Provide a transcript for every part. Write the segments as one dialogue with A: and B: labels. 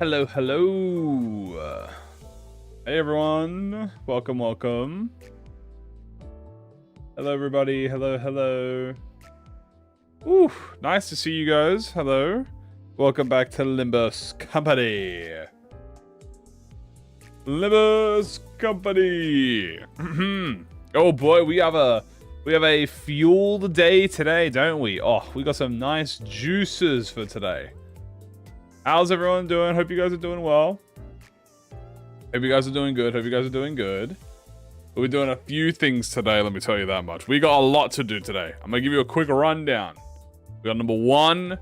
A: Hello, hello. Hey everyone. Welcome, welcome. Hello everybody. Hello, hello. Ooh, nice to see you guys. Hello. Welcome back to Limbus Company. Limbus Company. Oh boy, we have a fueled day today, don't we? Oh, we got some nice juices for today. How's everyone doing? Hope you guys are doing well. Hope you guys are doing good. Hope you guys are doing good. We're doing a few things today, let me tell you that much. We got a lot to do today. I'm going to give you a quick rundown. We got number 1.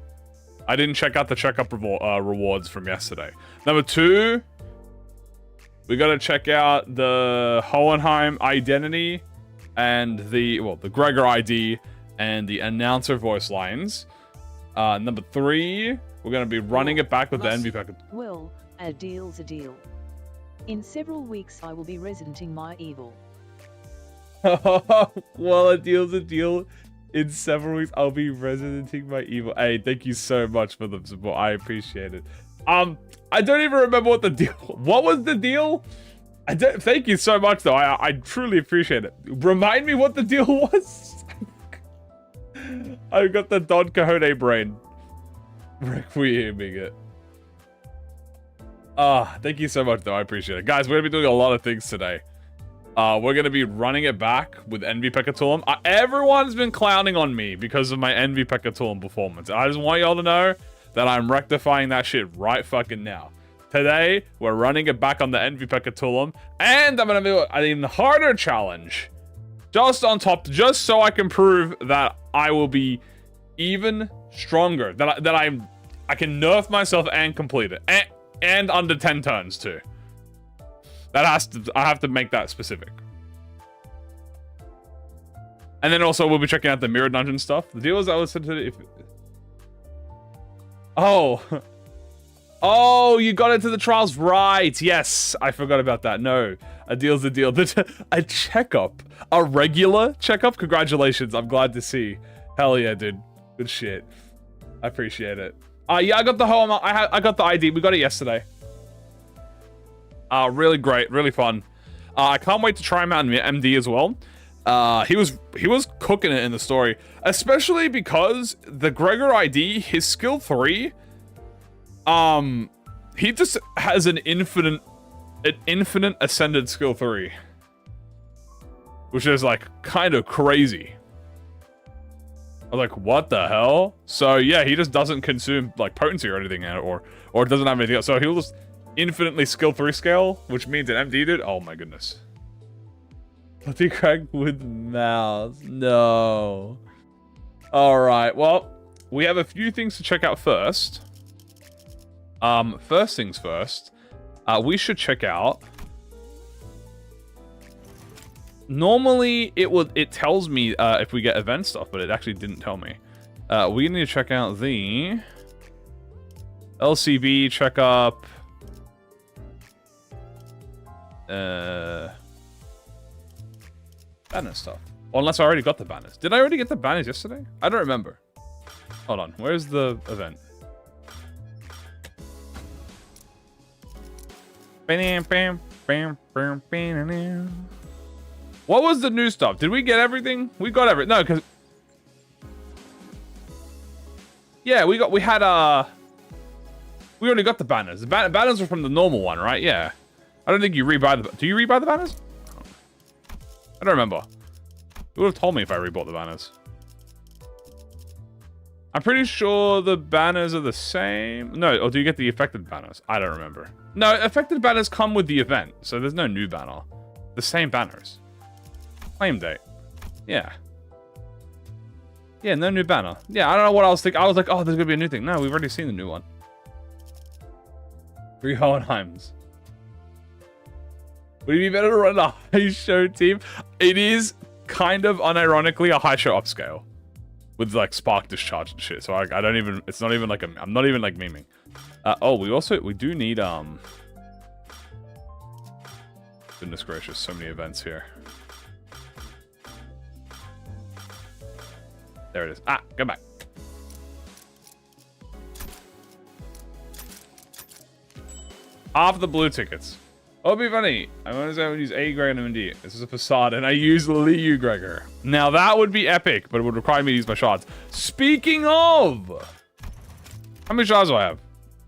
A: I didn't check out the checkup rewards from yesterday. Number 2. We got to check out the Hohenheim identity and the Gregor ID and the announcer voice lines. Number 3. We're going to be running it back with the NV packet.
B: Well, a deal's a deal. In several weeks, I will be residenting my evil.
A: Well, a deal's a deal. In several weeks, I'll be residenting my evil. Hey, thank you so much for the support. I appreciate it. I don't even remember what the deal. What was the deal? Thank you so much, though. I truly appreciate it. Remind me what the deal was. I got the Don Quixote brain. Requieming it. Thank you so much, though. I appreciate it. Guys, we're going to be doing a lot of things today. We're going to be running it back with NV Pekatulum. Everyone's been clowning on me because of my NV Pekatulum performance. I just want y'all to know that I'm rectifying that shit right fucking now. Today, we're running it back on the NV Pekatulum. And I'm going to do an even harder challenge. Just on top, just so I can prove that I will be even stronger. That I can nerf myself and complete it. And under 10 turns too. I have to make that specific. And then also we'll be checking out the mirror dungeon stuff. The deal is I listened to it if... Oh, you got into the trials right. Yes, I forgot about that. No, a deal's a deal. A checkup, a regular checkup. Congratulations. I'm glad to see. Hell yeah, dude. Good shit. I appreciate it. Yeah, I got the home. I got the ID. We got it yesterday. Really great, really fun. I can't wait to try him out in MD as well. He was cooking it in the story, especially because the Gregor ID, his skill 3, he just has an infinite ascended skill 3, which is like kind of crazy. I was like, what the hell? So yeah, he just doesn't consume like potency or anything, or doesn't have anything else. So he'll just infinitely skill 3 scale, which means an MD dude. Oh my goodness. Bloody Craig with mouse. No. Alright, well, we have a few things to check out first. First things first, we should check out. Normally, it tells me if we get event stuff, but it actually didn't tell me. We need to check out the LCB checkup. Banner stuff. Well, unless I already got the banners. Did I already get the banners yesterday? I don't remember. Hold on. Where's the event? What was the new stuff? Did we get everything? We got everything. No, because... Yeah, we already got the banners. The banners are from the normal one, right? Yeah. I don't think you rebuy the... Do you rebuy the banners? I don't remember. You would have told me if I rebought the banners. I'm pretty sure the banners are the same. No, or do you get the affected banners? I don't remember. No, affected banners come with the event, so there's no new banner. The same banners. Claim date. Yeah. Yeah, no new banner. Yeah, I don't know what I was thinking. I was like, oh, there's gonna be a new thing. No, we've already seen the new one. 3 Hohenheims. Would it be better to run a high show team? It is kind of unironically a high show upscale. With like spark discharge and shit. So I don't even, it's not even like I'm not even like memeing. Oh, we do need, goodness gracious, so many events here. There it is. Ah, come back. Half the blue tickets. Oh, it'd be funny. I want to say I would use A Gregor and D. This is a facade, and I use Liu Gregor. Now that would be epic, but it would require me to use my shards. Speaking of, how many shards do I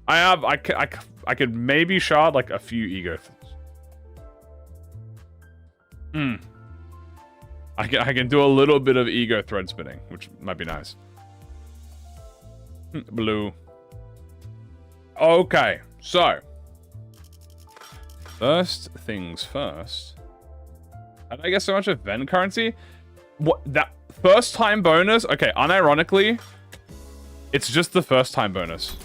A: have? I could maybe shard like a few ego. I can do a little bit of ego thread spinning, which might be nice. Blue. Okay, so first things first. How did I get so much event currency? What, that first time bonus? Okay, unironically, it's just the first time bonus.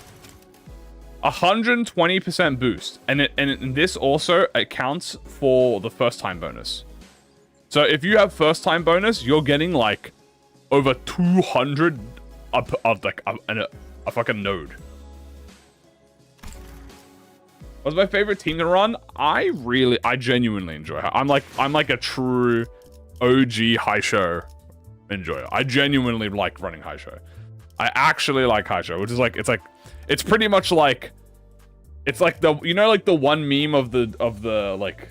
A: 120% boost, and this also accounts for the first time bonus. So if you have first time bonus, you're getting like over 200 of like a fucking node. What's my favorite team to run? I genuinely enjoy her. I'm like a true OG high show enjoyer. I genuinely like running high show. I actually like high show, which is like it's pretty much like it's like the, you know, like the one meme of the like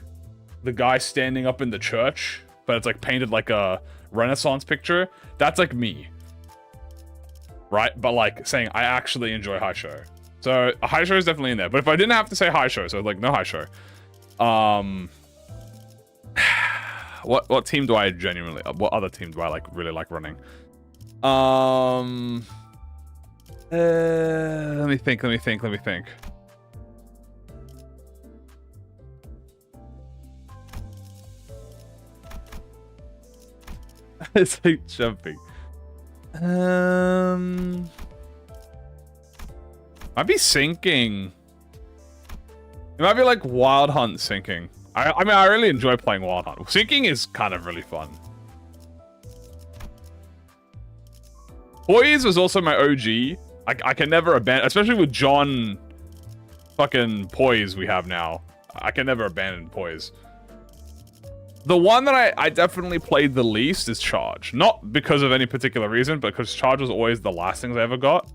A: the guy standing up in the church, but it's like painted like a Renaissance picture. That's like me, right? But like saying I actually enjoy high show. So a high show is definitely in there. But if I didn't have to say high show, so like no high show. What team do I genuinely? What other team do I like really like running? Let me think. It's like jumping. Might be sinking. It might be like Wild Hunt sinking. I mean, I really enjoy playing Wild Hunt. Sinking is kind of really fun. Poise was also my OG. I can never abandon, especially with John fucking Poise we have now. I can never abandon Poise. The one that I definitely played the least is Charge. Not because of any particular reason, but because Charge was always the last things I ever got.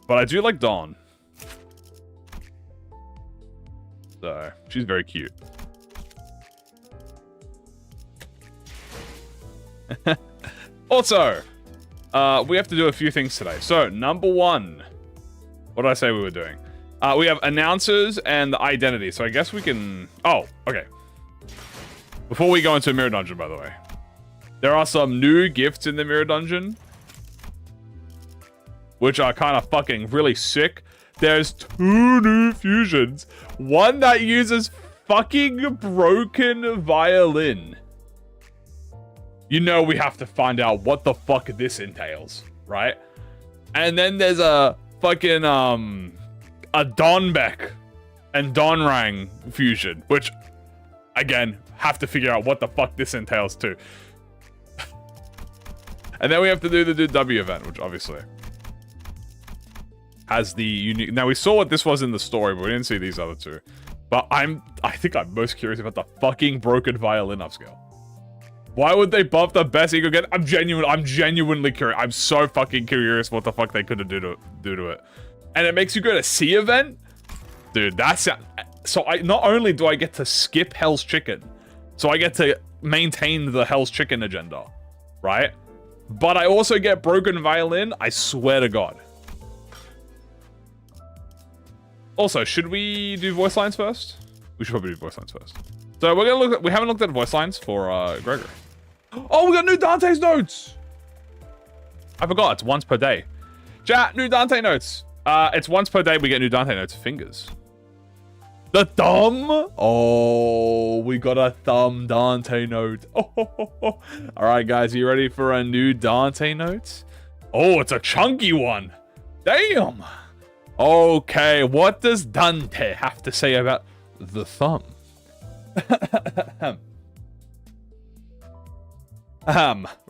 A: But I do like Dawn. So, she's very cute. Also, we have to do a few things today. So, number one. What did I say we were doing? We have announcers and identity. So I guess we can... Oh, okay. Before we go into a mirror dungeon, by the way. There are some new gifts in the mirror dungeon, which are kind of fucking really sick. There's 2 new fusions. One that uses fucking broken violin. You know we have to find out what the fuck this entails, right? And then there's a fucking, a Donbeck and Donrang fusion, which, again, have to figure out what the fuck this entails too. And then we have to do the W event, which obviously has the unique... Now, we saw what this was in the story, but we didn't see these other two. But I think I'm most curious about the fucking broken violin upscale. Why would they buff the best ego again? I'm genuinely curious. I'm so fucking curious what the fuck they could do to it. And it makes you go to C event? Dude, that's... So not only do I get to skip Hell's Chicken, so I get to maintain the Hell's Chicken agenda, right? But I also get broken violin, I swear to God. Also, should we do voice lines first? We should probably do voice lines first. So we're gonna look at, we haven't looked at voice lines for Gregor. Oh, we got new Dante's notes! I forgot, it's once per day. Chat, new Dante notes. It's once per day we get new Dante notes. Fingers. The thumb? Oh, we got a thumb Dante note. Oh. Alright guys, you ready for a new Dante note? Oh, it's a chunky one. Damn. Okay, what does Dante have to say about the thumb?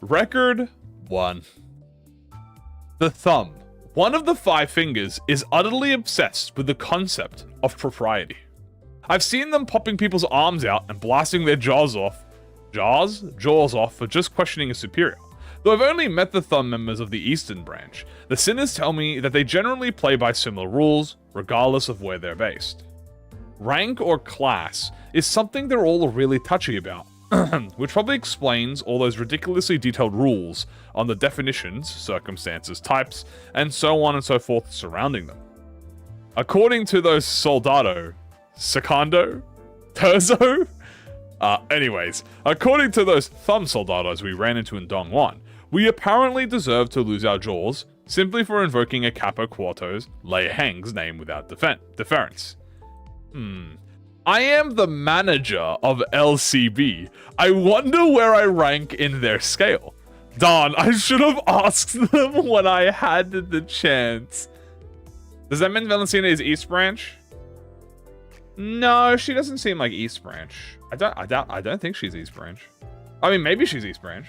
A: Record 1. The thumb, one of the 5 fingers, is utterly obsessed with the concept of propriety. I've seen them popping people's arms out and blasting their jaws off for just questioning a superior. Though I've only met the Thumb members of the Eastern branch, the Sinners tell me that they generally play by similar rules, regardless of where they're based. Rank or class is something they're all really touchy about, which probably explains all those ridiculously detailed rules on the definitions, circumstances, types, and so on and so forth surrounding them. According to those Soldado, Secondo, Terzo? Anyways, according to those Thumb Soldados we ran into in Dongwon, we apparently deserve to lose our jaws simply for invoking a Capo Quarto's Lei Heng's name without deference. I am the manager of LCB. I wonder where I rank in their scale. Darn, I should have asked them when I had the chance. Does that mean Valentina is East Branch? No, she doesn't seem like East Branch. I don't think she's East Branch. I mean, maybe she's East Branch.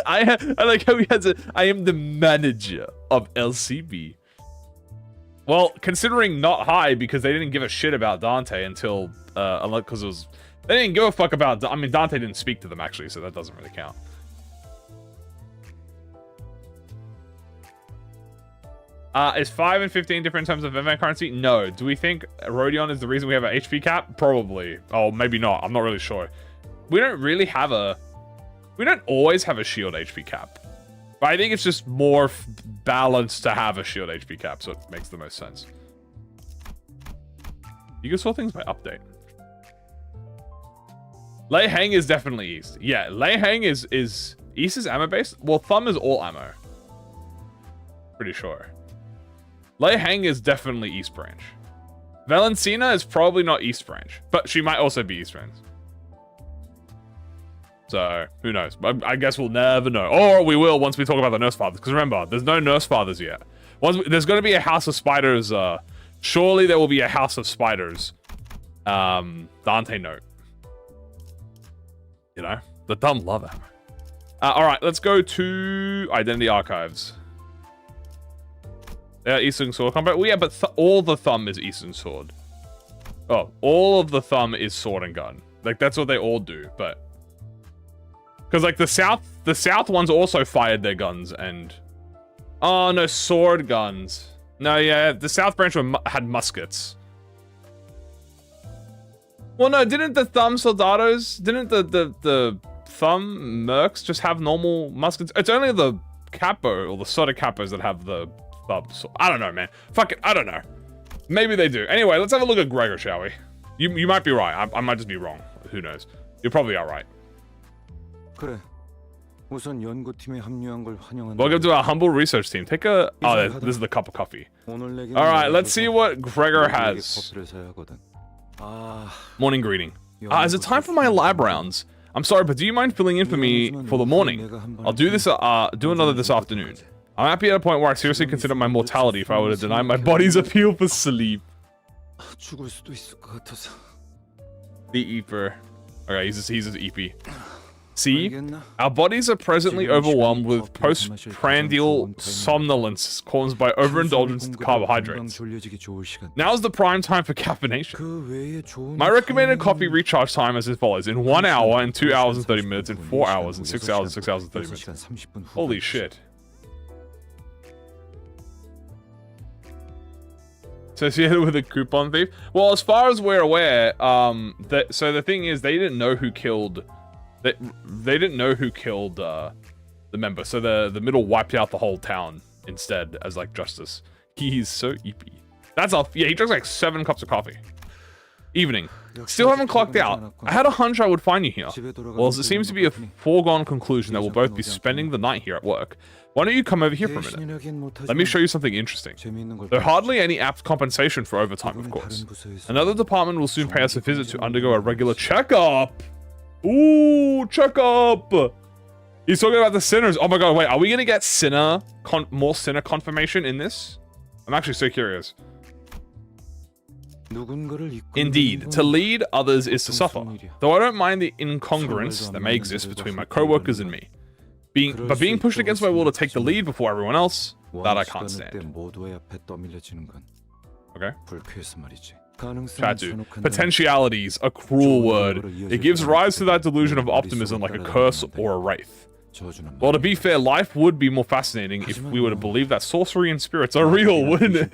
A: I like how he has I am the manager of LCB. Well, considering not high because they didn't give a shit about Dante until, because it was, they didn't give a fuck about, I mean, Dante didn't speak to them actually, so that doesn't really count. Is 5 and 15 different in terms of event currency? No. Do we think Rodion is the reason we have an HP cap? Probably. Oh, maybe not. I'm not really sure. We don't really have we don't always have a shield HP cap. But I think it's just more balanced to have a shield HP cap, so it makes the most sense. You can sort things by update. Lei Heng is definitely East. Yeah, Lei Heng is East is ammo based? Well, Thumb is all ammo. Pretty sure. Lei Heng is definitely East Branch. Valentina is probably not East Branch, but she might also be East Branch. So, who knows? I guess we'll never know. Or we will once we talk about the Nurse Fathers. Because remember, there's no Nurse Fathers yet. There's going to be a House of Spiders. Surely there will be a House of Spiders. Dante note. You know? The dumb love ammo. Alright, let's go to Identity Archives. Yeah, Eastern Sword Combat. Well, yeah, but all the Thumb is Eastern Sword. Oh, all of the Thumb is Sword and Gun. Like, that's what they all do, but... Because, like, the South ones also fired their guns and... Oh, no, sword guns. No, yeah, the South Branch had muskets. Well, no, didn't the Thumb Soldados... Didn't the Thumb Mercs just have normal muskets? It's only the Capo, or the Soda Capos that have the Thumb. So, I don't know, man. Fuck it, I don't know. Maybe they do. Anyway, let's have a look at Gregor, shall we? You might be right. I might just be wrong. Who knows? You probably are right. Welcome to our humble research team. Take a... Oh, this is the cup of coffee. Alright, let's see what Gregor has. Morning greeting. Is it time for my lab rounds? I'm sorry, but do you mind filling in for me for the morning? I'll do this, do another this afternoon. I'm happy at a point where I seriously consider my mortality if I were to deny my body's appeal for sleep. The Eeper. Okay, he's his EP. See, our bodies are presently overwhelmed with postprandial somnolence caused by overindulgence in carbohydrates. Now's the prime time for caffeination. My recommended coffee recharge time is as follows: in 1 hour, in 2 hours and 30 minutes, in 4 hours, in 6 hours, 6 hours and 30 minutes. Holy shit. Associated with a coupon thief? Well, as far as we're aware, so the thing is, they didn't know who killed... They didn't know who killed the member, so the middle wiped out the whole town instead as like justice. He's so EP. That's all. Yeah, he drinks like 7 cups of coffee. Evening. Still haven't clocked out. I had a hunch I would find you here. Well, as it seems to be a foregone conclusion that we'll both be spending the night here at work, why don't you come over here for a minute? Let me show you something interesting. Though hardly any apt compensation for overtime, of course. Another department will soon pay us a visit to undergo a regular checkup. Ooh, checkup! He's talking about the sinners. Oh my god, wait, are we gonna get more sinner confirmation in this? I'm actually so curious. Indeed, to lead others is to suffer. Though I don't mind the incongruence that may exist between my co-workers and me. But being pushed against my will to take the lead before everyone else, that I can't stand. Okay. Chatu. Potentialities, a cruel word. It gives rise to that delusion of optimism like a curse or a wraith. Well, to be fair, life would be more fascinating if we were to believe that sorcery and spirits are real, wouldn't it?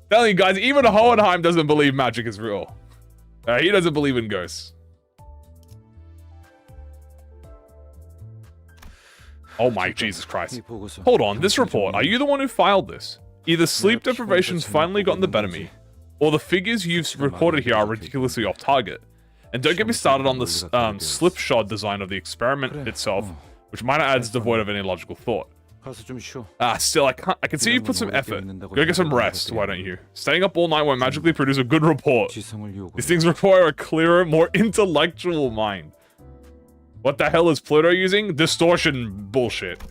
A: Telling you guys, even Hohenheim doesn't believe magic is real. He doesn't believe in ghosts. Oh my Jesus Christ. Hold on, this report, are you the one who filed this? Either sleep deprivation's finally gotten the better of me, or the figures you've reported here are ridiculously off target. And don't get me started on the slipshod design of the experiment itself, which minor adds devoid of any logical thought. Still, I can see you put some effort. Go get some rest, why don't you? Staying up all night won't magically produce a good report. These things require a clearer, more intellectual mind. What the hell is Pluto using? Distortion bullshit.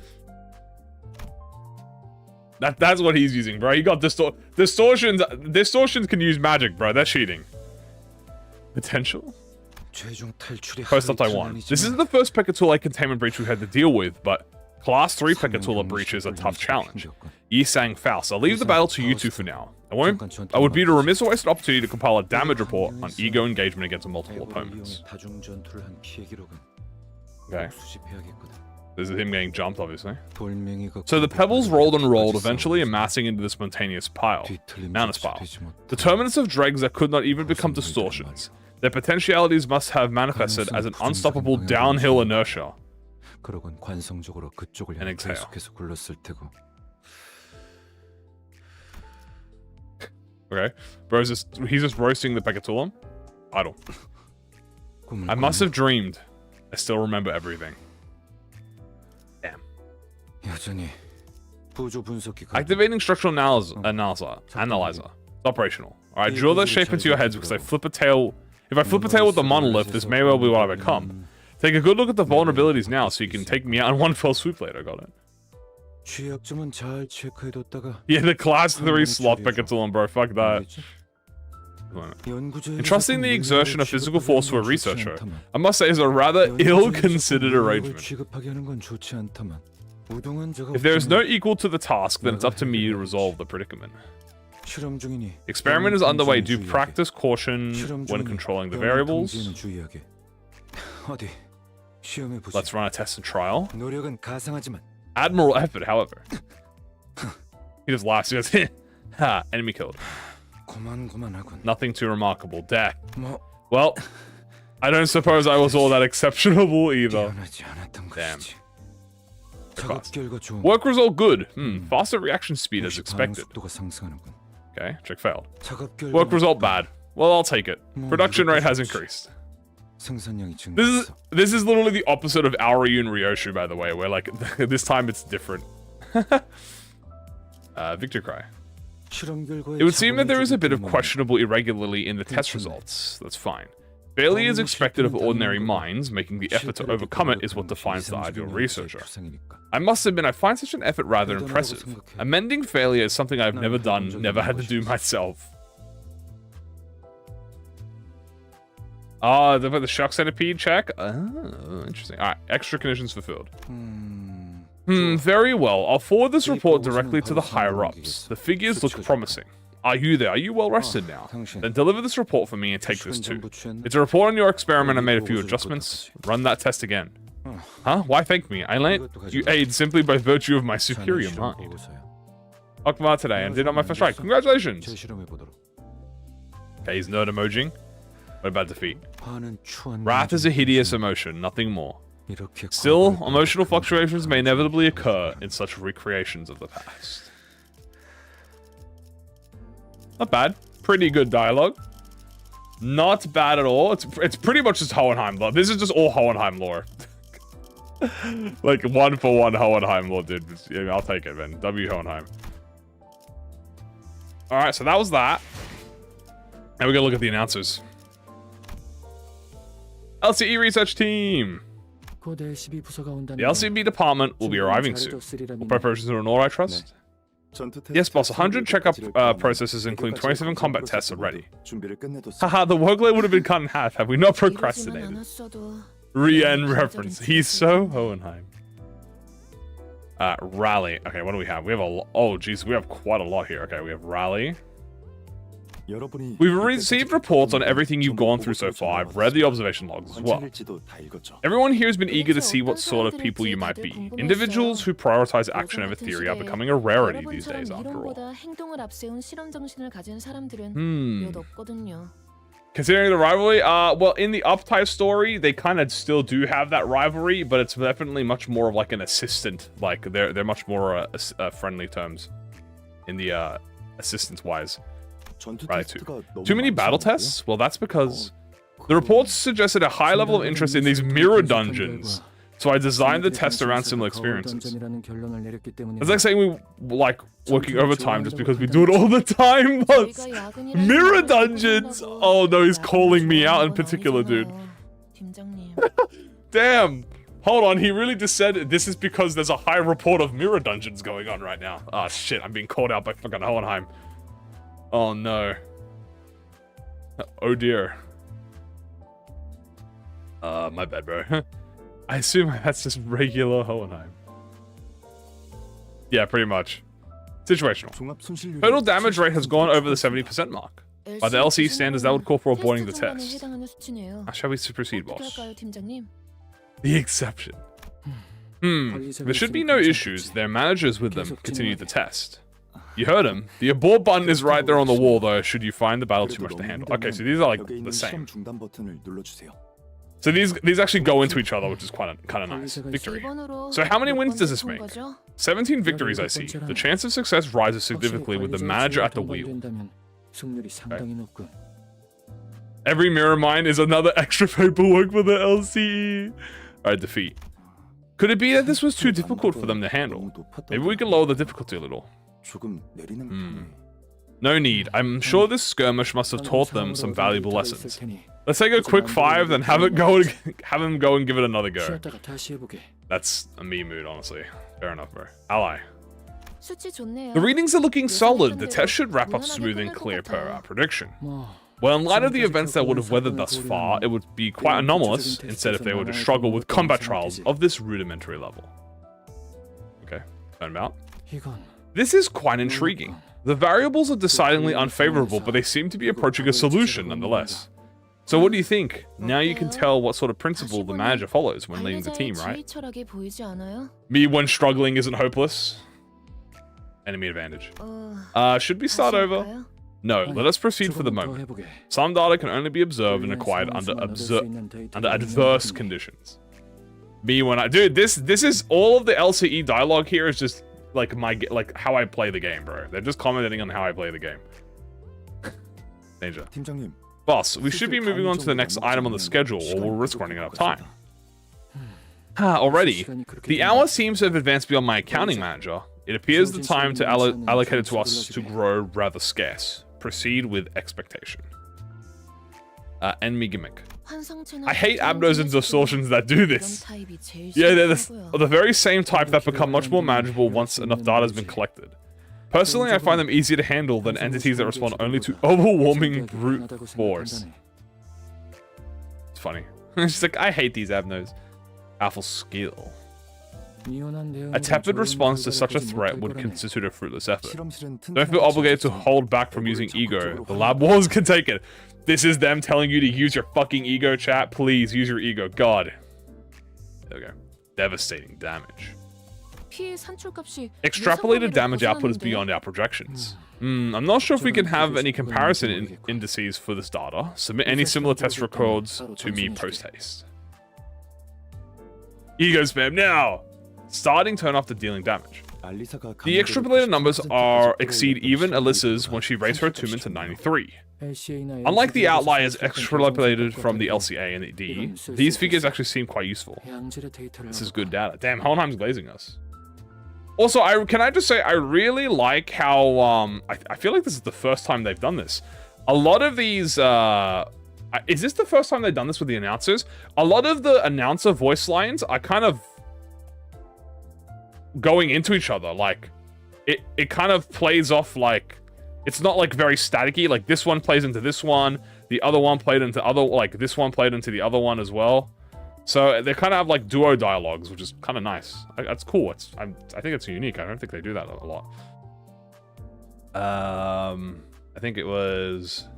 A: That's what he's using, bro. He got distortions. Distortions can use magic, bro. That's cheating. Potential? Post up Taiwan. This isn't the first Pekatula containment breach we've had to deal with, but Class 3 Pekatula breach is a tough challenge. Yisang Faust. I'll leave the battle to you two for now. I would be to remiss a wasted opportunity to compile a damage report on ego engagement against multiple opponents. Okay. This is him getting jumped, obviously. So the pebbles rolled and rolled, eventually amassing into this spontaneous pile. Mountainous pile. Determinants of dregs that could not even become distortions. Their potentialities must have manifested as an unstoppable downhill inertia. And exhale. Okay. Bro's he's just roasting the Pekatula. Idle. I must have dreamed. I still remember everything. Damn. Activating structural analyzer. It's operational. Alright, drill that shape into your heads because I flip a tail. If I flip a tail with the monolith, this may well be what I become. Take a good look at the vulnerabilities now so you can take me out in one fell swoop later. Got it. Yeah, the class 3 sloth Pekatula, bro. Fuck that. Entrusting the exertion of physical force to a researcher, I must say, is a rather ill-considered arrangement. If there is no equal to the task, then it's up to me to resolve the predicament. Experiment is underway. Do practice caution when controlling the variables. Let's run a test and trial. Admirable effort, however. He just laughs. He goes, ha, enemy killed. Nothing too remarkable. Death. Well, I don't suppose I was all that exceptional either. Damn. Work result good. Faster reaction speed as expected. Okay, check failed. Work result bad. Well, I'll take it. Production rate has increased. This is literally the opposite of Aoryu and Ryoshu, by the way, where like this time it's different. Victor cry. It would seem that there is a bit of questionable irregularity in the test results. That's fine. Failure is expected of ordinary minds. Making the effort to overcome it is what defines the ideal researcher. I must admit, I find such an effort rather impressive. Amending failure is something I've never done, never had to do myself. Oh, the shock centipede check? Oh, interesting. Alright, extra conditions fulfilled. Very well. I'll forward this report directly to the higher-ups. The figures look promising. Are you there? Are you well rested now? Then deliver this report for me and take this too. It's a report on your experiment. I made a few adjustments. Run that test again. Huh? Why thank me? I lent you aid simply by virtue of my superior mind. Akbar today and did on my first try. Congratulations! Okay, he's nerd emojing. What about defeat? Wrath is a hideous emotion, nothing more. Still, emotional fluctuations may inevitably occur in such recreations of the past. Not bad. Pretty good dialogue. Not bad at all. It's pretty much just Hohenheim lore. This is just all Hohenheim lore. Like, 1-for-1 Hohenheim lore, dude. Yeah, I'll take it, man. W Hohenheim. Alright, so that was that. Now we're gonna look at the announcers. LCE research team. The LCB department will be arriving soon. All preparations are in order, I trust? Yes, boss. 100 checkup processes, including 27 combat tests, are ready. Haha, the workload would have been cut in half had we not procrastinated. Rien reference. He's so Hohenheim. Rally. Okay, what do we have? We have a lot. Oh, geez, we have quite a lot here. Okay, we have rally. We've received reports on everything you've gone through so far. I've read the observation logs as well. Everyone here has been eager to see what sort of people you might be. Individuals who prioritize action over theory are becoming a rarity these days, after all. Considering the rivalry, well, in the Uptype story, they kind of still do have that rivalry, but it's definitely much more of like an assistant. Like they're much more friendly terms in the assistance-wise. Right, too many battle tests? Well, that's because the reports suggested a high level of interest in these mirror dungeons. So I designed the test around similar experiences. It's like saying we like working overtime just because we do it all the time. Mirror dungeons! Oh no, he's calling me out in particular, dude. Damn! Hold on, he really just said this is because there's a high report of mirror dungeons going on right now. Ah, shit, I'm being called out by fucking Hohenheim. Oh no. Oh dear. My bad, bro. I assume that's just regular Hohenheim. Yeah, pretty much. Situational. Total damage rate has gone over the 70% mark. By the LCE standards, that would call for avoiding the test. How shall we proceed, boss? The exception. There should be no issues. Their managers with them continue the test. You heard him. The abort button is right there on the wall, though, should you find the battle too much to handle. Okay, so these are like the same. So these actually go into each other, which is kind of nice. Victory. So how many wins does this make? 17 victories, I see. The chance of success rises significantly with the manager at the wheel. Okay. Every mirror mine is another extra paperwork for the LCE. Alright, defeat. Could it be that this was too difficult for them to handle? Maybe we can lower the difficulty a little. No need. I'm sure this skirmish must have taught them some valuable lessons. Let's take a quick 5, then have him go and give it another go. That's a me mood, honestly. Fair enough, bro. Ally. The readings are looking solid. The test should wrap up smooth and clear per our prediction. Well, in light of the events that would have weathered thus far, it would be quite anomalous, instead if they were to struggle with combat trials of this rudimentary level. Okay, turn about. This is quite intriguing. The variables are decidedly unfavorable, but they seem to be approaching a solution nonetheless. So what do you think? Now you can tell what sort of principle the manager follows when leading the team, right? Me when struggling isn't hopeless. Enemy advantage. Should we start over? No, let us proceed for the moment. Some data can only be observed and acquired under adverse conditions. Me when dude, this is all of the LCE dialogue here is just like how I play the game, bro. They're just commenting on how I play the game. Danger. Boss, we should be moving on to the next item on the schedule, or we'll risk running out of time. Already, the hour seems to have advanced beyond my accounting manager. It appears the time to allocated to us to grow rather scarce. Proceed with expectation. Enemy gimmick. I hate abnos and distortions that do this. Yeah, they're the very same type that become much more manageable once enough data has been collected. Personally, I find them easier to handle than entities that respond only to overwhelming brute force. It's funny. She's like, I hate these abnos. Alpha skill. A tepid response to such a threat would constitute a fruitless effort. Don't feel obligated to hold back from using ego. The lab walls can take it. This is them telling you to use your fucking ego, chat. Please, use your ego. God. There we go. Devastating damage. Extrapolated damage output is beyond our projections. I'm not sure if we can have any comparison indices for this data. Submit any similar test records to me post-haste. Ego spam now! Starting turn off the dealing damage. The extrapolated numbers exceed even Alyssa's when she raised her attunement to 93. Unlike the outliers extrapolated from the LCA and the D, these figures actually seem quite useful. This is good data. Damn, Hohenheim's glazing us. Also, can I just say, I really like how, I feel like this is the first time they've done this. A lot of these, is this the first time they've done this with the announcers? A lot of the announcer voice lines are kind of going into each other. Like, it kind of plays off like, it's not like very staticky. Like, this one plays into this one, the other one played into this one played into the other one as well. So they kind of have like duo dialogues, which is kind of nice. That's cool. I think it's unique. I don't think they do that a lot. I think it was...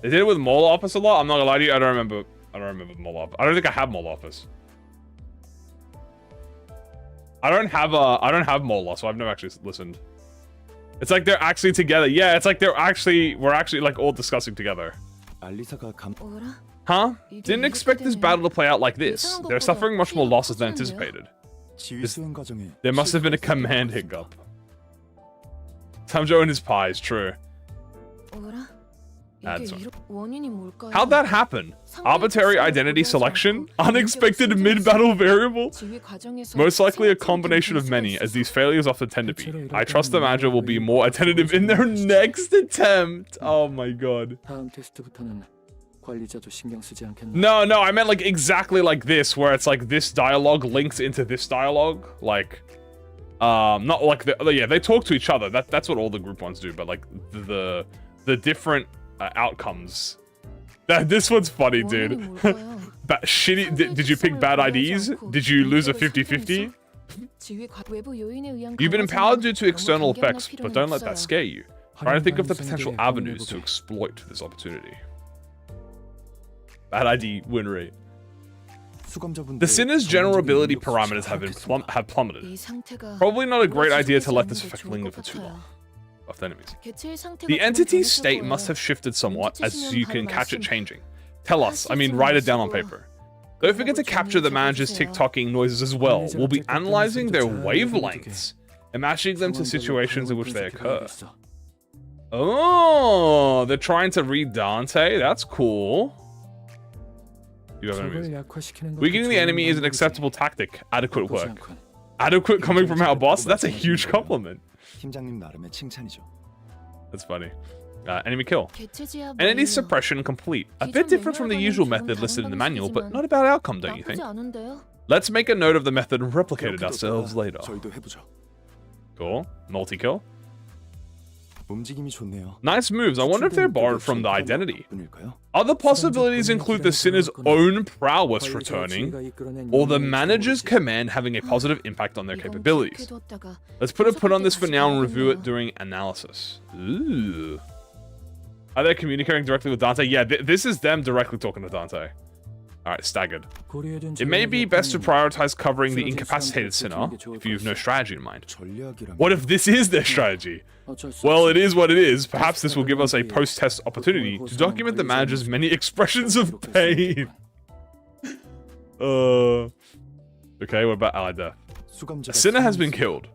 A: They did it with Mole Office a lot. I'm not gonna lie to you. I don't remember Mole Office. I don't think I have Mole Office. I don't have Mole, so I've never actually listened. It's like they're actually together. Yeah, it's like we're actually like all discussing together. Huh? Didn't expect this battle to play out like this. They're suffering much more losses than anticipated. There must have been a command hiccup. Tamjo and his pies, true. How'd that happen? Arbitrary identity selection? Unexpected mid-battle variable? Most likely a combination of many, as these failures often tend to be. I trust the manager will be more attentive in their next attempt. Oh my god. No, I meant like exactly like this, where it's like this dialogue links into this dialogue. Like, not like they talk to each other. That's what all the group ones do, but like the different outcomes. This one's funny, dude. Shitty. Did you pick bad IDs? Did you lose a 50-50? You've been empowered due to external effects, but don't let that scare you. Try to think of the potential avenues to exploit this opportunity. Bad ID win rate. The sinner's general ability parameters have plummeted. Probably not a great idea to let this effect linger for too long. Of the enemies. The entity's state must have shifted somewhat, as you can catch it changing. Tell us, I mean write it down on paper. Don't forget to capture the manager's tick-tocking noises as well. We'll be analyzing their wavelengths and matching them to situations in which they occur. Oh, they're trying to read Dante? That's cool. You have enemies. Weakening the enemy is an acceptable tactic. Adequate work. Adequate coming from our boss? That's a huge compliment. That's funny. Enemy kill. Entity suppression complete. A bit different from the usual method listed in the manual, but not a bad outcome, don't you think? Let's make a note of the method and replicate it ourselves later. Cool. Multi-kill. Nice moves. I wonder if they're borrowed from the identity. Other possibilities include the sinner's own prowess returning, or the manager's command having a positive impact on their capabilities. Let's put a put on this for now and review it during analysis. Ooh. Are they communicating directly with Dante? Yeah, this is them directly talking to Dante. Alright, staggered. It may be best to prioritize covering the incapacitated sinner if you have no strategy in mind. What if this is their strategy? Well, it is what it is. Perhaps this will give us a post-test opportunity to document the manager's many expressions of pain. Okay, what about allied death? A sinner has been killed.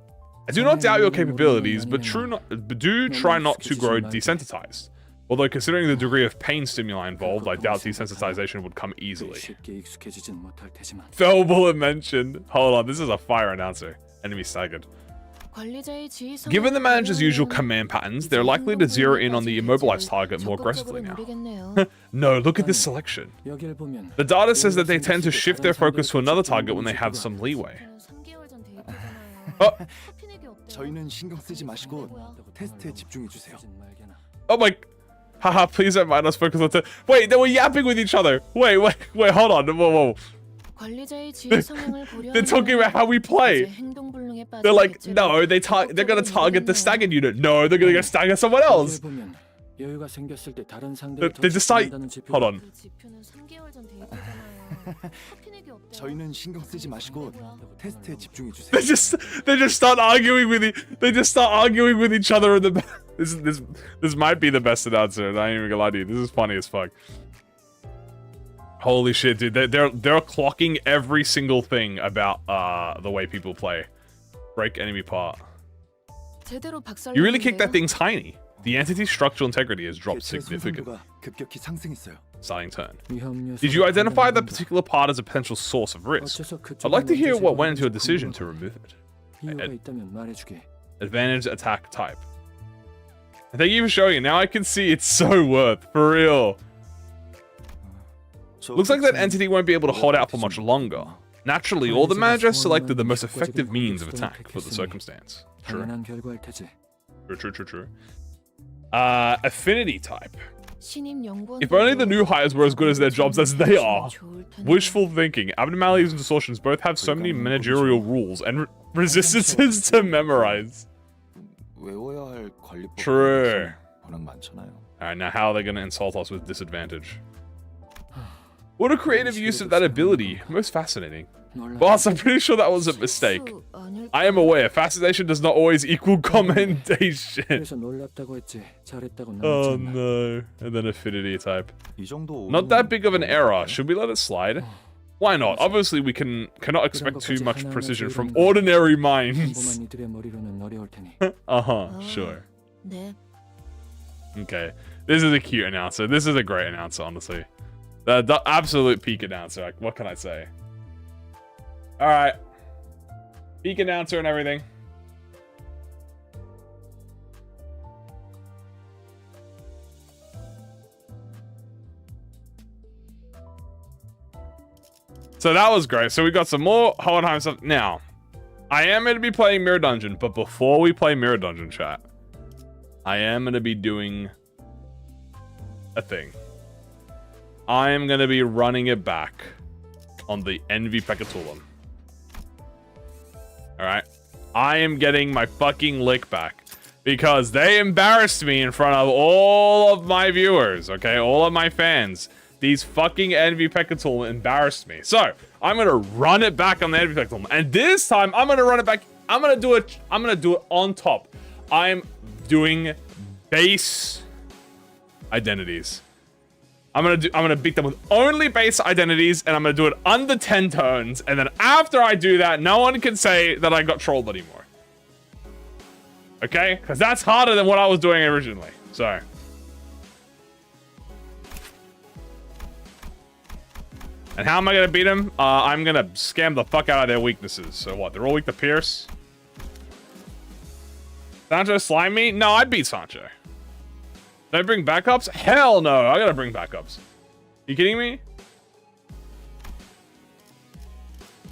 A: I do not doubt your capabilities, but do try not to grow desensitized. Although considering the degree of pain stimuli involved, I doubt desensitization would come easily. Fell bullet mentioned. Hold on, this is a fire announcer. Enemy staggered. Given the manager's usual command patterns, they're likely to zero in on the immobilized target more aggressively now. No, look at this selection. The data says that they tend to shift their focus to another target when they have some leeway. Oh, oh my... Haha, please don't mind us focus on... Wait, they were yapping with each other. Wait, hold on. Whoa. They're talking about how we play. They're like, no, they're gonna target the staggered unit. No, they're gonna go stagger someone else. They just like, hold on. They just start arguing with each other in the. This might be the best announcer. I ain't even gonna lie to you. This is funny as fuck. Holy shit, dude! They're clocking every single thing about the way people play. Break enemy part. You really kicked that thing tiny. The entity's structural integrity has dropped significantly. Starting turn. Did you identify that particular part as a potential source of risk? I'd like to hear what went into your decision to remove it. Advantage attack type. Thank you for showing it. Now I can see it's so worth. For real. Looks like that entity won't be able to hold out for much longer. Naturally, all the manager selected the most effective means of attack for the circumstance. True. Affinity type. If only the new hires were as good as their jobs as they are. Wishful thinking. Abnormalities and distortions both have so many managerial rules and resistances to memorize.
C: 외워야 할 관리법
A: True.
C: 워낙 많잖아요.
A: Alright, now how are they gonna insult us with disadvantage? What a creative use of that ability. Most fascinating. Boss, I'm pretty sure that was a mistake. I am aware, fascination does not always equal commendation.
D: 그래서 놀랍다고 했지. 잘했다고
A: Oh
D: 남았잖아.
A: no. And then affinity type.
C: 이 정도
A: Not that big of an error. Should we let it slide? Why not? Obviously, we cannot expect too much precision from ordinary minds.
D: 평범한 이들의 머리로는 어려울 테니.
A: Sure.
E: 네.
A: Okay. This is a cute announcer. This is a great announcer, honestly. The absolute peak announcer. Like, what can I say? Alright. Peak announcer and everything. So that was great. So we got some more Hohenheim stuff. Now, I am going to be playing Mirror Dungeon, but before we play Mirror Dungeon, chat, I am going to be doing a thing. I am going to be running it back on the Envy Pekatulan. Alright? I am getting my fucking lick back. Because they embarrassed me in front of all of my viewers, okay? All of my fans. These fucking Envy Pekatulan embarrassed me. So, I'm going to run it back on the Envy Pekatulan. And this time, I'm going to run it back. I'm going to do it on top. I'm doing base identities. I'm gonna beat them with only base identities, and I'm gonna do it under 10 tones, and then after I do that, no one can say that I got trolled anymore. Okay? Because that's harder than what I was doing originally. So. And how am I gonna beat them? I'm gonna scam the fuck out of their weaknesses. So what? They're all weak to Pierce? Sancho slime me? No, I beat Sancho. Did I bring backups? Hell no, I gotta bring backups. You kidding me?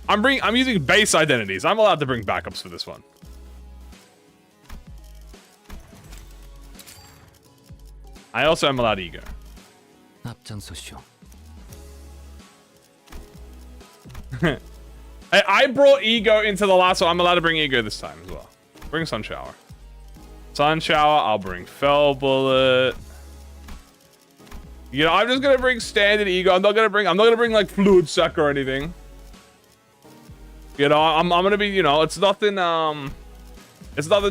A: I'm using base identities. I'm allowed to bring backups for this one. I also am allowed ego.
D: 앞장서시오.
A: I brought ego into the last one. I'm allowed to bring ego this time as well. Bring Sun Shower. Sun Shower, I'll bring Fell Bullet. You know, I'm just gonna bring standard ego. I'm not gonna bring like Fluid Suck or anything. You know, I'm gonna be, you know, it's nothing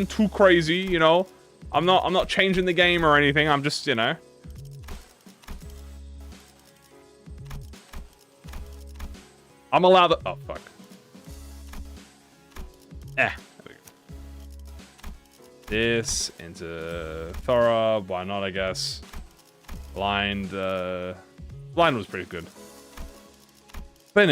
A: too crazy, you know. I'm not changing the game or anything. I'm just, you know. I'm allowed to, oh fuck. There we go. This into Thora, why not, I guess. Blind was pretty good. I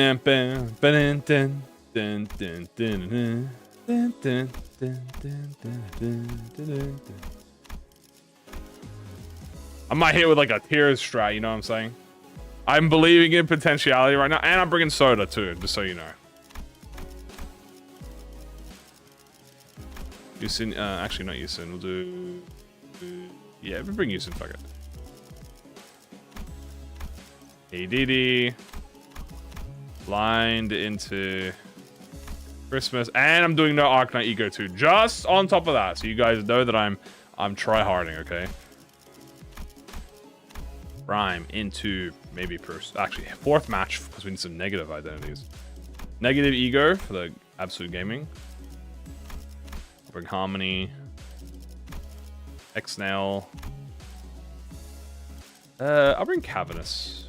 A: might hit with like a tears strat, you know what I'm saying? I'm believing in potentiality right now, and I'm bringing soda too, just so you know. Yusin, actually not Yusin, we'll do... Yeah, we'll bring Yusin, fuck it. ADD. Blind into Christmas, and I'm doing no Arknight Ego too, just on top of that, so you guys know that I'm try-harding, okay? Prime into maybe actually fourth match because we need some negative identities. Negative ego for the absolute gaming. I'll bring Harmony. X-Nail. I'll bring Cavernous.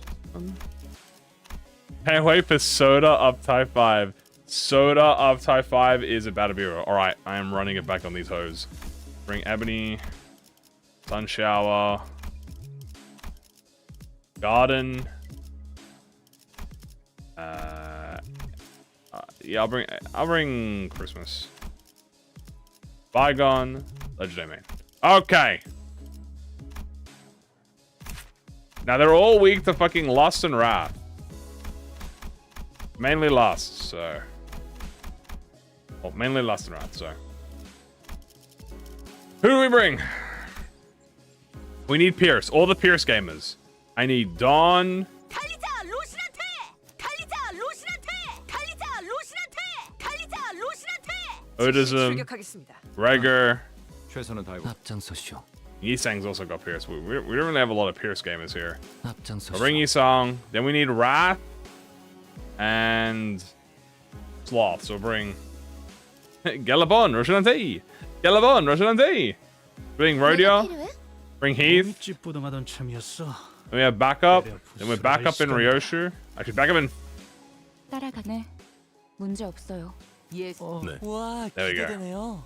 A: Can't wait for Soda up Type 5. Soda up Type 5 is about to be real. Alright, I am running it back on these hoes. Bring Ebony. Sun Shower. Garden. Yeah, I'll bring Christmas. Bygone. Legendary main. Okay. Now they're all weak to fucking Lust and Wrath. Mainly Lust, so. Well, mainly Lust and Wrath, so. Who do we bring? We need Pierce. All the Pierce gamers. I need Dawn. Odism. Gregor.
C: 최선을 다해보.
D: 앞장서시오.
A: Yisang's also got Pierce. We don't really have a lot of Pierce gamers here. I'll
D: 앞장서시오.
A: bring Yisang. Then we need Wrath and Sloth. So bring Galabon, Roshanante. Galabon, Roshanante. Bring Rodeo. Bring Heath.
E: 찌뿌둥하던 참이었어.
A: Then we have backup. Then we're back up in Ryoshu. Actually, back up in.
F: 따라가네. 문제 없어요.
B: Yes.
C: 와,
A: There we go.
C: 기대되네요.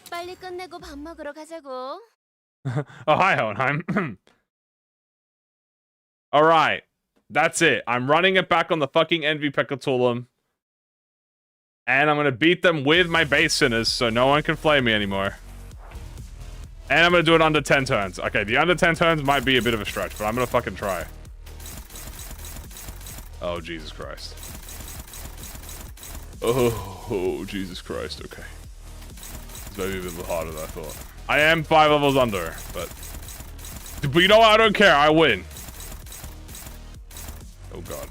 G: 빨리 끝내고 밥 먹으러 가자고.
A: Oh, hi, Hohenheim. Alright. That's it. I'm running it back on the fucking Envy Pekatulum. And I'm going to beat them with my base sinners so no one can flame me anymore. And I'm going to do it under 10 turns. Okay, the under 10 turns might be a bit of a stretch, but I'm going to fucking try. Oh, Jesus Christ. Oh, Jesus Christ. Okay. It's maybe a bit harder than I thought. I am 5 levels under, but you know what? I don't care. I win. Oh, God.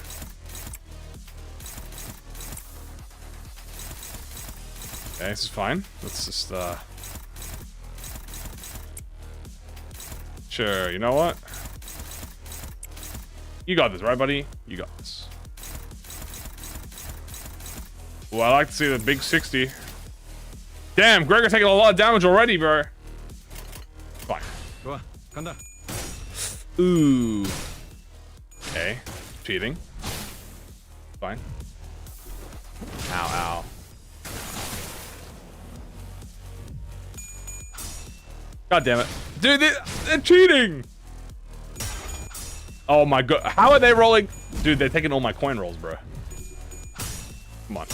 A: Okay, this is fine. Let's just, Sure, you know what? You got this, right, buddy? You got this. Well, I like to see the big 60. Damn, Gregor taking a lot of damage already, bro. Fine.
C: 좋아, 간다.
A: Ooh. Okay. Cheating. Fine. Ow, ow. God damn it. Dude, they're cheating! Oh my god. How are they rolling? Dude, they're taking all my coin rolls, bro. Come on.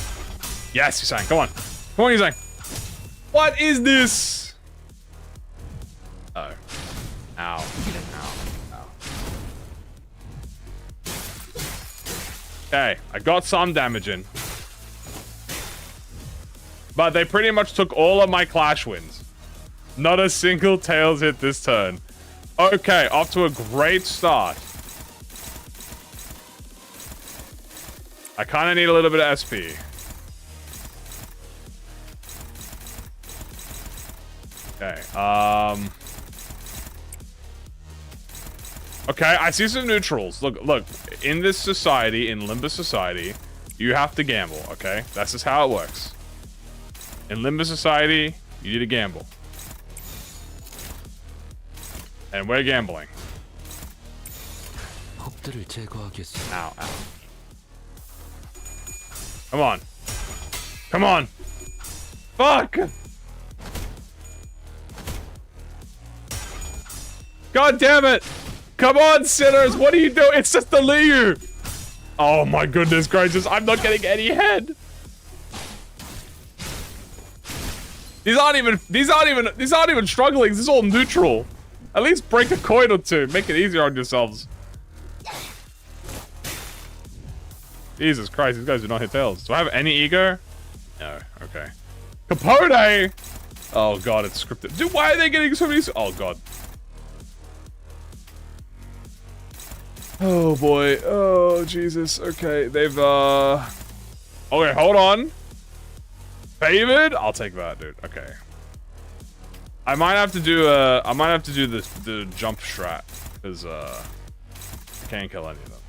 A: Yes, you're saying. Come on. Come on, you're saying. What is this? Uh oh. Ow. Ow. Ow. Okay, I got some damage in. But they pretty much took all of my clash wins. Not a single tails hit this turn. Okay, off to a great start. I kind of need a little bit of SP. Okay, okay, I see some neutrals. Look, in this society, in Limbus society, you have to gamble, okay? That's just how it works. In Limbus society, you need to gamble. And we're gambling.
D: 폭들을 제거하겠소.
A: Ow, ow. Come on. Come on. Fuck! God damn it! Come on, sinners! What are you doing? It's just the Liu! Oh my goodness gracious, I'm not getting any head! These aren't even struggling, this is all neutral. At least break a coin or two, make it easier on yourselves. Jesus Christ, these guys do not hit tails. Do I have any ego? No, okay. Capote! Oh god, it's scripted. Dude, why are they getting so many... Oh god. Oh boy, oh Jesus, okay, they've okay, hold on. Favored? I'll take that, dude, okay. I might have to do the jump strat, because I can't kill any of them.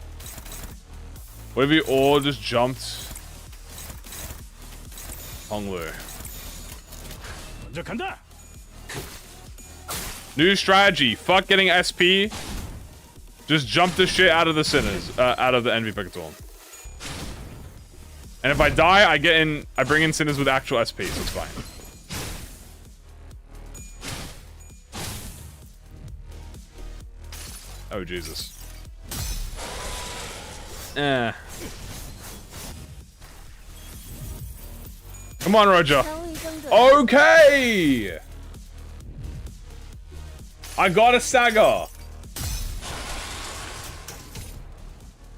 A: What if we all just jumped Honglu?
E: 먼저 간다.
A: New strategy, fuck getting SP. Just jump the shit out of the sinners, out of the Envy Pickathon. And if I die, I bring in sinners with actual SP, so it's fine. Oh, Jesus. Come on, Roger. Okay! I got a stagger.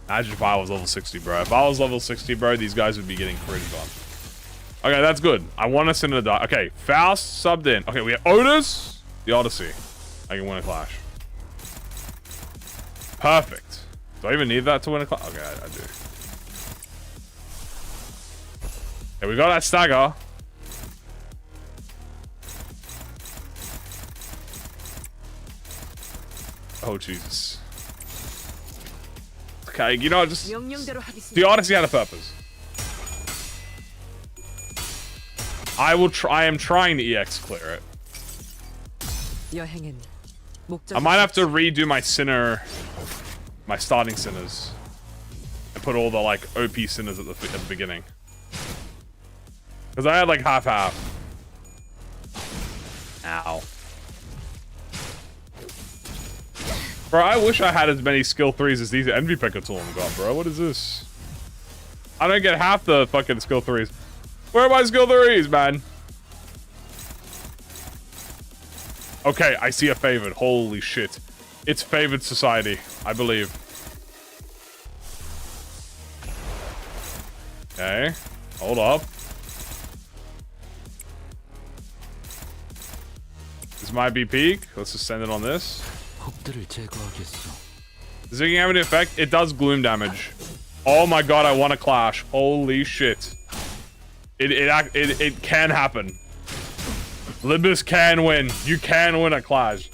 A: Imagine if I was level 60, bro. If I was level 60, bro, these guys would be getting critted on. Okay, that's good. I want to send it to die. Okay, Faust subbed in. Okay, we have Otis, the Odyssey. I can win a clash. Perfect. Do I even need that to win a clash? Okay, I do. Okay, we got that stagger. Oh, Jesus. Okay, you know, just... The Odyssey had a purpose. I am trying to EX clear it. I might have to redo my sinner... My starting sinners. And put all the, like, OP sinners at the beginning. Because I had, like, half-half. Ow. Bro, I wish I had as many skill 3s as these Envy Pekatoon got, bro. What is this? I don't get half the fucking skill 3s. Where are my skill 3s, man? Okay, I see a favored. Holy shit. It's favored society, I believe. Okay. Hold up. This might be peak. Let's just send it on this. Does it have any effect? It does gloom damage. Oh my god, I want a clash. Holy shit. It can happen. Limbus can win. You can win a clash.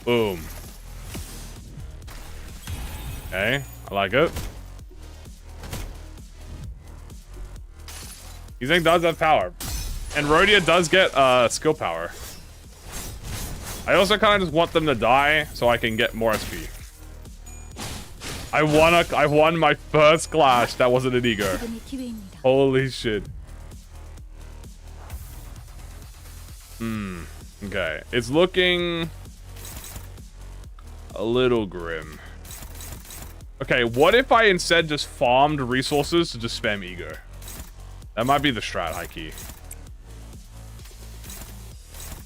A: Boom. Okay, I like it. He does have power. And Rhodia does get skill power. I also kind of just want them to die so I can get more SP. I won my first clash that wasn't an ego. Holy shit. Okay. It's looking a little grim. Okay, what if I instead just farmed resources to just spam ego? That might be the strat, high key.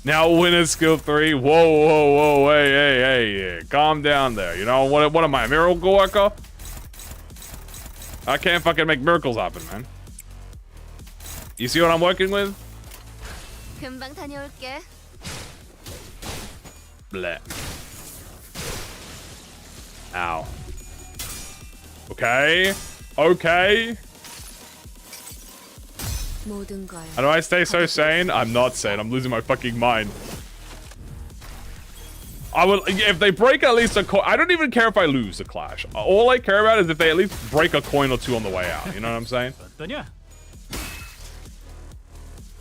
A: Now win a skill 3. Whoa, whoa, whoa, hey. Calm down there. You know, what am I, a miracle worker? I can't fucking make miracles happen, man. You see what I'm working with?
G: 금방 다녀올게.
A: Bleh. Ow. Okay. Okay. How do I stay so sane? I'm not sane. I'm losing my fucking mind. I will, if they break at least a coin. I don't even care if I lose the clash. All I care about is if they at least break a coin or two on the way out. You know what I'm saying?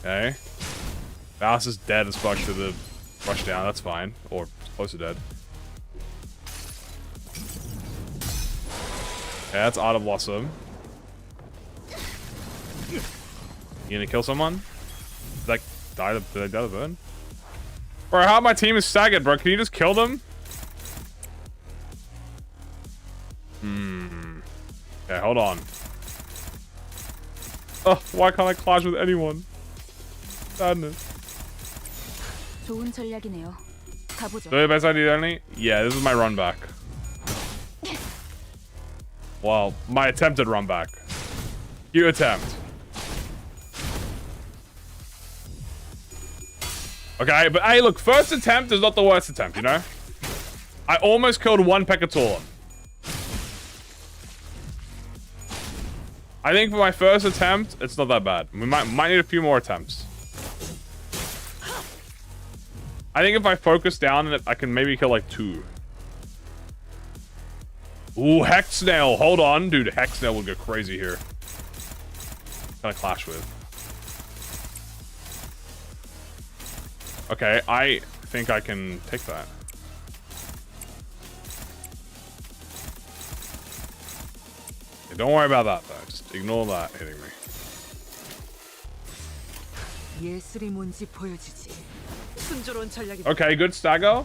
A: Okay. Bass is dead as fuck to the rush down. That's fine. Or close to dead. Yeah, that's Art of Blossom. You gonna kill someone? Did I die the burn? Bro, how my team is staggered, bro? Can you just kill them? Okay, hold on. Oh, why can't I clash with anyone? Sadness.
F: 좋은 전략이네요. 가보죠.
A: So the best idea only? Yeah, this is my run back. Well, my attempted run back. You attempt. Okay, but hey, look, first attempt is not the worst attempt, you know? I almost killed one Pekatoon. I think for my first attempt, it's not that bad. We might need a few more attempts. I think if I focus down, I can maybe kill like 2. Ooh, Hex Snail. Hold on, dude. Hex Snail would go crazy here. Gonna clash with. Okay, I think I can take that. Okay, don't worry about that, though. Just ignore that hitting me. Okay, good stagger.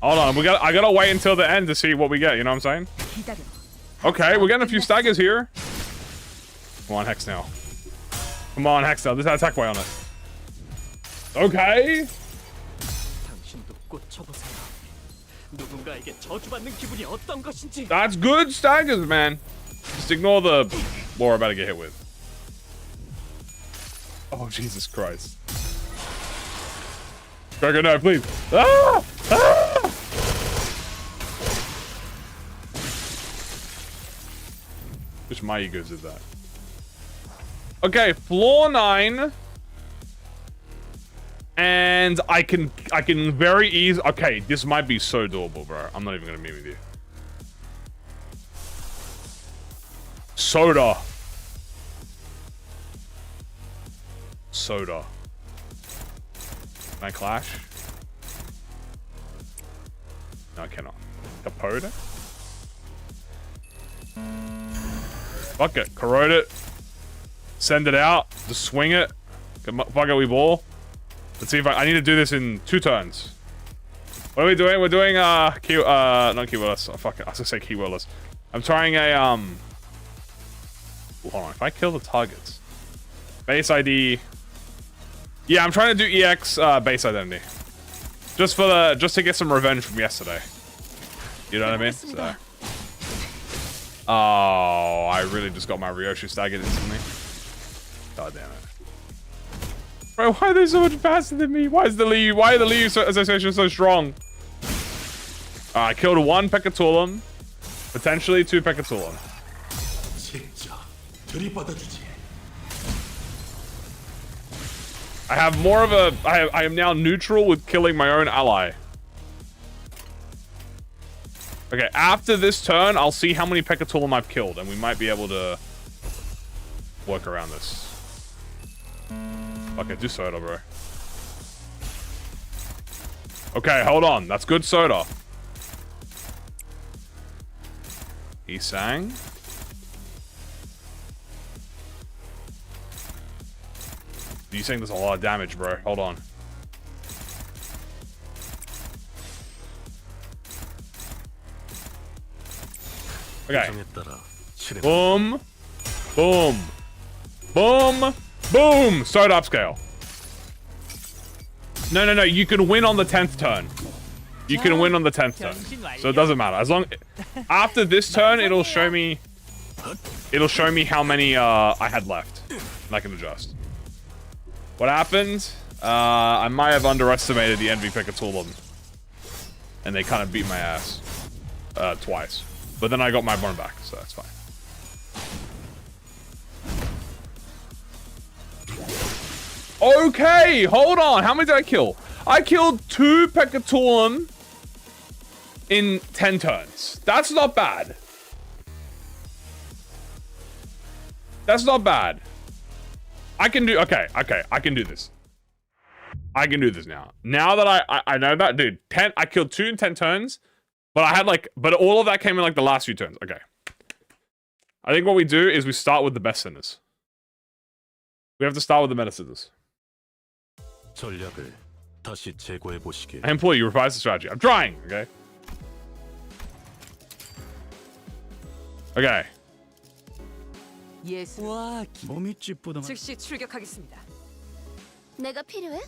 A: Hold on, I gotta wait until the end to see what we get, you know what I'm saying? Okay, we're getting a few staggers here. Come on, Hex now. Come on, Hex now. This has attack way on it. Okay. That's good staggers, man. Just ignore the war we're about to get hit with. Oh, Jesus Christ. Gregor, no, please. Ah! Ah! Wish my egos did that. Okay, floor 9. And I can very easily... Okay, this might be so doable, bro. I'm not even gonna meet with you. Soda. Soda. Can I clash? No, I cannot. Capote? Fuck it. Corrode it. Send it out. Just swing it. Fuck it, we ball. Let's see if I need to do this in 2 turns. What are we doing? We're doing, not keywordless. Oh, fuck it. I was gonna say keywordless. I'm trying a, hold on. If I kill the targets. Base ID. Yeah, I'm trying to do EX, base identity. Just to get some revenge from yesterday. You know what I mean? So. Oh, I really just got my Ryoshu staggered instantly. God damn it. Bro, why are they so much faster than me? Why are the Liu association so strong? I killed 1 Pekatulum. Potentially 2 Pekatulum. I have more of a... I am now neutral with killing my own ally. Okay, after this turn, I'll see how many Pekatulum I've killed, and we might be able to work around this. Okay, do soda, bro. Okay, hold on. That's good soda. He sang. You saying there's a lot of damage, bro. Hold on. Okay. Boom. Boom. Boom. Boom! Soda upscale. No. You can win on the 10th turn. You can win on the 10th turn. So it doesn't matter. As long... After this turn, it'll show me... It'll show me how many I had left. And I can adjust. What happened? I might have underestimated the Envy Pekatulum. And they kind of beat my ass. Twice. But then I got my burn back, so that's fine. Okay, hold on. How many did I kill? I killed 2 Pekatulum in 10 turns. That's not bad. That's not bad. I can do... Okay. I can do this. I can do this now. Now that I know that, dude. 10. I killed 2 in 10 turns, but I had like... But all of that came in like the last few turns. Okay. I think what we do is we start with the best sinners. We have to start with the meta scissors. I implore you, revise the strategy. I'm trying, okay? Okay.
F: 예수.
E: 몸이 찌뿌둥.
F: 즉시 출격하겠습니다.
G: 내가 필요해?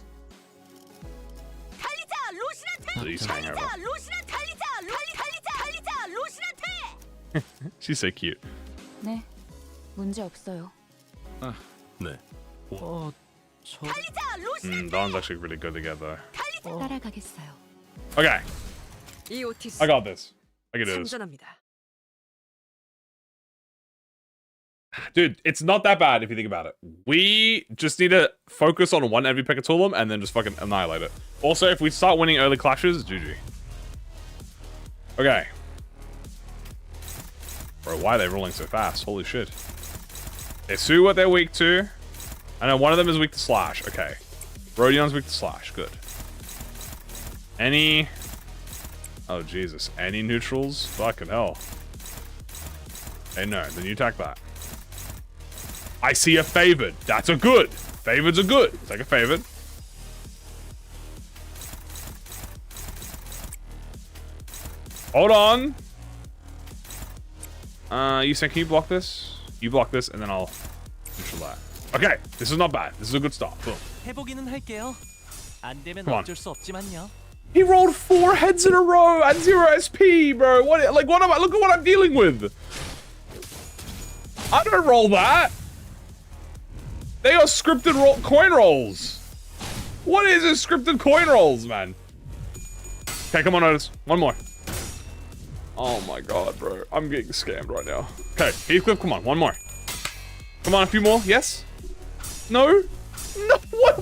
G: 달리자 로신한테! 달리자 로신한테!
A: She's so cute.
F: 네, 문제 없어요.
C: 네.
A: Don's actually really good together.
F: 따라가겠어요.
A: Okay,
F: 이 오티스.
A: I got this. I can do this.
F: 참전합니다.
A: Dude, it's not that bad if you think about it. We just need to focus on 1 Envy Pekatulum and then just fucking annihilate it. Also, if we start winning early clashes, GG. Okay. Bro, why are they rolling so fast? Holy shit. They sue what they're weak to. I know one of them is weak to slash. Okay. Rodion's weak to slash. Good. Any... Oh, Jesus. Any neutrals? Fucking hell. Hey, no. Then you attack that. I see a favored. That's a good. Favorids are good. Take a favored. Hold on. You say, can you block this? You block this, and then I'll neutral that. Okay, this is not bad. This is a good start. Boom.
E: 해보기는 할게요. 안 되면
A: Come on.
E: 어쩔 수 없지만요.
A: He rolled 4 heads in a row at 0 SP, bro. What am I? Look at what I'm dealing with. I don't roll that. They are scripted coin rolls. What is this scripted coin rolls, man? Okay, come on, Otis. One more. Oh my god, bro. I'm getting scammed right now. Okay, Heathcliff, come on. One more. Come on, a few more. Yes? No? No, what?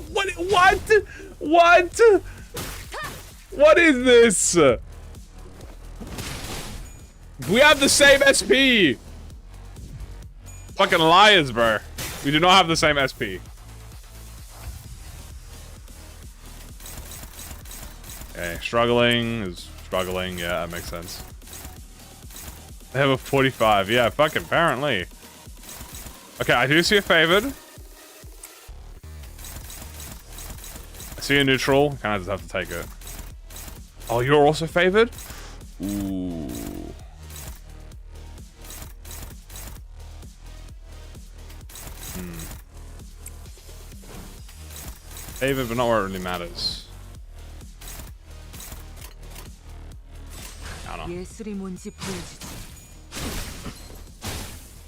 A: What is this? We have the same SP. Fucking liars, bro. We do not have the same SP. Okay, struggling is struggling. Yeah, that makes sense. They have a 45. Yeah, fucking apparently. Okay, I do see a favored. I see a neutral. Kind of just have to take it. Oh, you're also favored? Ooh. Favored, but not where it really matters. I don't know.
F: 예술이 뭔지 보여주지.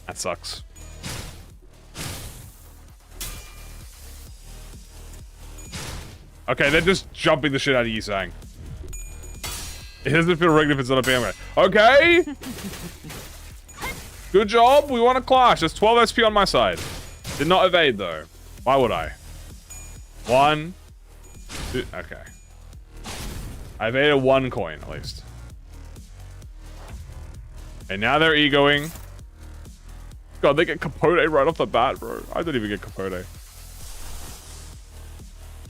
A: That sucks. Okay, they're just jumping the shit out of Yisang. It doesn't feel rigged if it's not a PM. Okay! Good job, we won a clash. There's 12 SP on my side. Did not evade though. Why would I? 1, 2, okay. I evaded 1 coin at least. And now they're egoing. God, they get Capote right off the bat, bro. I didn't even get Capote.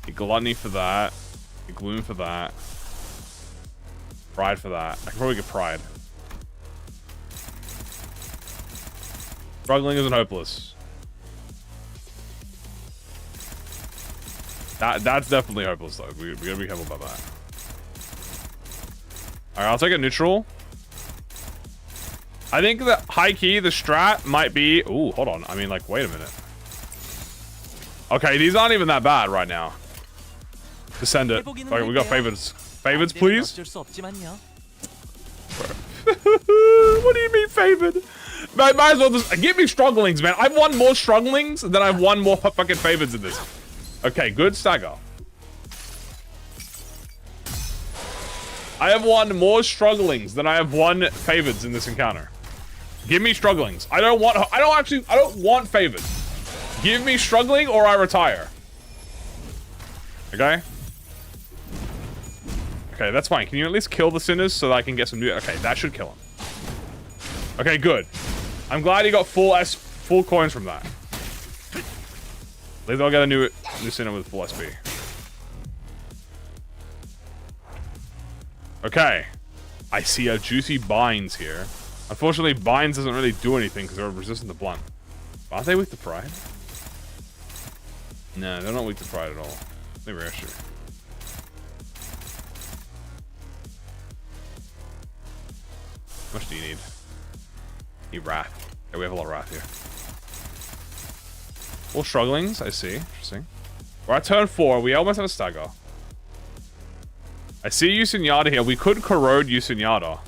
A: Get Gluttony for that. Get Gloom for that. Pride for that. I can probably get Pride. Struggling isn't hopeless. That's definitely hopeless though. We gotta be careful about that. Alright, I'll take a neutral. I think that high key, the strat might be... Ooh, hold on. I mean, like, wait a minute. Okay, these aren't even that bad right now. Just send it. Okay, we got favorites. Favorites, please?
E: 어쩔 수 없지만요.
A: What do you mean favored? Might as well just... Give me strugglings, man. I've won more strugglings than I've won more fucking favorites in this. Okay, good stagger. I have won more strugglings than I have won favorites in this encounter. Give me strugglings. I don't want favored. Give me struggling or I retire. Okay? Okay, that's fine. Can you at least kill the sinners so that I can get some new... Okay, that should kill him. Okay, good. I'm glad he got full coins from that. At least I'll get a new sinner with full SP. Okay. I see a juicy binds here. Unfortunately, binds doesn't really do anything because they're resistant to blunt. Aren't they weak to pride? No, they're not weak to pride at all. Maybe I should. How much do you need? Need wrath. Yeah, we have a lot of wrath here. All strugglings, I see. Interesting. We're at turn 4. We almost have a stagger. I see Yusunyada here. We could corrode Yusunyada.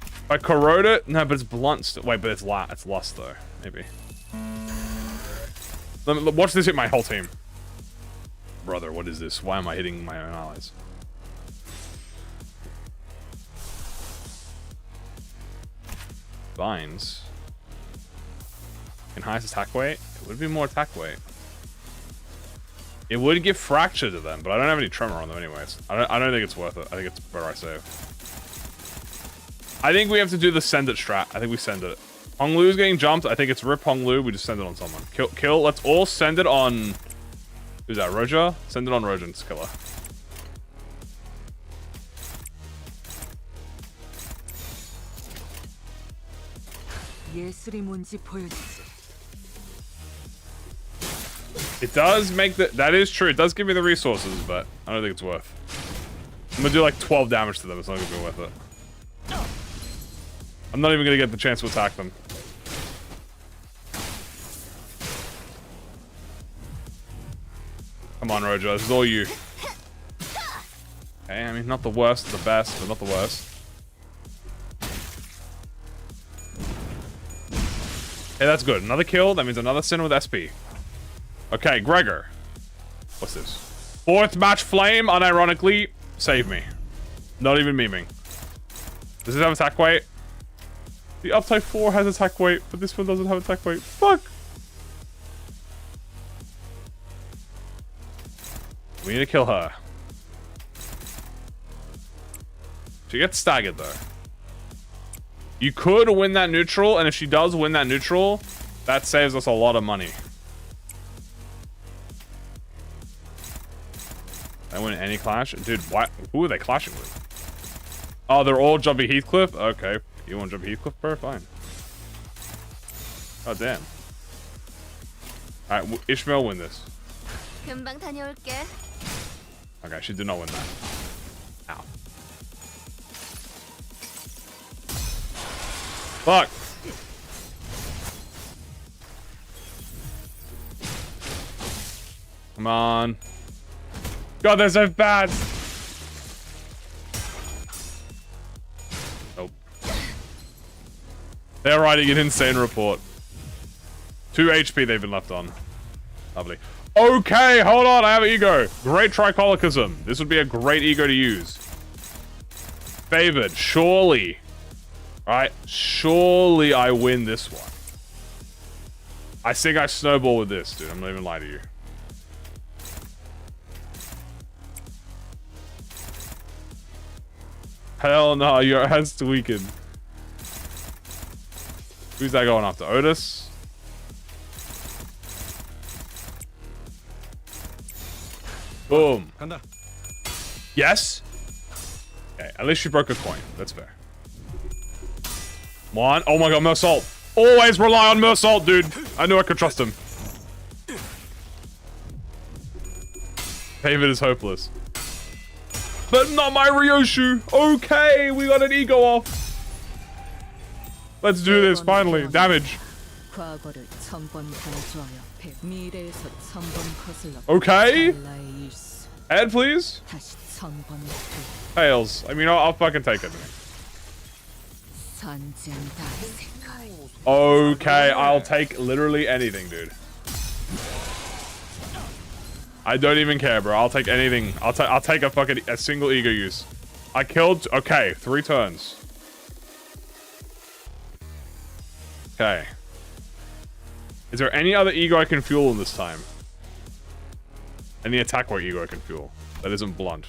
A: If I corrode it... No, but it's blunt. Wait, but it's lust, though. Maybe. Watch this hit my whole team. Brother, what is this? Why am I hitting my own allies? Binds. Enhance attack weight? It would be more attack weight. It would give fracture to them, but I don't have any tremor on them anyways. I don't think it's worth it. I think it's better I save. I think we have to do the send it strat. I think we send it. Honglu's getting jumped. I think it's rip Honglu. We just send it on someone. Kill. Let's all send it on... Who's that? Roja? Send it on Roja and kill her.
F: 예술이 뭔지 보여주지.
A: It does make the... That is true. It does give me the resources, but I don't think it's worth. I'm gonna do like 12 damage to them. It's not gonna be worth it. I'm not even gonna get the chance to attack them. Come on, Roja. This is all you. Okay, I mean, not the worst, the best, but not the worst. Hey, that's good. Another kill. That means another sin with SP. Okay, Gregor. What's this? 4th match flame, unironically. Save me. Not even memeing. Does it have attack weight? The uptype 4 has attack weight, but this one doesn't have attack weight. Fuck! We need to kill her. She gets staggered though. You could win that neutral, and if she does win that neutral, that saves us a lot of money. I win any clash? Dude, why? Who are they clashing with? Oh, they're all jumping Heathcliff? Okay. You want to jump Heathcliff, bro? Fine. Oh, damn. Alright, Ishmael win this.
G: 금방 다녀올게.
A: Okay, she did not win that. Ow. Fuck! Come on. God, they're so bad! Nope. They're writing an insane report. 2 HP they've been left on. Lovely. Okay, hold on, I have an ego. Great tricholicism. This would be a great ego to use. Favored, surely. Alright, surely I win this one. I think I snowball with this, dude. I'm not even lying to you. Hell no, your ass tweaking. Who's that going after? Otis? Boom. Yes? Okay, at least she broke a coin. That's fair. One. Oh my god, Mersault. Always rely on Mersault, dude. I knew I could trust him. David is hopeless. But not my Ryoshu. Okay, we got an ego off. Let's do this, finally. Damage.
F: 과거를 1000번 강조하여 미래에서 1000번 거슬러
A: Okay.
F: 찰나의 일수
A: Ed, please.
F: 다시 1000번
A: Tails. I mean, I'll fucking take it.
F: 선진다의 색깔
A: Okay, I'll take literally anything, dude. I don't even care, bro. I'll take anything. I'll take a single ego use. I killed. Okay, 3 turns. Okay. Is there any other ego I can fuel this time? Any attack weight ego I can fuel that isn't blunt?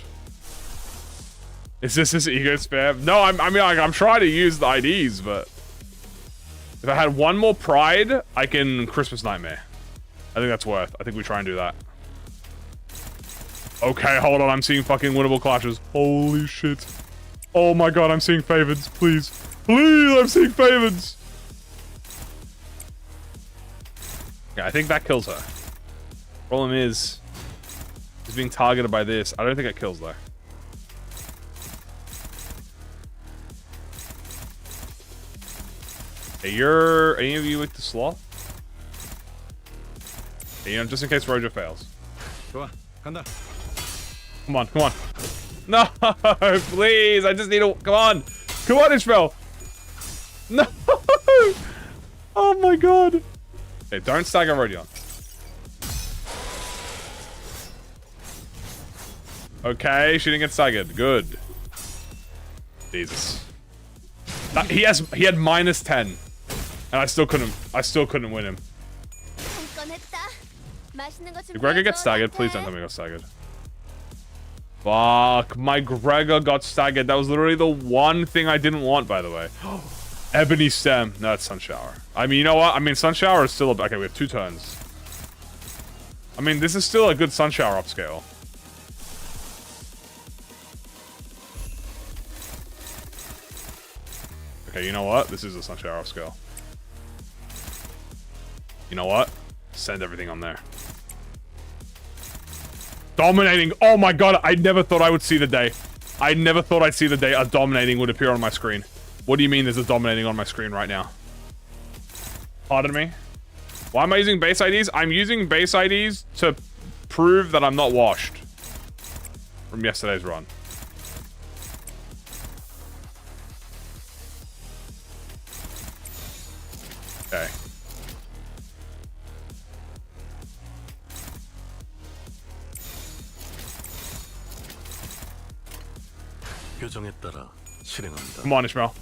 A: Is this his ego spam? No, I mean, like, I'm trying to use the IDs, but if I had one more pride, I can Christmas Nightmare. I think that's worth. I think we try and do that. Okay, hold on. I'm seeing fucking winnable clashes. Holy shit. Oh my god, I'm seeing favorites. Please. Please, I'm seeing favorites. Yeah, I think that kills her. Problem is, she's being targeted by this. I don't think it kills though. Hey, you're any of you with the sloth? Hey, you know, just in case Roger fails.
E: 좋아, 간다.
A: Come on, come on. No, please. I just need to. Come on. Come on, Ishmael. No. Oh my god. Hey, don't stagger Rodion. Okay, she didn't get staggered. Good. Jesus. He had -10. And I still couldn't win him. Did Gregor get staggered? Please don't tell me he got staggered. Fuck, my Gregor got staggered. That was literally the one thing I didn't want, by the way. Ebony Stem. No, it's Sun Shower. I mean, you know what? I mean, Sun Shower is still... Okay, we have 2 turns. I mean, this is still a good Sun Shower upscale. Okay, you know what? This is a Sun Shower upscale. You know what? Send everything on there. Dominating. Oh my god, I never thought I would see the day. I never thought I'd see the day a dominating would appear on my screen. What do you mean there's a dominating on my screen right now? Pardon me? Why am I using base IDs? I'm using base IDs to prove that I'm not washed from yesterday's run. Okay.
C: 표정에 따라 실행한다.
A: Come on, Ishmael.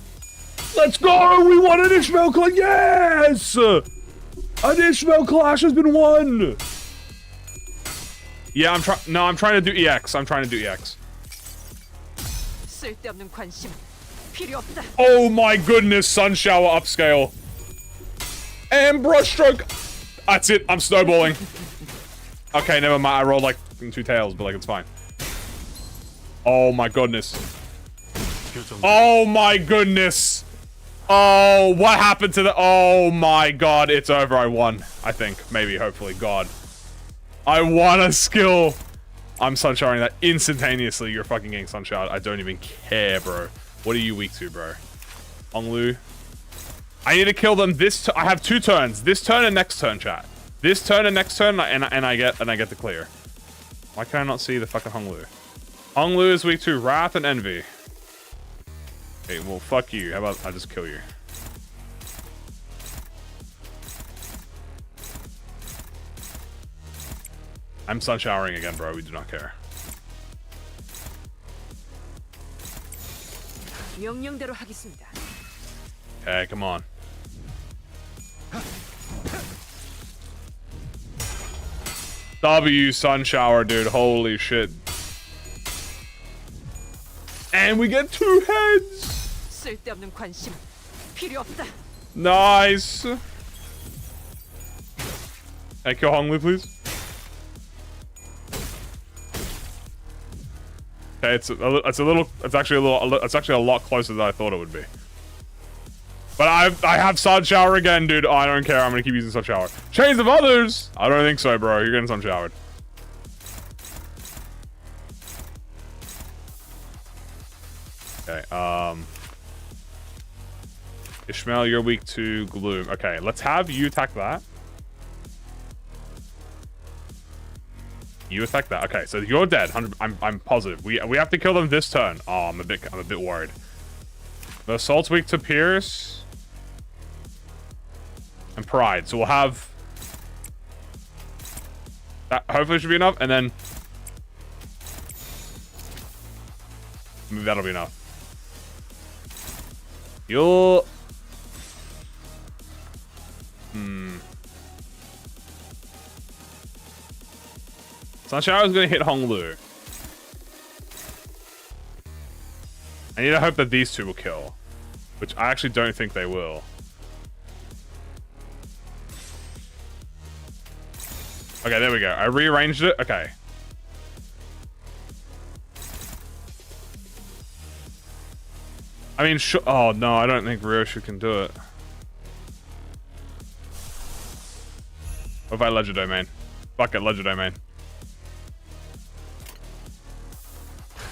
A: Let's go! We won an Ishmael Clash! Yes! An Ishmael Clash has been won! Yeah, I'm trying to do EX. I'm trying to do EX.
F: 쓸데없는 관심 필요 없다.
A: Oh my goodness, Sun Shower upscale. And brushstroke. That's it, I'm snowballing. Okay, never mind. I rolled like 2 tails, but like it's fine. Oh my goodness. Oh my goodness. Oh, what happened to the... Oh my god, it's over. I won. I think. Maybe, hopefully. God. I won a skill. I'm sunshowering that instantaneously. You're fucking getting sunshowered. I don't even care, bro. What are you weak to, bro? Honglu. I need to kill them this... I have 2 turns. This turn and next turn, chat. This turn and next turn, and I get the clear. Why can I not see the fucking Honglu? Honglu is weak to Wrath and Envy. Okay, well, fuck you. How about I just kill you? I'm sun showering again, bro. We do not care.
F: 명령대로 하겠습니다.
A: Okay, come on. W sun shower, dude. Holy shit. And we get 2 heads.
F: 쓸데없는 관심 필요 없다.
A: Nice. Hey, kill Honglu, please. Okay, it's actually a lot closer than I thought it would be. But I have sun shower again, dude. Oh, I don't care. I'm gonna keep using sun shower. Chains of others. I don't think so, bro. You're getting sun showered. Okay. Ishmael, you're weak to gloom. Okay, let's have you attack that. You attack that. Okay, so you're dead. I'm positive. We have to kill them this turn. Oh, I'm a bit worried. The assault's weak to Pierce and Pride. So we'll have that. Hopefully, should be enough, and then maybe that'll be enough. You'll. Sunshower is going to hit Honglu. I need to hope that these 2 will kill. Which I actually don't think they will. Okay, there we go. I rearranged it. Okay. I mean, oh no, I don't think Ryoshu can do it. What if I Ledger Domain? Fuck it, Ledger Domain.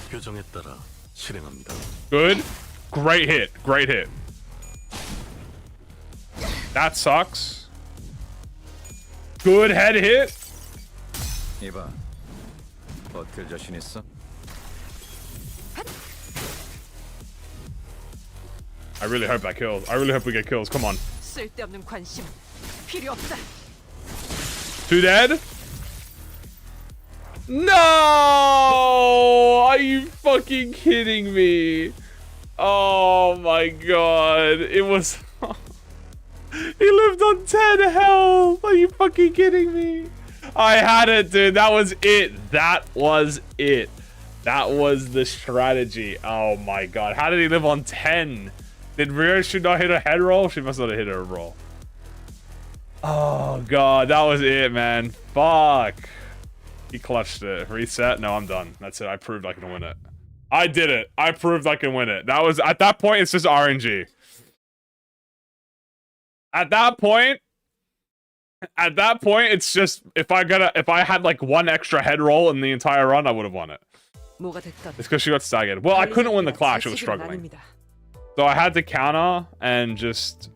C: 표정에 따라 실행합니다.
A: Good. Great hit. Great hit. That sucks. Good head hit.
H: 이봐, 버틸 자신 있어?
A: I really hope that kills. I really hope we get kills. Come on.
F: 쓸데없는 관심 필요 없다.
A: 2 dead? No! Are you fucking kidding me? Oh my god. It was... He lived on 10 health. Are you fucking kidding me? I had it, dude. That was it. That was it. That was the strategy. Oh my god. How did he live on 10? Did Ryoshu not hit a head roll? She must not have hit a roll. Oh god. That was it, man. Fuck. He clutched it. Reset? No, I'm done. That's it. I proved I can win it. I did it. I proved I can win it. That was... At that point, it's just RNG. At that point, it's just... If I had like 1 extra head roll in the entire run, I would have won it. It's because she got staggered. Well, I couldn't win the clash. It was struggling. So I had to counter and just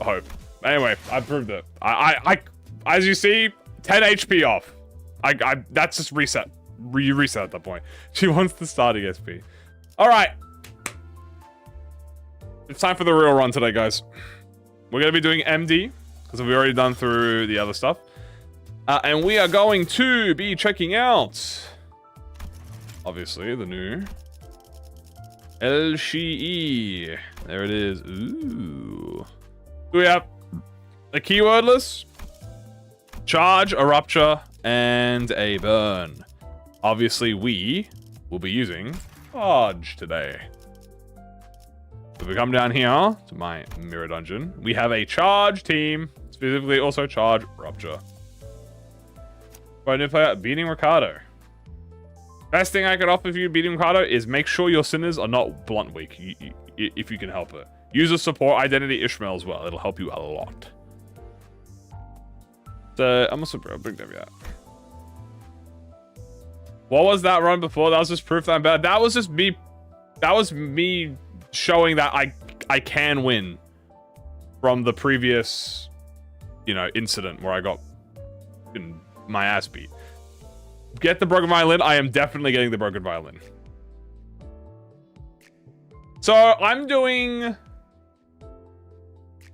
A: hope. Anyway, I proved it. I as you see, 10 HP off. That's just reset. You reset at that point. She wants the starting SP. All right. It's time for the real run today, guys. We're going to be doing MD because we've already done through the other stuff. And we are going to be checking out, obviously, the new LCB. There it is. Ooh. So we have a keywordless, charge, a rupture, and a burn. Obviously, we will be using charge today. So if we come down here to my mirror dungeon, we have a charge team, specifically also charge rupture. For a new player, beating Ricardo. Best thing I could offer you beating Ricardo is make sure your sinners are not blunt weak, if you can help it. Use a support identity Ishmael as well. It'll help you a lot. So, I'm also bring them yet. What was that run before? That was just proof that I'm bad. That was just me. That was me showing that I can win from the previous, you know, incident where I got my ass beat. Get the broken violin. I am definitely getting the broken violin. So I'm doing.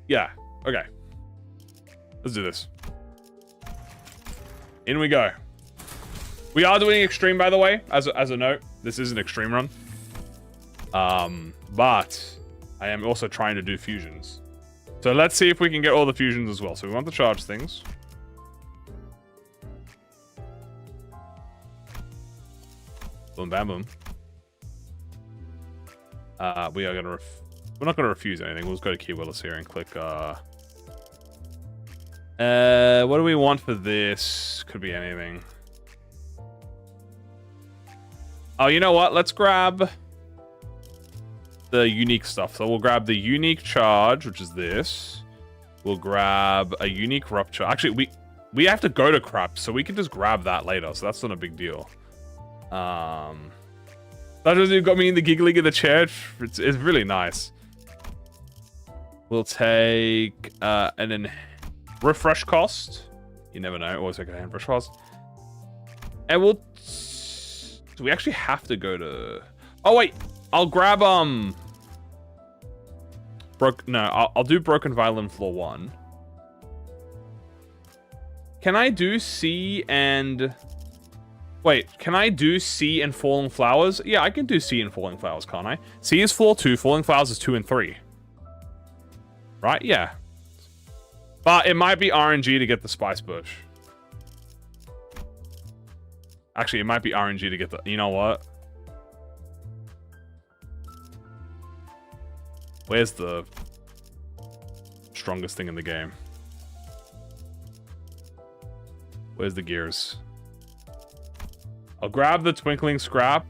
A: Yeah. Okay. Let's do this. In we go. We are doing extreme, by the way, as a note. This is an extreme run. But I am also trying to do fusions. So let's see if we can get all the fusions as well. So we want the charge things. Boom, bam, boom. We are gonna. We're not gonna refuse anything. We'll just go to Key Willis here and click. What do we want for this? Could be anything. Oh, you know what? Let's grab the unique stuff. So we'll grab the unique charge, which is this. We'll grab a unique rupture. Actually, we have to go to crap, so we can just grab that later. So that's not a big deal. That just got me in the giggling in the chair. It's really nice. We'll take and then refresh cost. You never know. Always take a hand refresh cost. And we'll. Do we actually have to go to? Oh wait, I'll grab No, I'll do broken violin floor 1. Can I do C and? Wait, can I do C and Falling Flowers? Yeah, I can do C and Falling Flowers, can't I? C is floor 2, Falling Flowers is 2 and 3. Right? Yeah. But it might be RNG to get the Spice Bush. Actually, it might be RNG to get the... You know what? Where's the strongest thing in the game? Where's the gears? I'll grab the Twinkling Scrap.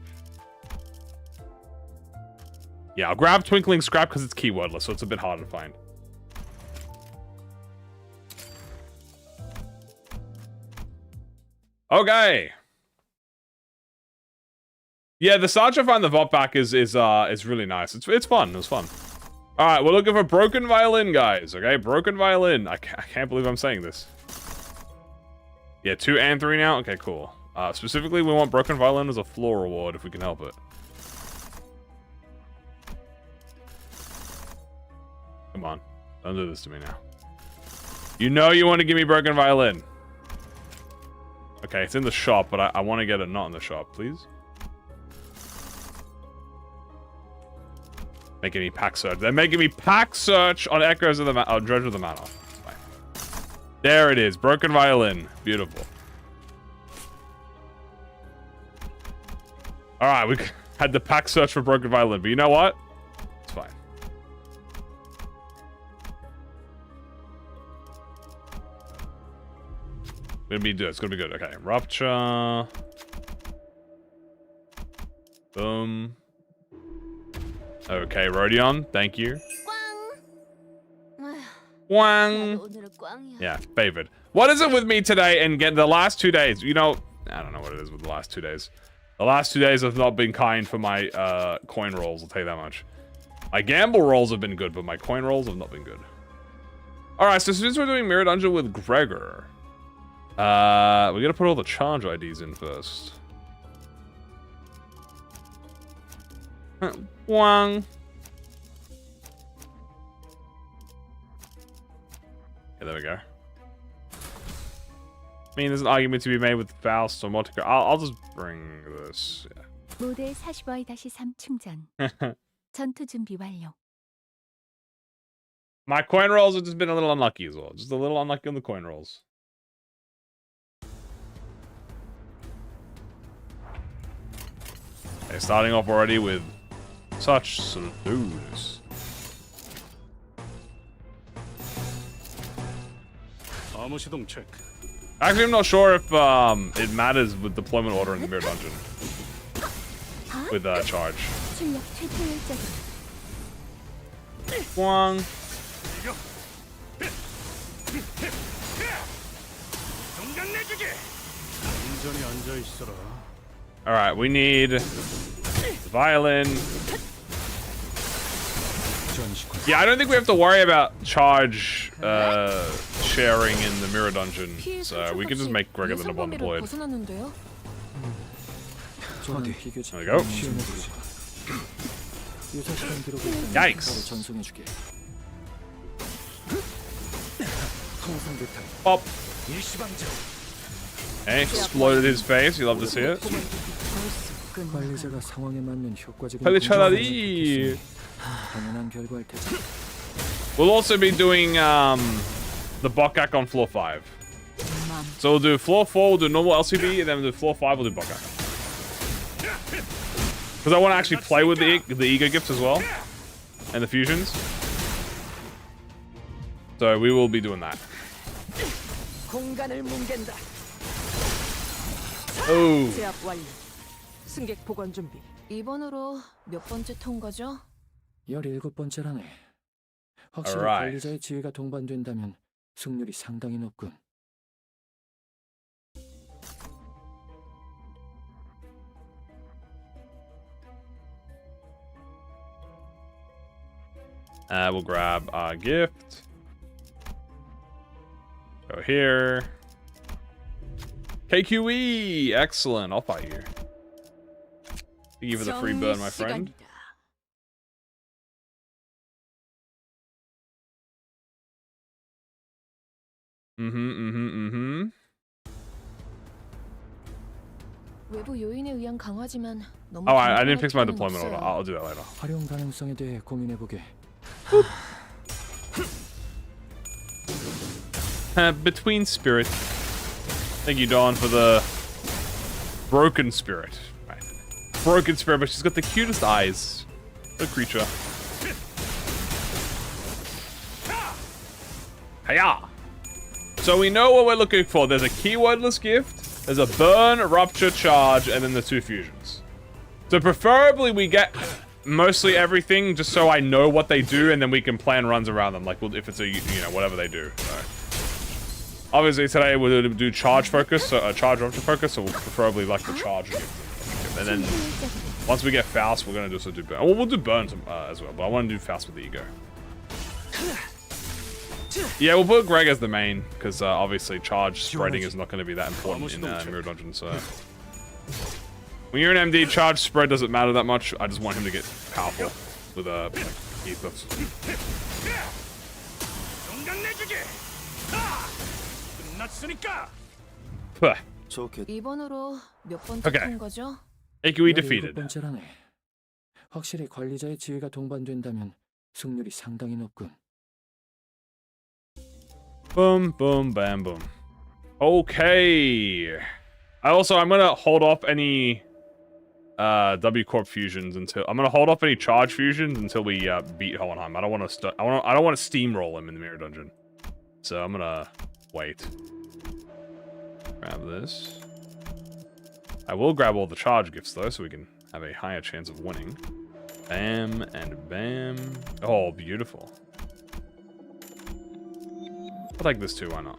A: Yeah, I'll grab Twinkling Scrap because it's keywordless, so it's a bit harder to find. Okay. Yeah, the Sergeant find the Bokgak is really nice. It's fun. It was fun. All right, we're looking for broken violin, guys. Okay, broken violin. I can't believe I'm saying this. Yeah, 2 and 3 now. Okay, cool. Specifically, we want broken violin as a floor reward if we can help it. Come on, don't do this to me now. You know you want to give me broken violin. Okay, it's in the shop, but I want to get it not in the shop, please. Making me pack search. They're making me pack search on Echoes of the Dredge of the Manor. There it is. Broken violin. Beautiful. Alright, we had the pack search for broken violin, but you know what? It's fine. It's gonna be good. Okay, rupture. Boom. Okay, Rodion, thank you. Wang. Yeah, favored. What is it with me today and get the last 2 days? You know, I don't know what it is with the last 2 days. The last 2 days have not been kind for my coin rolls, I'll tell you that much. My gamble rolls have been good, but my coin rolls have not been good. Alright, so since we're doing Mirror Dungeon with Gregor, we gotta put all the charge IDs in first. Wang. Okay, there we go. I mean, there's an argument to be made with Faust or Mortimer. I'll just bring this. Yeah.
I: 모델 45-3 충전. 전투 준비 완료.
A: My coin rolls have just been a little unlucky as well. Just a little unlucky on the coin rolls. They're starting off already with such slowness.
E: 암호 시동 체크.
A: Actually, I'm not sure if it matters with deployment order in the mirror dungeon. With charge.
I: 출력 최초율적으로
A: Wong.
E: 안전히 앉아 있어라.
A: Alright, we need violin. Yeah, I don't think we have to worry about charge sharing in the mirror dungeon. So we can just make Gregor the number one deployed.
F: 벗어났는데요?
A: There we go. Yikes. Pop. And exploded his face. You love to see it.
D: 관리자가 상황에 맞는 효과적인
A: 빨리 차라리.
D: 당연한 결과일 테지.
A: We'll also be doing the Bokgak on floor 5. So we'll do floor 4, we'll do normal LCB, and then we'll do floor 5, we'll do Bokgak. Because I want to actually play with the ego gifts as well. And the fusions. So we will be doing that.
F: 공간을 뭉갠다.
A: Oh.
F: 제압 완료. 승객 보관 준비.
G: 이번으로 몇 번째 통과죠?
D: 17번째라네. 확실히
A: Alright.
D: 관리자의 지위가 동반된다면 승률이 상당히 높군.
A: We'll grab a gift. Go here. KQE! Excellent. I'll fight you. Thank you for the free burn, my friend.
G: 외부 요인에 의한 강화지만 너무
A: Oh, I didn't
G: 간단할
A: fix my
G: 필요는
A: deployment order.
G: 없어요.
A: I'll do that later.
D: 활용 가능성에 대해 고민해보게.
A: Between spirit. Thank you, Dawn, for the broken spirit. Right. Broken spirit, but she's got the cutest eyes. The creature. Hiya! So we know what we're looking for. There's a keywordless gift, there's a burn, rupture, charge, and then the 2 fusions. So preferably we get mostly everything just so I know what they do and then we can plan runs around them. Like if it's a, you know, whatever they do. So. Obviously today we're going to do charge focus, so charge rupture focus, so we'll preferably like the charge gift. And then once we get Faust, we're going to also do burn. Well, we'll do burn as well, but I want to do Faust with the ego. Yeah, we'll put Greg as the main, because obviously charge spreading is not going to be that important in Mirror Dungeon, so... When you're an MD, charge spread doesn't matter that much. I just want him to get powerful with like, ethos. Puh.
G: 이번으로 몇 번째
A: Okay.
G: 통과죠?
A: AQE defeated.
D: 17번째라네. 확실히 관리자의 지위가 동반된다면 승률이 상당히 높군.
A: Boom, boom, bam, boom. Okay. I'm gonna hold off any W Corp fusions until I'm gonna hold off any charge fusions until we beat Hohenheim. I don't want to steamroll him in the mirror dungeon. So I'm gonna wait. Grab this. I will grab all the charge gifts though, so we can have a higher chance of winning. Bam and bam. Oh, beautiful. I'll take this too, why not?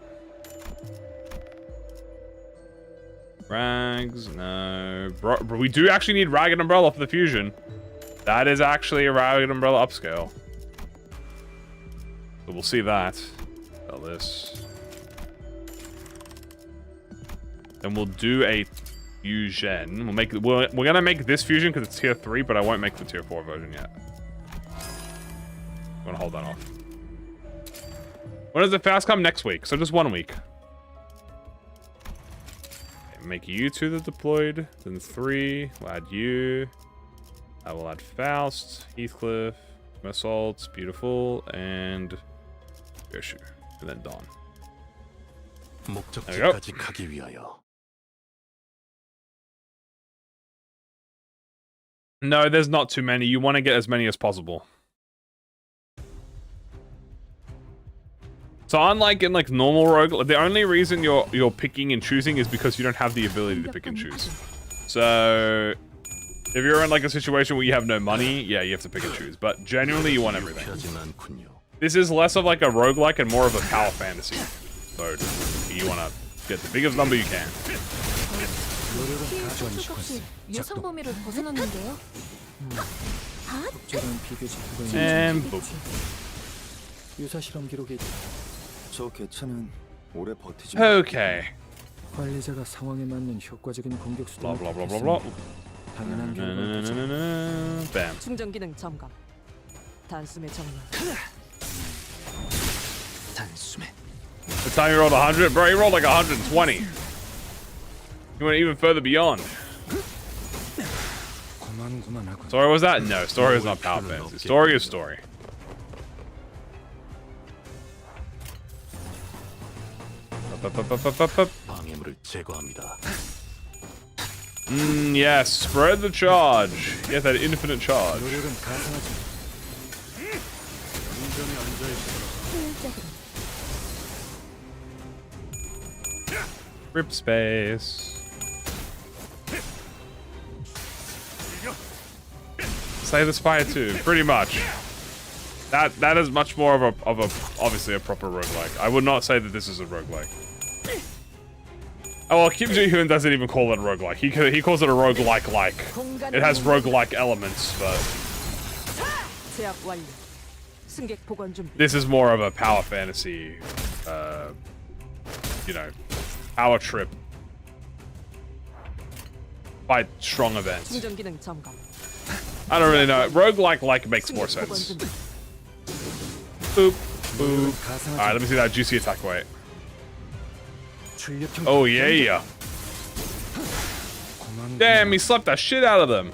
A: Rags, no. Bro, we do actually need Ragged Umbrella for the fusion. That is actually a Ragged Umbrella upscale. So we'll see that. Sell this. Then we'll do a fusion. We're gonna make this fusion because it's tier 3, but I won't make the tier 4 version yet. I'm gonna hold that off. When does the fast come? Next week, so just 1 week. Okay, make you 2 the deployed, then 3. We'll add you. I will add Faust, Heathcliff, Assault, beautiful, and Yoshu, and then Dawn.
C: 목적지까지 가기 위하여
A: No, there's not too many. You want to get as many as possible. So unlike in like normal rogue, the only reason you're picking and choosing is because you don't have the ability to pick and choose. So if you're in like a situation where you have no money, yeah, you have to pick and choose. But genuinely, you want everything. This is less of like a roguelike and more of a power fantasy mode. You want to get the biggest number you can.
G: 값이 예상 범위를 벗어났는데요.
D: 적절한 비교직
A: And boop.
D: 유사 실험 기록에 있다.
C: 저 개체는 오래 버티지.
A: Okay.
D: 관리자가 상황에 맞는 효과적인 공격 수단을
A: Blah blah blah blah blah.
D: 당연한 결과를
A: Bam.
F: 충전 기능 점검. 단숨에 정렬.
D: 단숨에
A: The time you rolled 100, bro, you rolled like 120. You went even further beyond. Story was that? No, story is not power fantasy. Story is story.
C: 방해물을 제거합니다.
A: Yes, spread the charge. Get that infinite charge.
E: 온전히 앉아 있어라.
A: Rip space. Slay the Spire too, pretty much. That is much more of a obviously a proper roguelike. I would not say that this is a roguelike. Oh well, Kim Ji-hoon doesn't even call it a roguelike. He calls it a roguelike. It has roguelike elements, but
F: 제압 완료. 승객 보관 준비.
A: this is more of a power fantasy, you know, power trip. Fight strong events.
F: 충전 기능 점검.
A: I don't really know. Roguelike makes more
F: 승객 보관
A: sense.
F: 준비.
A: Boop, boop. Alright, let me see that juicy attack weight. Oh yeah. Damn, he slapped that shit out of them.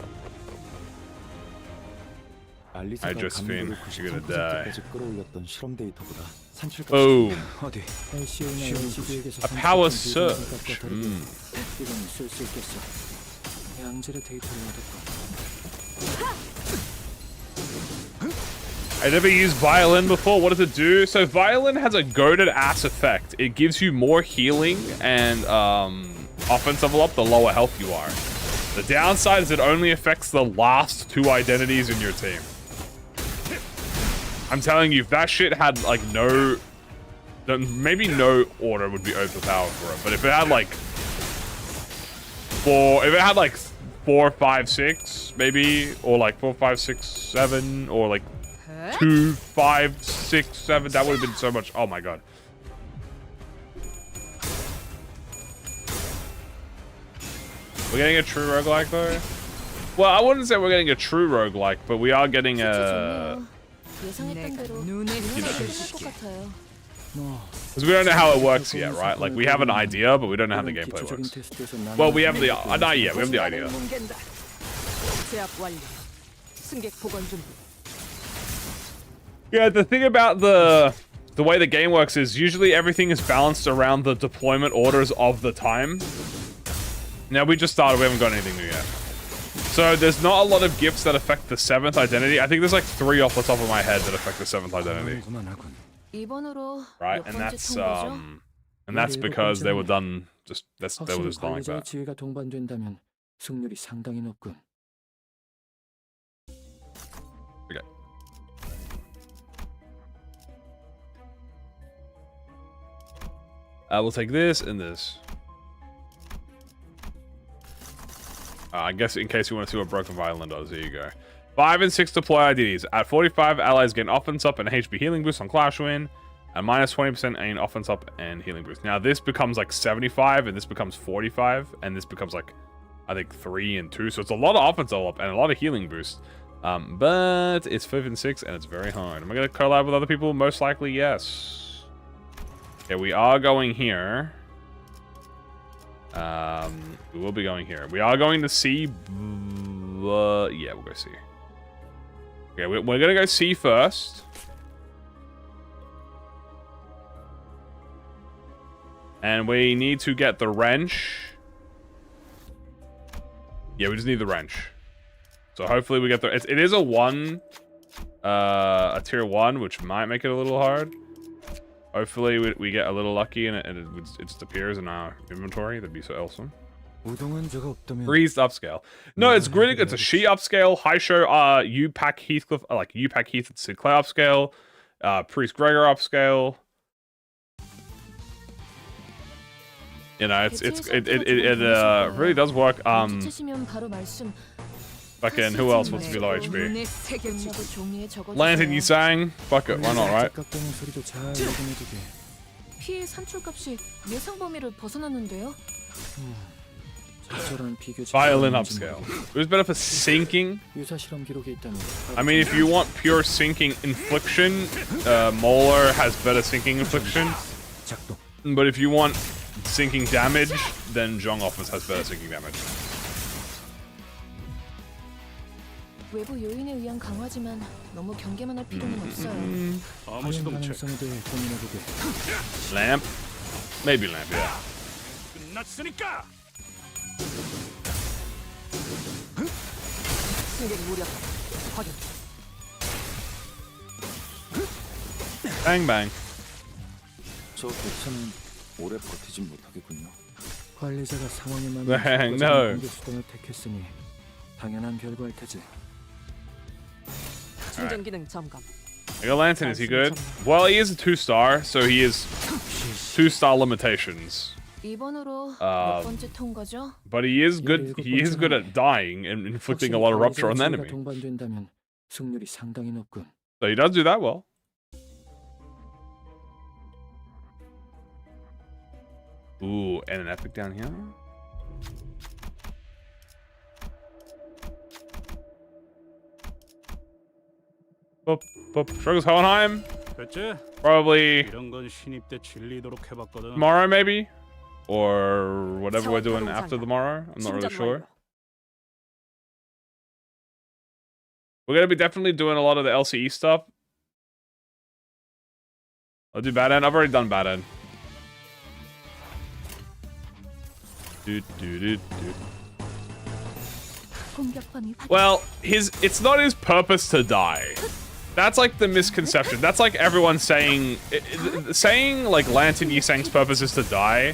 A: Alright, Josephine, you're gonna die. Boom. A power surge.
D: 이건 쓸수 있겠어. 양질의 데이터를 얻었고.
A: I never used Violin before. What does it do? So Violin has a goaded ass effect. It gives you more healing and offense level up the lower health you are. The downside is it only affects the last 2 identities in your team. I'm telling you, if that shit had like no, then maybe no order would be overpowered for it. But if it had like 4, 5, 6 maybe, or like 4, 5, 6, 7, or like 2, 5, 6, 7. That would have been so much. Oh my god. We're getting a true roguelike though? Well, I wouldn't say we're getting a true roguelike, but we are getting a...
G: 예상했던 대로
F: 눈에
G: 끝날 것 같아요.
A: Because we don't know how it works yet, right? Like, we have an idea, but we don't know how the gameplay works. Well, we have the... not yet, we have the idea.
F: 제압 완료. 승객 보관 준비.
A: Yeah, the thing about the way the game works is usually everything is balanced around the deployment orders of the time. Now, we just started, we haven't got anything new yet. So there's not a lot of gifts that affect the 7th identity. I think there's like 3 off the top of my head that affect the 7th identity.
G: 이번으로
A: Right,
G: 몇
A: and
G: 번째 통과죠?
A: that's because they were done they were
D: 확실히
A: just done like
D: 관리자의
A: that.
D: 지위가 동반된다면 승률이 상당히 높군.
A: Okay. We'll take this and this. I guess in case you want to see what Broken Violin does, here you go. 5 and 6 deploy IDs. At 45, allies gain offense up and HP healing boost on Clash Win. And minus 20% gain offense up and healing boost. Now this becomes like 75 and this becomes 45. And this becomes like, I think 3 and 2. So it's a lot of offense level up and a lot of healing boost. But it's 5 and 6 and it's very hard. Am I going to collab with other people? Most likely, yes. Okay, we are going here. We will be going here. We are going to C. Yeah, we'll go C. Okay, we're going to go C first. And we need to get the wrench. Yeah, we just need the wrench. So hopefully we get there. It is a tier 1, which might make it a little hard. Hopefully we get a little lucky and it just appears in our inventory. That'd be so awesome. Greased upscale. No, it's really good. It's a She upscale. High show U-Pack Heathcliff, like U-Pack Heath and Sinclair upscale. Priest Gregor upscale. You know, it really does work. Fucking who else wants to be low HP? Lantern Yisang? Fuck it, why not, right?
G: 피해 산출값이 예상 범위를 벗어났는데요.
A: Violin upscale. It was better for sinking. I mean, if you want pure sinking infliction, Molar has better sinking infliction. But if you want sinking damage, then Zhong Office has better sinking damage.
G: 외부 요인에 의한 강화지만 너무 경계만 할 필요는 없어요.
A: Lamp? Maybe lamp, yeah.
E: 끝났으니까.
F: 승객 무력 확인.
A: Bang bang.
C: 저 개체는 오래 버티진 못하겠군요.
D: 관리자가 상황에 맞는
A: Bang, no.
D: 수단을 택했으니 당연한 결과일 테지.
F: 충전 기능 점검.
A: Mega Lantern, is he good? Well, he is a 2-star, so he is 2-star limitations.
G: 이번으로 몇 번째 통과죠?
A: But he is good. He is good at dying and inflicting a lot of rupture on the enemy.
D: 동반된다면 승률이 상당히 높군.
A: So he does do that well. Ooh, and an epic down here. Struggles Hohenheim.
E: 됐지?
A: Probably
E: 이런 건 신입 때 질리도록 해봤거든.
A: tomorrow, maybe, or whatever we're doing after tomorrow. I'm not really sure. We're gonna be definitely doing a lot of the LCE stuff. I'll do bad end. I've already done bad end. Well, it's not his purpose to die. That's like the misconception. That's like everyone saying like Lantern Yisang's purpose is to die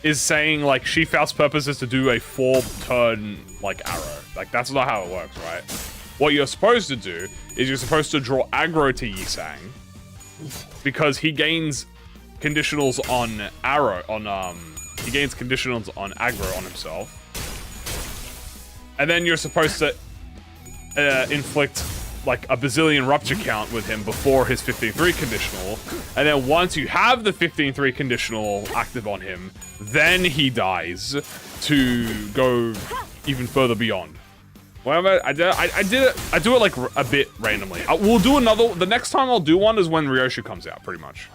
A: is saying like Shifao's purpose is to do a 4-turn like arrow. Like that's not how it works, right? What you're supposed to do is you're supposed to draw aggro to Yisang because he gains conditionals on arrow he gains conditionals on aggro on himself. And then you're supposed to inflict like a bazillion rupture count with him before his 15-3 conditional. And then once you have the 15-3 conditional active on him, then he dies to go even further beyond. Well, I do it like a bit randomly. We'll do another. The next time I'll do one is when Ryoshu comes out, pretty much.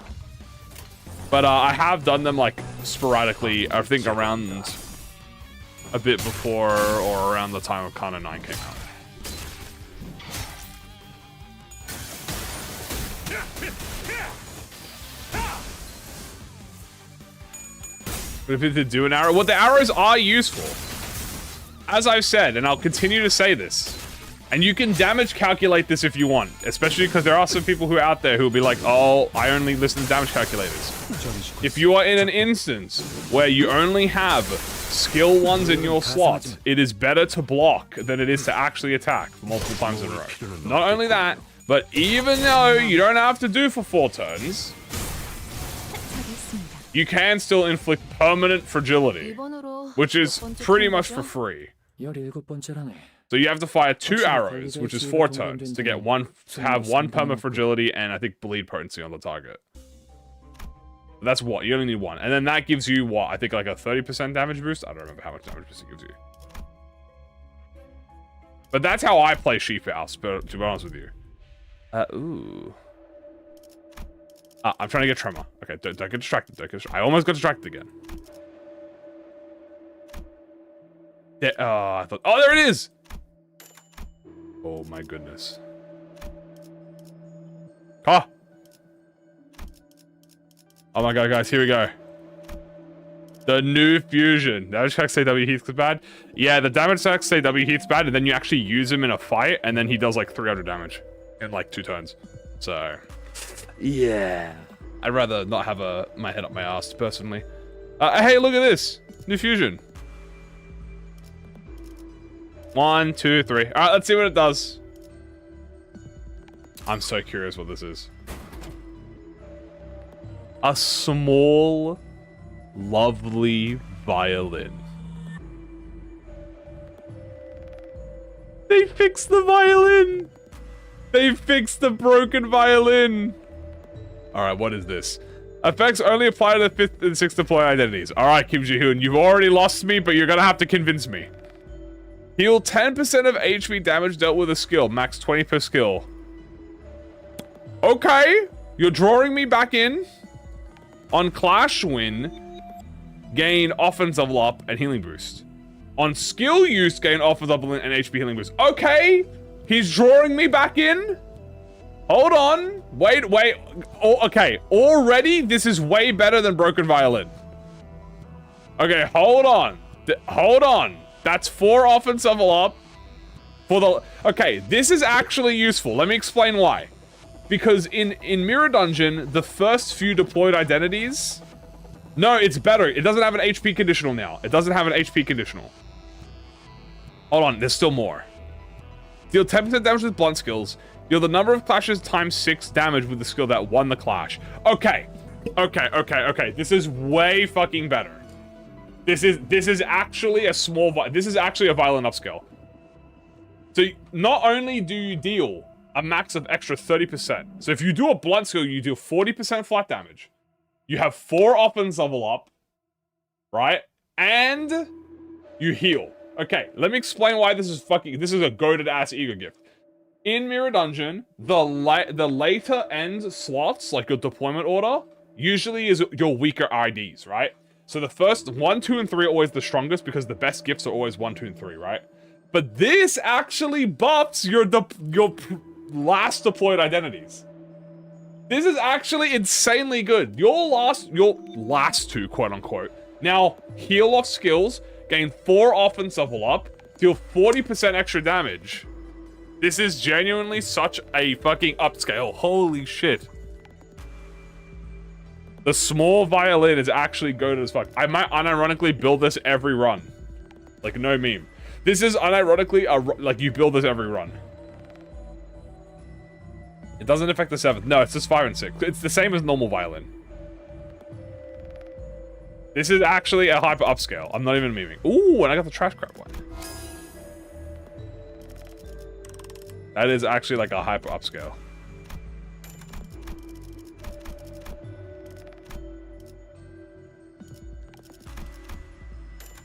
A: But I have done them like sporadically. I think around a bit before or around the time of Kana 9 came out. But if to do an arrow, well, the arrows are useful. As I've said, and I'll continue to say this, and you can damage calculate this if you want, especially because there are some people who are out there who will be like, oh, I only listen to damage calculators. If you are in an instance where you only have skill 1s in your slot, it is better to block than it is to actually attack multiple times in a row. Not only that, but even though you don't have to do for 4 turns, you can still inflict permanent fragility, which is pretty much for free. So you have to fire 2 arrows, which is 4 turns, to get have 1 perma fragility and I think bleed potency on the target. That's what you only need 1, and then that gives you what I think like a 30% damage boost. I don't remember how much damage boost it gives you, but that's how I play Shifao. To be honest with you, ooh. I'm trying to get Tremor. Okay, don't get distracted. I almost got distracted again. I thought. Oh, there it is. Oh my goodness. Ah. Oh my god, guys, here we go. The new fusion. Damage attacks say W Heath's bad. Yeah, the damage attacks say W Heath's bad, and then you actually use him in a fight, and then he does like 300 damage in like 2 turns. So, yeah. I'd rather not have my head up my ass, personally. Hey, look at this. New fusion. 1, 2, 3. All right, let's see what it does. I'm so curious what this is. A small, lovely violin. They fixed the violin. They fixed the broken violin. All right, what is this? Effects only apply to the 5th and 6th deploy identities. All right, Kim Ji-hoon, you've already lost me, but you're gonna have to convince me. Heal 10% of HP damage dealt with a skill. Max 20 per skill. Okay. You're drawing me back in. On Clash win, gain offense level up and healing boost. On skill use, gain offense level and HP healing boost. Okay. He's drawing me back in. Hold on. Wait. Oh, okay. Already, this is way better than Broken Violin. Okay, hold on. Hold on. That's 4 offense level up. For the... Okay, this is actually useful. Let me explain why. Because in Mirror Dungeon, the first few deployed identities... No, it's better. It doesn't have an HP conditional now. It doesn't have an HP conditional. Hold on, there's still more. Deal 10% damage with blunt skills. Deal the number of clashes times 6 damage with the skill that won the clash. Okay. This is way fucking better. This is actually a small... This is actually a violent upscale. So not only do you deal a max of extra 30%. So if you do a blunt skill, you deal 40% flat damage. You have 4 offense level up. Right? And you heal. Okay, let me explain why this is a goated ass ego gift. In Mirror Dungeon, the later end slots, like your deployment order, usually is your weaker IDs, right? So the first 1, 2, and 3 are always the strongest because the best gifts are always 1, 2, and 3, right? But this actually buffs your last deployed identities. This is actually insanely good. Your last 2, quote unquote. Now, heal off skills, gain 4 offense level up, deal 40% extra damage. This is genuinely such a fucking upscale. Holy shit. The small violin is actually good as fuck. I might unironically build this every run. Like, no meme. This is unironically, like, you build this every run. It doesn't affect the 7th. No, it's just 5 and 6. It's the same as normal violin. This is actually a hyper upscale. I'm not even memeing. Ooh, and I got the trash crab one. That is actually like a hyper upscale.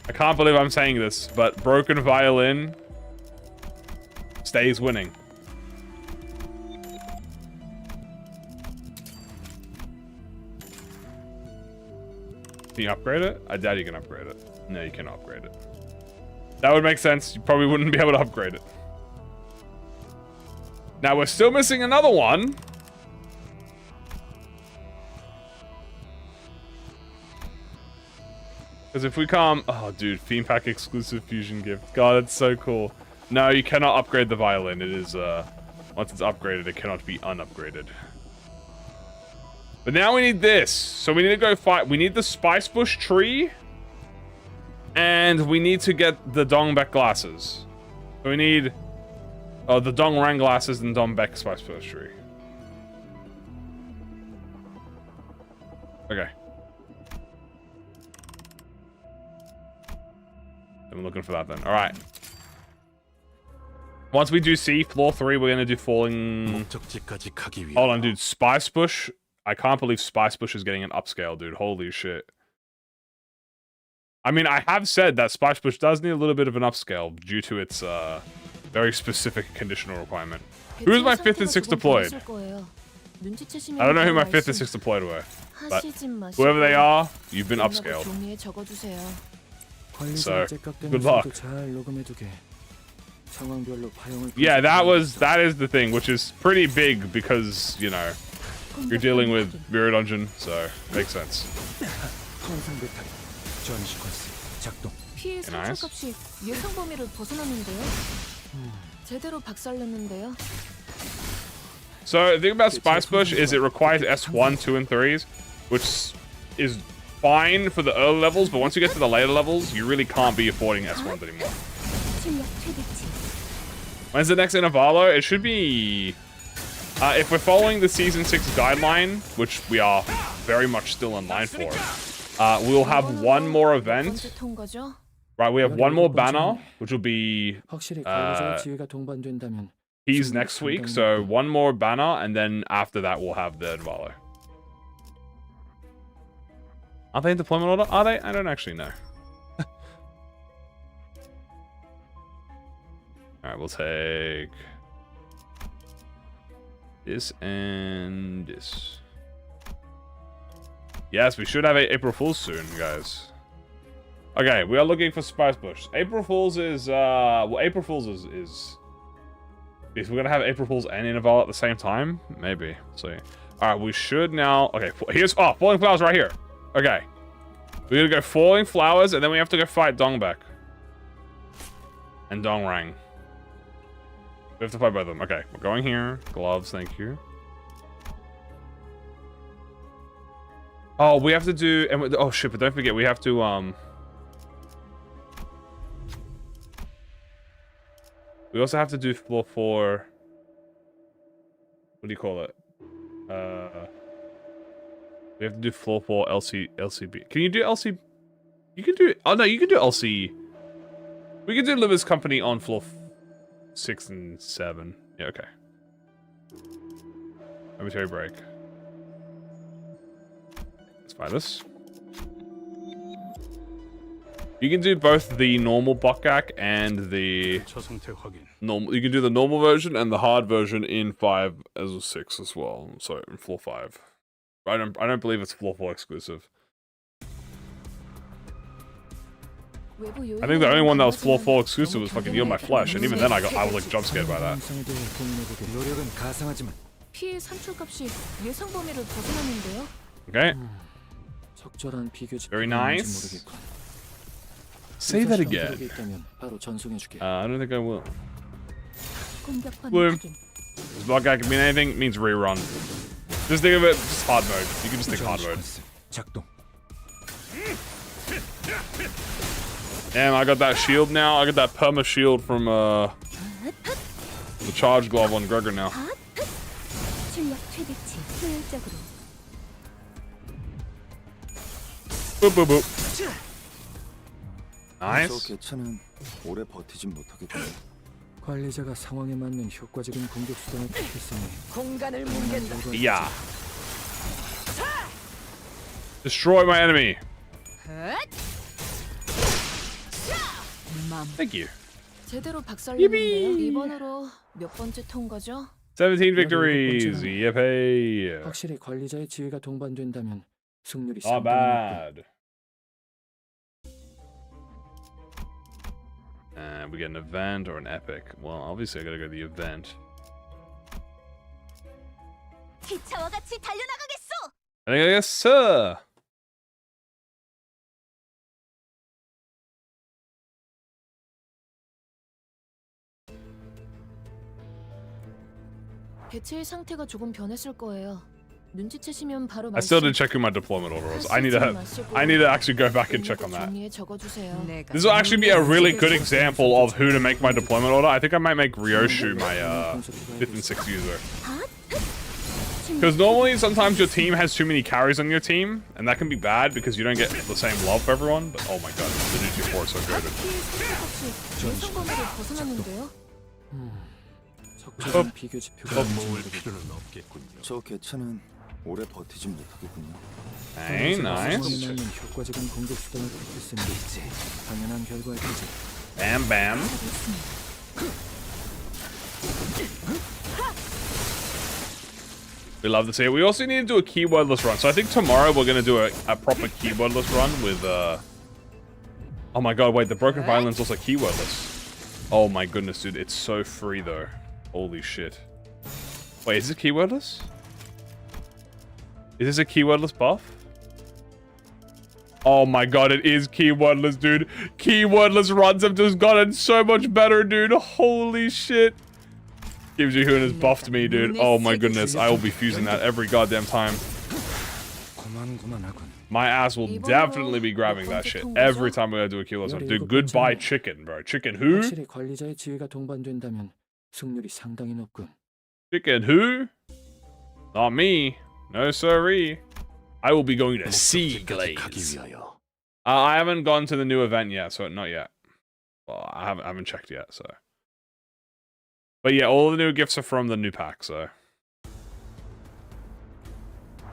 A: I can't believe I'm saying this, but Broken Violin stays winning. Can you upgrade it? I doubt you can upgrade it. No, you cannot upgrade it. That would make sense. You probably wouldn't be able to upgrade it. Now, we're still missing another one. Because if we can't... Oh, dude. Theme pack exclusive fusion gift. God, that's so cool. No, you cannot upgrade the violin. It is, once it's upgraded, it cannot be unupgraded. But now we need this. So we need to go fight. We need the Spice Bush tree. And we need to get the Dongbaek glasses. So we need... Oh, the Dongrang glasses and Dongbaek Spice Bush tree. Okay. I'm looking for that then. Alright. Once we do C, floor 3, we're gonna do falling... Hold on, dude. Spice Bush... I can't believe Spice Bush is getting an upscale, dude. Holy shit. I mean, I have said that Spice Bush does need a little bit of an upscale due to its very specific conditional requirement. Who's my 5th and 6th deployed? I don't know who my 5th and 6th deployed were, but whoever they are, you've been upscaled. So, good luck. Yeah, that is the thing, which is pretty big because, you know, you're dealing with Mirror Dungeon, so makes sense.
D: 전시 콘스 작동.
G: 피해
A: Nice.
G: 산출값이 예상 범위를 벗어났는데요. 제대로 박살냈는데요.
A: So the thing about Spice Bush is it requires S1, 2, and 3s, which is fine for the early levels, but once you get to the later levels, you really can't be affording S1s anymore.
I: 출력 최대치.
A: When's the next Innovalo? It should be... if we're following the Season 6 guideline, which we are very much still in line for, we'll have one more event.
G: 통과죠?
A: Right, we have one more banner, which will be
D: 확실히 관리자의 지위가 동반된다면
A: He's next week, so one more banner, and then after that we'll have the Innovalo. Are they in deployment order? Are they? I don't actually know. Alright, we'll take this and this. Yes, we should have April Fool's soon, guys. Okay, we are looking for Spice Bush. April Fool's is, well, April Fool's is if we're gonna have April Fool's and Innoval at the same time, maybe. So, alright, we should now, okay, here's, oh, Falling Flowers right here. Okay. We're gonna go Falling Flowers, and then we have to go fight Dongbek. And Dongrang. We have to fight both of them. Okay, we're going here. Gloves, thank you. Oh, we have to do, and oh shit, but don't forget, we have to, we also have to do floor 4. What do you call it? We have to do floor 4 LCB. Can you do LC? You can do. Oh no, you can do LC. We can do Limbus Company on floor 6 and 7. Yeah, okay. Momentary break. Let's buy this. You can do both the normal Bokgak and the normal. You can do the normal version and the hard version in 5 as a 6 as well. So in floor 5. I don't believe it's floor 4 exclusive. I think the only one that was floor 4 exclusive was fucking Yield My Flesh, and even then I was like jump scared by that.
G: 피해 산출값이 예상 범위를 벗어났는데요.
A: Okay.
D: 적절한 비교지.
A: Very nice. Say that again.
D: 바로 전송해줄게.
A: I don't think I will.
I: 공격 범위
A: Bloom.
I: 확인.
A: Does Bokgak mean anything? It means rerun. Just think of it, just hard mode. You can just think hard mode.
D: 작동.
A: Damn, I got that shield now. I got that perma shield from the charge glove on Gregor now.
I: 출력 최대치. 효율적으로.
A: Boop boop boop.
C: 저
A: Nice.
C: 개체는 오래 버티진 못하겠군요.
D: 관리자가 상황에 맞는 효과적인 공격 수단을 택했으니
F: 공간을 뭉갠다.
A: Yeah. Destroy my enemy. Thank you.
G: 제대로 박살냈는데요. 이번으로 몇 번째 통과죠?
A: 17 victories. Yippee.
D: 확실히 관리자의 지위가 동반된다면 승률이
A: Not
D: 상당히 높다.
A: bad. And we get an event or an epic. Well, obviously I gotta go to the event.
I: 기차와 같이 달려나가겠소.
A: I think I guess, sir.
G: 개체의 상태가 조금 변했을 거예요. 눈치채시면 바로
A: I still didn't check who my deployment order was. I need to actually go back and check on that.
G: 종이에 적어주세요.
A: This will actually be a really good example of who to make my deployment order. I think I might make Ryoshu my 5th and 6th user. Because normally, sometimes your team has too many carries on your team, and that can be bad because you don't get the same love for everyone. But oh my god, the G4 is so good.
G: 예상 범위를 벗어났는데요.
D: 적절한 비교 지표가
C: 저 개체는 오래 버티진 못하겠군요.
A: Hey, nice.
D: 상황에 맞는 효과적인 공격 수단을 택했으니 당연한 결과일 테지.
A: Bam, bam. We love to see it. We also need to do a keywordless run. So I think tomorrow we're going to do a proper keywordless run with... Oh my god, wait, the Broken Violence also keywordless. Oh my goodness, dude. It's so free, though. Holy shit. Wait, is it keywordless? Is this a keywordless buff? Oh my god, it is keywordless, dude. Keywordless runs have just gotten so much better, dude. Holy shit. Gives you Hoon has buffed me, dude. Oh my goodness, I will be fusing that every goddamn time. My ass will definitely be grabbing that shit every time we gotta do a kilo. So, dude, goodbye chicken, bro. Chicken who?
D: 확실히 관리자의 지위가 동반된다면 승률이 상당히 높군.
A: Chicken who? Not me. No siree. I will be going to Sea Glaze. I haven't gone to the new event yet, so not yet. Well, I haven't checked yet, so. But yeah, all the new gifts are from the new pack, so.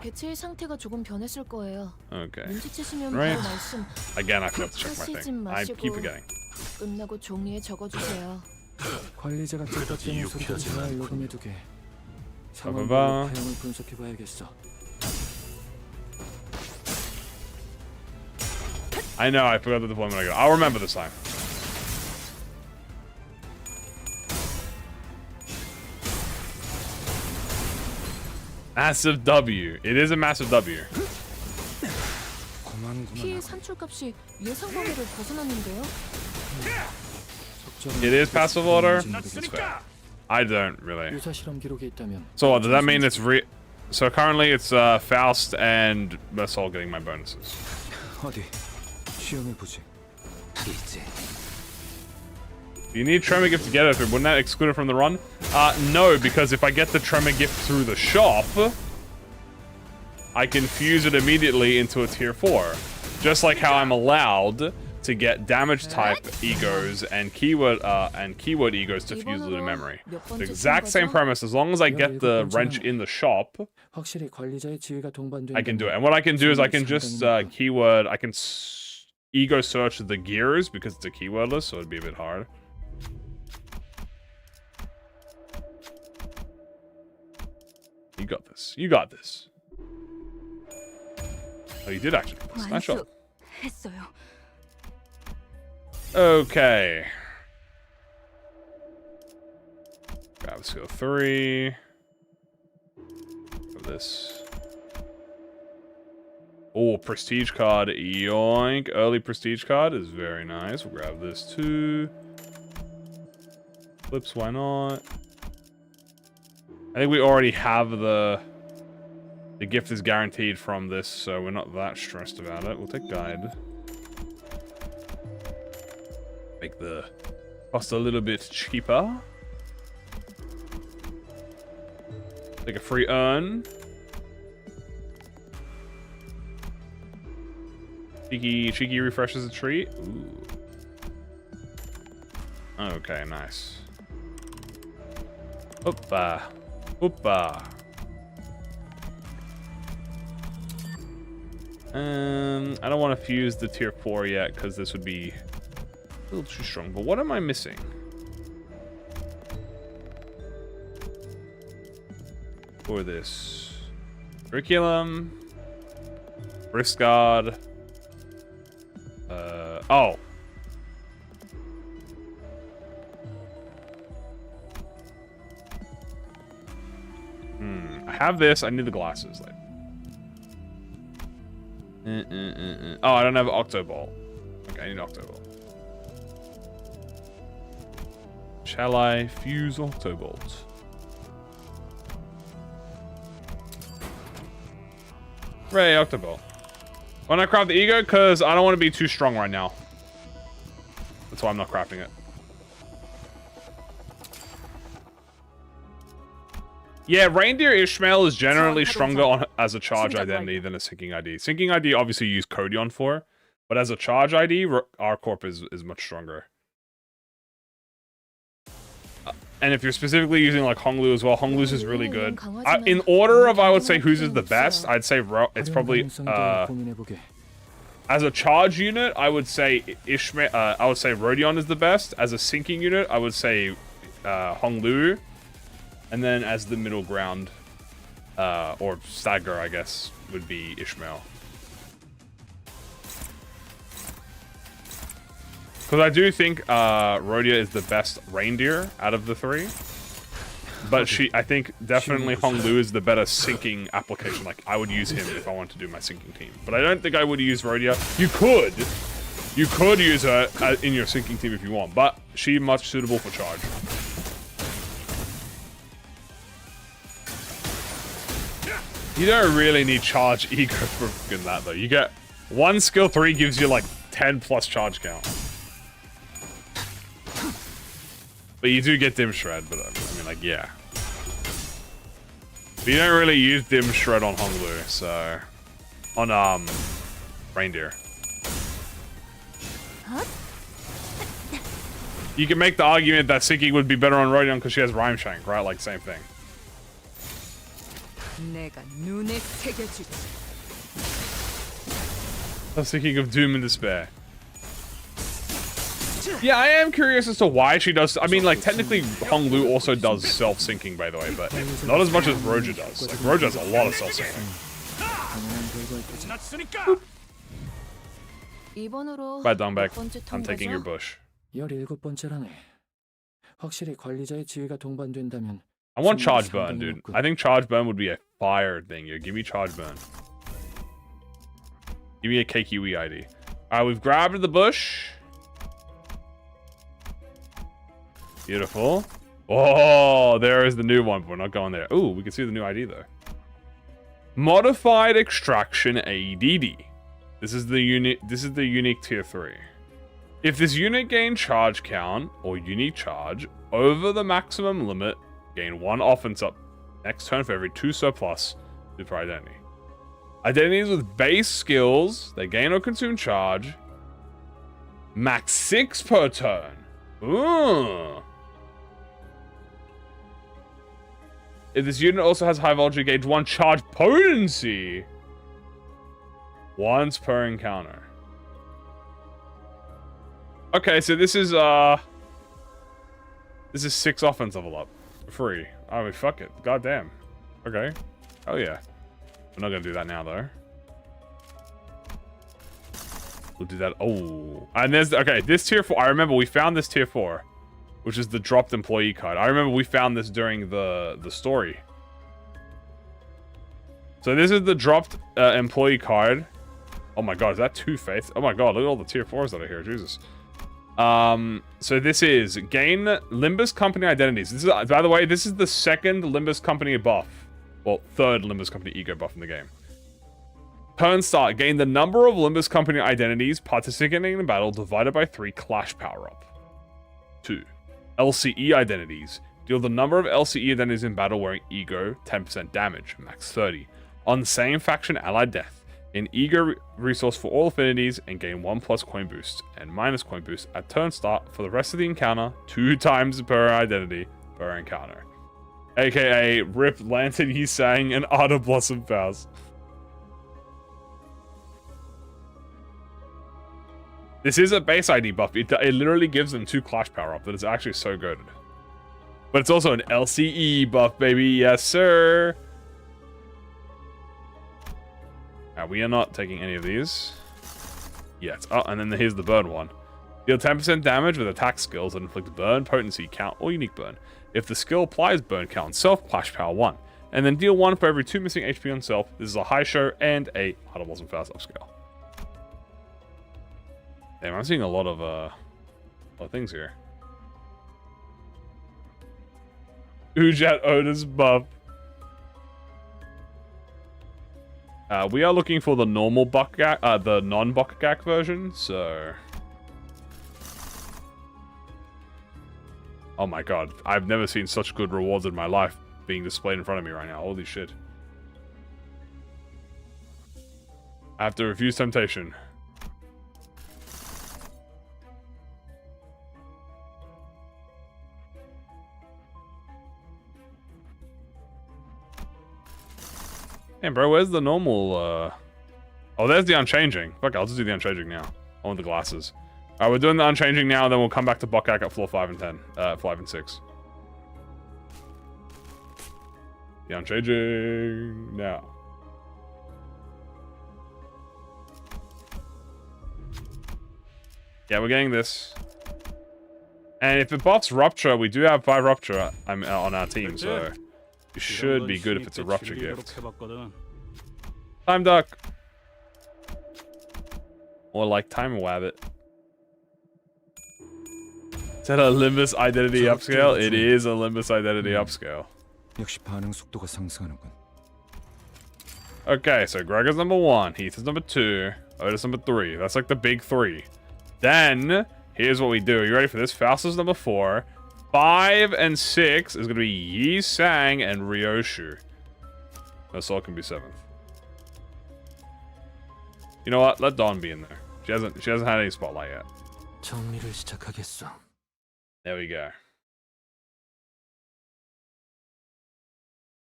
G: 개체의 상태가 조금 변했을 거예요.
A: Okay.
G: 눈치채시면
A: Right.
G: 바로 말씀.
A: Again, I forgot to check my thing. I keep forgetting.
G: 끝나고 종이에 적어주세요.
D: 관리자가 뜻밖의 소리를 잘 녹음해두게. 상황과
A: 봐봐.
D: 사용을 분석해봐야겠어.
A: I know, I forgot the deployment I got. I'll remember this time. Massive W. It is a massive W.
G: 피해 산출값이 예상 범위를 벗어났는데요.
A: It is passive order. It's fair. I don't really.
D: 유사 실험 기록에 있다면.
A: So what, does that mean it's So currently it's Faust and Mersault getting my bonuses.
C: 어디 시험해 보지.
A: You need Tremor Gift to get it through. Wouldn't that exclude it from the run? No, because if I get the Tremor Gift through the shop, I can fuse it immediately into a tier 4. Just like how I'm allowed to get damage type egos and keyword egos to fuse it in memory. The exact same premise. As long as I get the wrench in the shop,
D: 확실히 관리자의 지위가 동반된다면.
A: I can do it. And what I can do is I can just ego search the gears because it's a keywordless, so it'd be a bit hard. You got this. You got this. Oh, you did actually. Nice shot.
I: 했어요.
A: Okay. Grab skill 3. Grab this. Oh, prestige card. Yoink. Early prestige card is very nice. We'll grab this too. Flips, why not? I think we already have the gift is guaranteed from this, so we're not that stressed about it. We'll take guide. Make the cost a little bit cheaper. Take a free earn. Cheeky refreshes a treat. Ooh. Okay, nice. Hoppa. Hoppa. I don't want to fuse the tier 4 yet because this would be a little too strong. But what am I missing? For this curriculum, wrist guard. Oh. I have this. I need the glasses. Like. Oh, I don't have Octoball. Okay, I need Octoball. Shall I fuse Octobolt? Ray, Octoball. Why not craft the ego? Because I don't want to be too strong right now. That's why I'm not crafting it. Yeah, Reindeer Ishmael is generally stronger as a charge identity than a syncing ID. Syncing ID obviously you use Codion for, but as a charge ID, R-Corp is much stronger. And if you're specifically using like Honglu as well, Honglu's is really good. In order of I would say whose is the best, I'd say it's probably as a charge unit, I would say Ishmael. I would say Rodion is the best. As a syncing unit, I would say Honglu. And then as the middle ground, or stagger, I guess, would be Ishmael. Because I do think Rodia is the best reindeer out of the three. but I think definitely Honglu is the better syncing application. Like, I would use him if I want to do my syncing team. But I don't think I would use Rhodia. You could use her in your syncing team if you want, but she much suitable for charge. You don't really need charge ego for fucking that though. You get 1 skill 3 gives you like 10 plus charge count. But you do get Dim Shred, but I mean like, yeah. But you don't really use Dim Shred on Honglu, so... On, Reindeer. You can make the argument that syncing would be better on Rodion because she has Rhyme Shank, right? Like, same thing. I'm thinking of Doom and Despair. Yeah, I am curious as to why she does... I mean, like, technically, Honglu also does self-syncing, by the way, but not as much as Roja does. Like, Roja has a lot of self-syncing. Bye, Dongbaek. I'm taking your bush.
D: 17번째라네. 확실히 관리자의 지위가 동반된다면
A: I want Charge Burn, dude. I think Charge Burn would be a fire thing here. Give me Charge Burn. Give me a KQE ID. Alright, we've grabbed the bush. Beautiful. Oh, there is the new one, but we're not going there. Ooh, we can see the new ID though. Modified Extraction ADD. This is the unique tier 3. If this unit gains charge count or unique charge over the maximum limit, gain 1 offense up next turn for every 2 surplus super identity. Identities with base skills, they gain or consume charge. Max 6 per turn. Ooh. If this unit also has high voltage, gauge 1 charge potency. Once per encounter. Okay, so this is 6 offense level up. Free. I mean, fuck it. Goddamn. Okay. Oh yeah. We're not gonna do that now though. We'll do that. Oh. And there's, okay, this tier 4. I remember we found this tier 4. Which is the dropped employee card. I remember we found this during the story. So this is the dropped employee card. Oh my god, is that 2 faith? Oh my god, look at all the tier 4s that are here. Jesus. So this is gain Limbus company identities. This is, by the way, this is the 2nd Limbus company buff. Well, 3rd Limbus company ego buff in the game. Turn start. Gain the number of Limbus company identities participating in battle divided by 3 clash power up. 2. LCE identities. Deal the number of LCE identities in battle wearing ego 10% damage, max 30. On same faction allied death. An ego resource for all affinities and gain 1+ coin boost and minus coin boost at turn start for the rest of the encounter 2 times per identity per encounter. AKA Rip Lantern Yi Sang and Art of Blossom Vows. This is a base ID buff. It literally gives them 2 clash power up that is actually so good. But it's also an LCE buff, baby. Yes, sir. We are not taking any of these yet. Oh, and then here's the burn one. Deal 10% damage with attack skills that inflict burn, potency, count, or unique burn. If the skill applies burn count on self, clash power 1. And then deal 1 for every 2 missing HP on self. This is a high show and a Heart of Blossom Fast upscale. Damn, I'm seeing a lot of things here. Ujat Oda's buff. We are looking for the normal Bokgak, the non-Bokgak version, so... Oh my god, I've never seen such good rewards in my life being displayed in front of me right now. Holy shit. I have to refuse temptation. Damn, bro, where's the normal, Oh, there's the Unchanging. Fuck, I'll just do the Unchanging now. I want the glasses. Alright, we're doing the Unchanging now, then we'll come back to Bokgak at floor 5 and 10. 5 and 6. The Unchanging now. Yeah, we're getting this. And if it buffs Rupture, we do have 5 Rupture on our team, so it should be good if it's a Rupture gift. Time Duck! Or like Time Wabbit. Is that a Limbus identity upscale? It is a Limbus identity upscale.
C: 역시 반응 속도가 상승하는군.
A: Okay, so Gregor's number 1, Heath is number 2, Otis number 3. That's like the big 3. Then, here's what we do. Are you ready for this? Faust is number 4. 5 and 6 is going to be Yi Sang and Ryoshu. No, Soul can be 7th. You know what? Let Dawn be in there. She hasn't had any spotlight yet.
D: 정리를 시작하겠어.
A: There we go.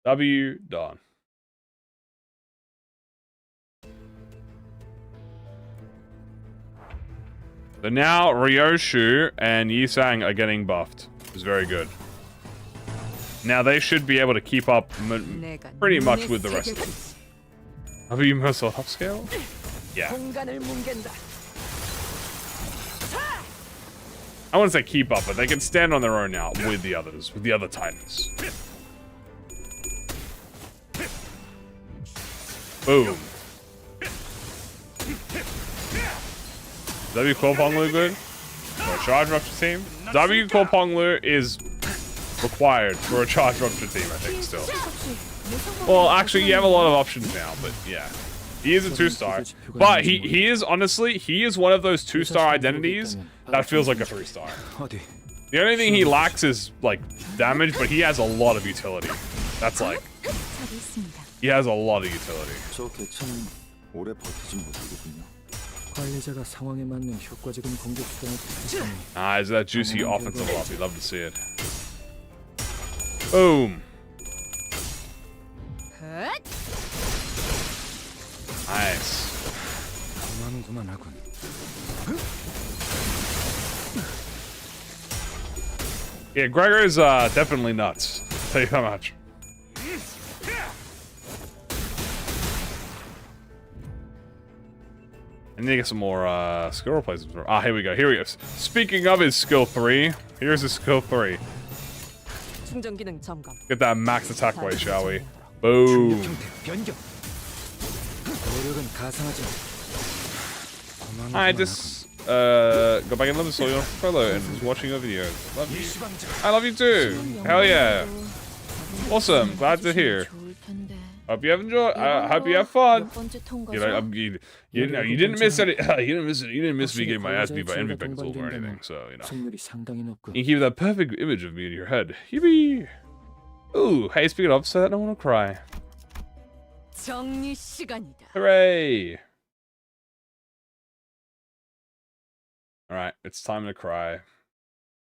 A: W Dawn. So now Ryoshu and Yi Sang are getting buffed. It's very good. Now they should be able to keep up pretty much with the rest of them. W Mercil upscale? Yeah. I wouldn't say keep up, but they can stand on their own now with the others, with the other Titans. Boom. W Koponglu good? For a charge rupture team? W Koponglu is required for a charge rupture team, I think, still. Well, actually, you have a lot of options now, but yeah. He is a 2-star. But he is, honestly, he is one of those 2-star identities that feels like a 3-star. The only thing he lacks is, like, damage, but he has a lot of utility. That's like... He has a lot of utility.
C: 저 개체는 오래 버티지 못하겠군요.
D: 관리자가 상황에 맞는 효과적인 공격 수단을 택했으니
A: Ah, is that juicy offensive love? You'd love to see it. Boom. Nice.
C: 그만하는구만하군.
A: Yeah, Gregor is definitely nuts. I'll tell you that much. I need to get some more skill replacements. Ah, here we go. Here he is. Speaking of his skill 3, here's his skill 3.
F: 충전 기능 점검.
A: Get that max attack way, shall we? Boom. I just go back and love the soil fellow and was watching your videos. Love you. I love you too. Hell yeah. Awesome. Glad to hear. Hope you have enjoyed. Hope you have fun. You know, you didn't miss any. You didn't miss me getting my ass beat by envy pencils or anything. So you know, you keep that perfect image of me in your head. Yippee! Ooh, hey, speaking of upset, I don't want to cry.
F: 정리 시간이다.
A: Hooray! All right, it's time to cry,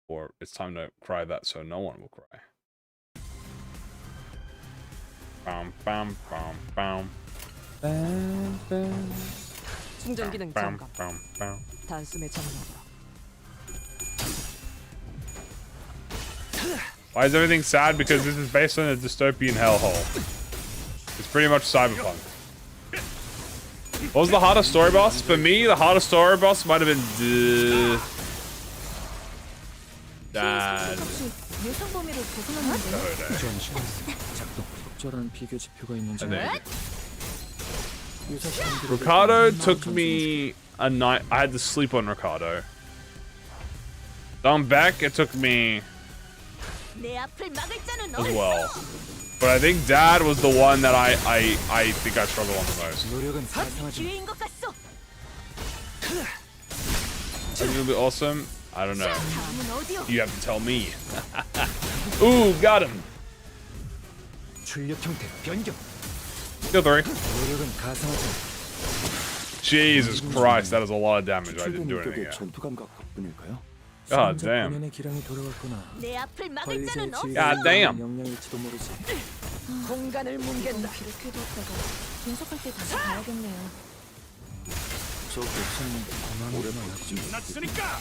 A: or it's time to cry that so no one will cry. Bam, bam, bam, bam. Bam, bam.
F: 충전 기능
A: Bam,
F: 점검.
A: bam, bam.
F: 단숨에 점검으로.
A: Why is everything sad? Because this is based on a dystopian hellhole. It's pretty much cyberpunk. What was the hardest story boss? For me, the hardest story boss might have been Dad.
G: 예상 범위를 벗어났는데.
D: 적절한 비교 지표가 있는지.
A: Ricardo took me a night. I had to sleep on Ricardo. Down back, it took me as well. But I think Dad was the one that I think I struggled on the most. Is it gonna be awesome? I don't know. You have to tell me. Ooh, got him. Skill 3. Jesus Christ, that is a lot of damage. I didn't do anything yet. God damn. God damn.
F: 공간을 뭉갠다.
G: 기록해뒀다가 분석할 때 다시 봐야겠네요.
C: 저 개체는 오래만
E: 났으니까.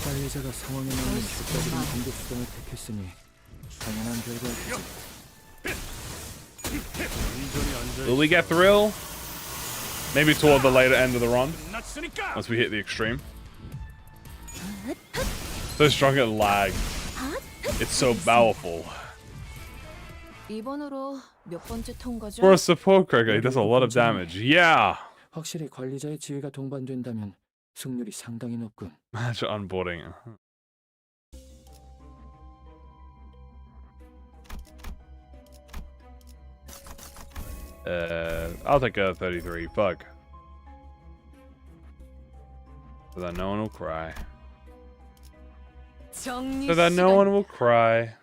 D: 관리자가 상황에 맞는 효과적인 공격 수단을 택했으니 당연한 결과였지.
A: Will we get thrill? Maybe toward the later end of the run. Once we hit the extreme. So strong at lag. It's so powerful.
G: 이번으로 몇 번째 통과죠?
A: For a support Gregor, he does a lot of damage. Yeah.
D: 확실히 관리자의 지위가 동반된다면 승률이 상당히 높군.
A: Match onboarding. I'll take a 33. Fuck. So that no one will cry.
F: 정리
A: So that no
F: 시간.
A: one will cry.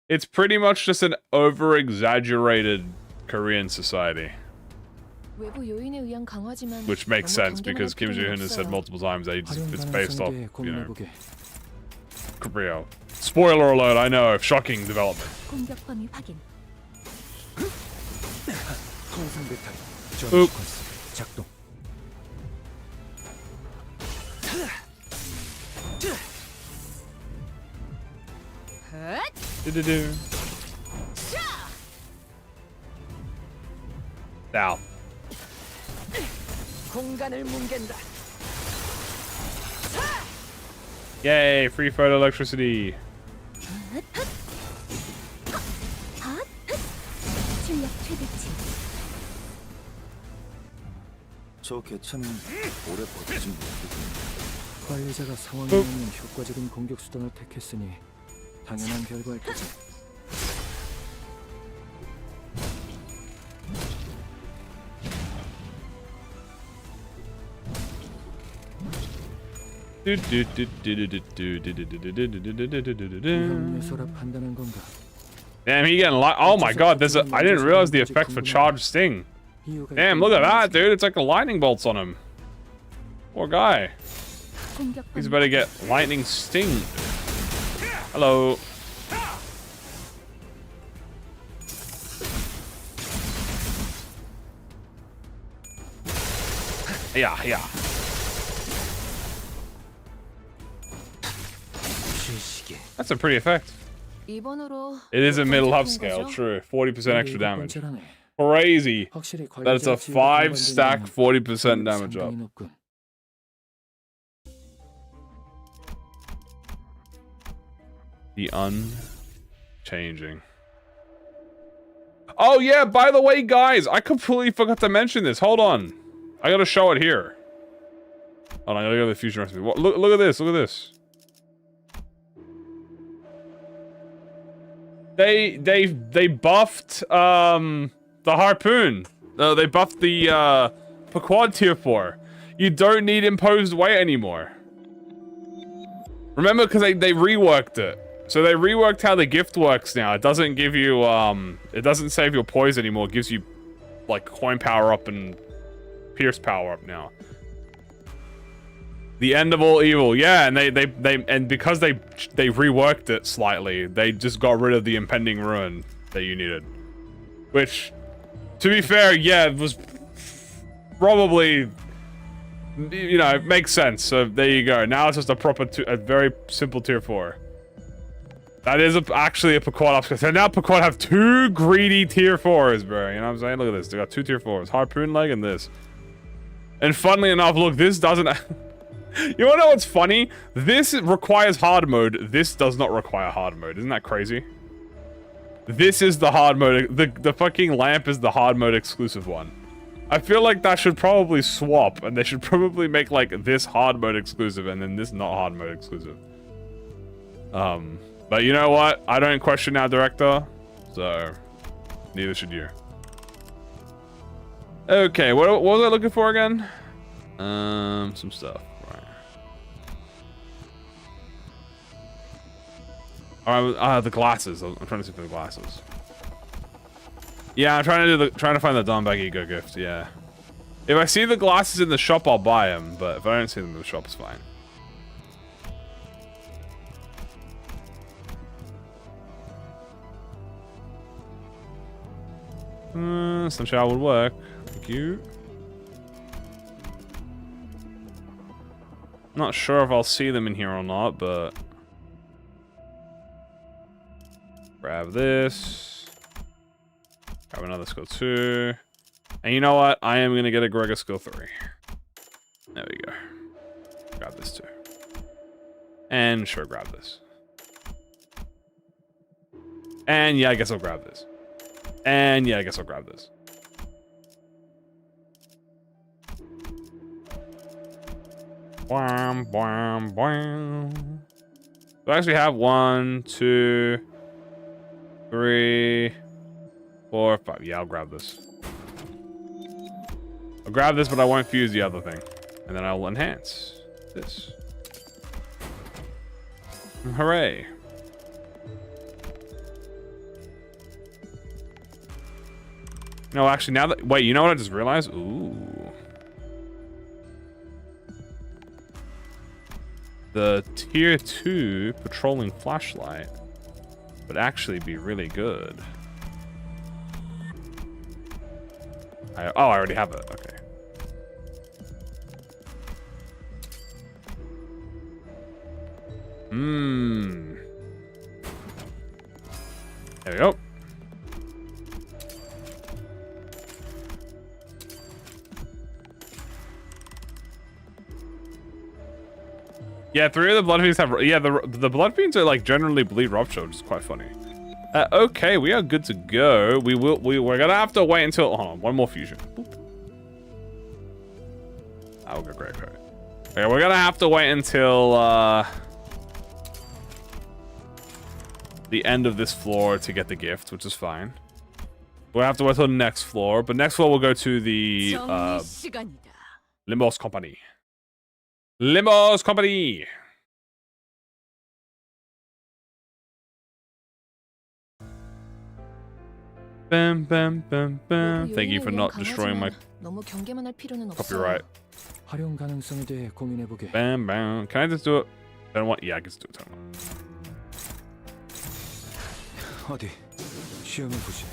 A: It's pretty much just an over-exaggerated Korean society.
G: 외부 요인에 의한 강화지만
A: Which makes
G: 너무
A: sense because Kim
G: 경계만 할
A: Jong-un has said
G: 필요는
A: multiple times that
D: 활용
A: it's based off,
D: 가능성에
A: you know,
D: 고민해보게.
A: Korea. Spoiler alert, I know, shocking development.
I: 공격 범위 확인.
C: 통상 배터리 전
A: 윽.
C: 시퀀스 작동.
A: Do-do-do. Ow.
F: 공간을 뭉갠다.
A: Yay, free photoelectricity.
I: 출력 최대치.
C: 저 개체는 오래 버티진 못하겠군요.
D: 관리자가 상황에 맞는 효과적인 공격 수단을 택했으니 당연한 결과일 거지. 위험 요소라 판단한 건가?
A: Damn, he getting oh my god, there's a I didn't realize the effect for charged sting.
D: 이유가
A: Damn, look at that, dude. It's like a lightning bolts on him. Poor guy.
I: 공격
A: He's
I: 범위
A: about to get lightning sting. Hello. Yeah, yeah.
C: 실시계.
A: That's a pretty effect.
G: 이번으로
A: It is a
G: 몇
A: middle
G: 번째
A: hub scale,
G: 통과죠?
A: true. 40% extra damage.
D: 번째라네.
A: Crazy.
D: 확실히
A: That it's a
D: 관리자의 지위가
A: 5 stack
D: 동반된다면
A: 40% damage up.
D: 상당히 높군.
A: The unchanging. Oh yeah, by the way, guys, I completely forgot to mention this. Hold on. I gotta show it here. Hold on, I gotta go to the fusion recipe. Look at this, look at this. They buffed the harpoon. They buffed the Pequod tier 4. You don't need imposed weight anymore. Remember, because they reworked it. So they reworked how the gift works now. It doesn't give you it doesn't save your poise anymore. It gives you like coin power up and pierce power up now. The end of all evil, yeah, and they and because they reworked it slightly, they just got rid of the impending ruin that you needed. Which, to be fair, yeah, it was probably, you know, it makes sense. So there you go. Now it's just a very simple tier 4. That is actually a Pequod upgrade. So now Pequod have 2 greedy tier 4s, bro. You know what I'm saying? Look at this. They got 2 tier 4s. Harpoon leg and this. And funnily enough, look, this doesn't... You wanna know what's funny? This requires hard mode. This does not require hard mode. Isn't that crazy? This is the hard mode. The fucking lamp is the hard mode exclusive one. I feel like that should probably swap, and they should probably make like this hard mode exclusive and then this not hard mode exclusive. But you know what? I don't question our director, so neither should you. Okay, what was I looking for again? Some stuff. Alright, the glasses. I'm trying to see for the glasses. Yeah, I'm trying to find the Donback Ego gift. Yeah. If I see the glasses in the shop, I'll buy them. But if I don't see them in the shop, it's fine. Some shower would work. Thank you. Not sure if I'll see them in here or not, but grab this. Grab another skill 2. And you know what? I am gonna get a Gregor skill 3. There we go. Grab this too. And sure, grab this. And yeah, I guess I'll grab this. And yeah, I guess I'll grab this. Bwam, bwam, bwam. Do I actually have 1, 2, 3, 4, 5? Yeah, I'll grab this. I'll grab this, but I won't fuse the other thing. And then I'll enhance this. Hooray. No, actually, now that... Wait, you know what I just realized? Ooh. The tier 2 patrolling flashlight would actually be really good. I already have it. Okay. There we go. Yeah, 3 of the blood fiends have... Yeah, the blood fiends are like generally bleed rupture, which is quite funny. Okay, we are good to go. We're gonna have to wait until... Hold on, one more fusion. Boop. I'll go Gregor. Okay, we're gonna have to wait until the end of this floor to get the gift, which is fine. We'll have to wait till the next floor, but next floor we'll go to the Limbus company. Limbus company. Bam, bam, bam, bam. Thank you for not destroying my copyright.
D: 활용 가능성에 대해 고민해보게.
A: Bam, bam. Can I just do it? I don't want. Yeah, I can just do it.
C: 어디 시험해보지.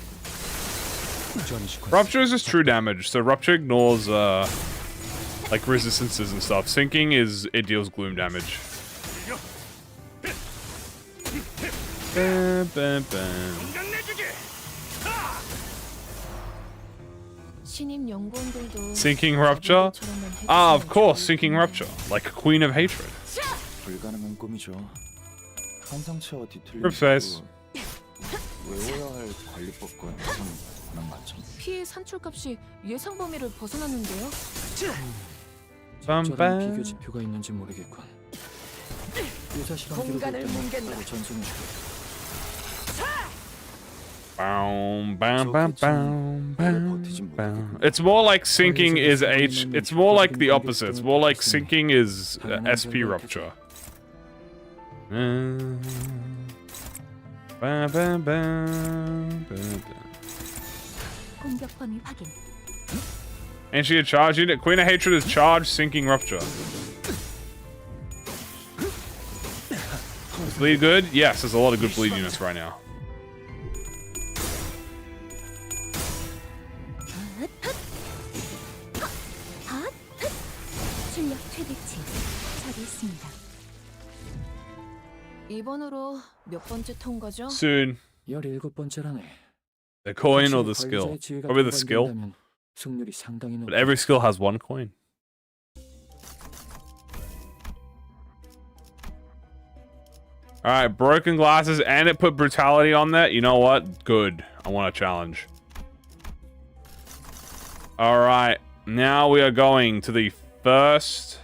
A: Rupture is just true damage, so Rupture ignores like resistances and stuff. Sinking is it deals gloom damage. Bam, bam, bam. Sinking Rupture? Ah, of course, Sinking Rupture. Like Queen of Hatred.
C: 불가능한 꿈이죠. 환상체와 뒤틀린
A: Rip face.
C: 외워야 할 관리법과 예상 관한 맞죠.
G: 피해 산출값이 예상 범위를 벗어났는데요.
D: 저런
A: 빰빰.
D: 비교 지표가 있는지 모르겠군. 유사 실험 기록을
F: 공간을 뭉갠다.
D: 때문에 전송해줄게.
A: Bam, bam, bam, bam, bam, bam. It's more like sinking is H. It's more like the opposite. It's more like sinking is SP rupture. Bam, bam, bam, bam, bam.
I: 공격 범위 확인.
A: And she had charged unit. Queen of Hatred is charged sinking rupture. Is bleed good? Yes, there's a lot of good bleed units right now.
I: 출력 최대치 처리했습니다.
G: 이번으로 몇 번째 통과죠?
A: Soon.
D: 17번째라네.
A: The coin or the skill? Probably the skill.
D: 승률이 상당히 높아.
A: But every skill has one coin. Alright, broken glasses, and it put brutality on there. You know what? Good. I want a challenge. Alright, now we are going to the first...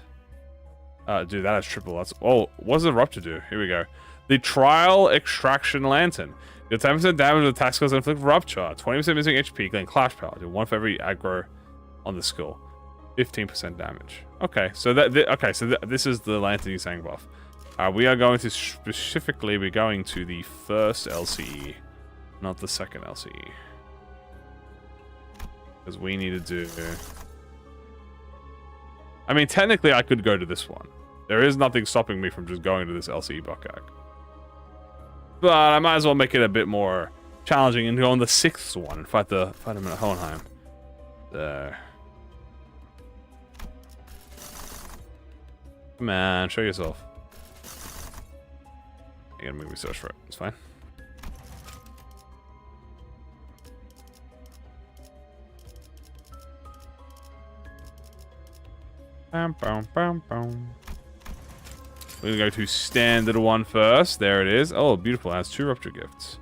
A: dude, that has triple. That's... Oh, what does the rupture do? Here we go. The Trial Extraction Lantern. Do 10% damage with attack skills that inflict rupture. 20% missing HP, gain clash power. Do 1 for every aggro on the skill. 15% damage. Okay, so this is the lantern you're saying buff. We are going to specifically be going to the first LCE, not the second LCE, because we need to do. I mean, technically, I could go to this one. There is nothing stopping me from just going to this LCE Bokgak. But I might as well make it a bit more challenging and go on the 6th one and fight him at Hohenheim. There. Come on, show yourself. You gotta make me search for it. It's fine. Bam, bam, bam, bam. We're gonna go to standard one first. There it is. Oh, beautiful. It has 2 rupture gifts.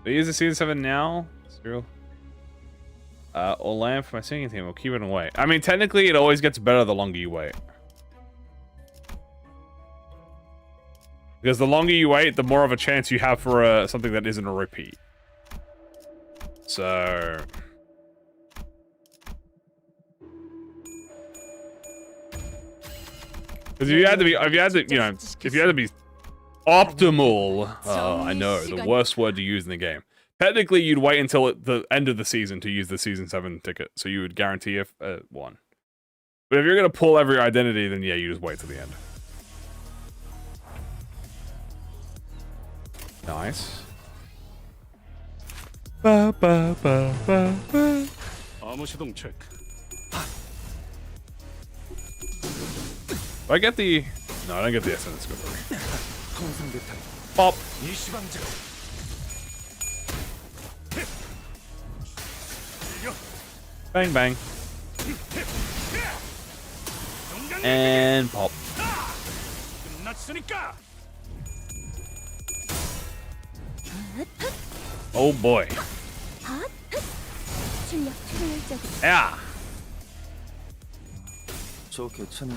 A: But use the season 7 now. Serial. Or land for my singing team. We'll keep it away. I mean, technically, it always gets better the longer you wait. Because the longer you wait, the more of a chance you have for something that isn't a repeat. So... Because if you had to be, optimal, oh, I know, the worst word to use in the game. Technically, you'd wait until the end of the season to use the Season 7 ticket, so you would guarantee one. But if you're going to pull every identity, then yeah, you just wait till the end. Nice. Ba, ba, ba, ba, ba.
E: 암호시동 체크.
A: Do I get the... No, I don't get the essence. Go for me. Pop. Bang, bang. And pop.
E: 끝났으니까.
A: Oh boy.
I: 출력 초월적으로.
A: Yeah.
C: 저 개체는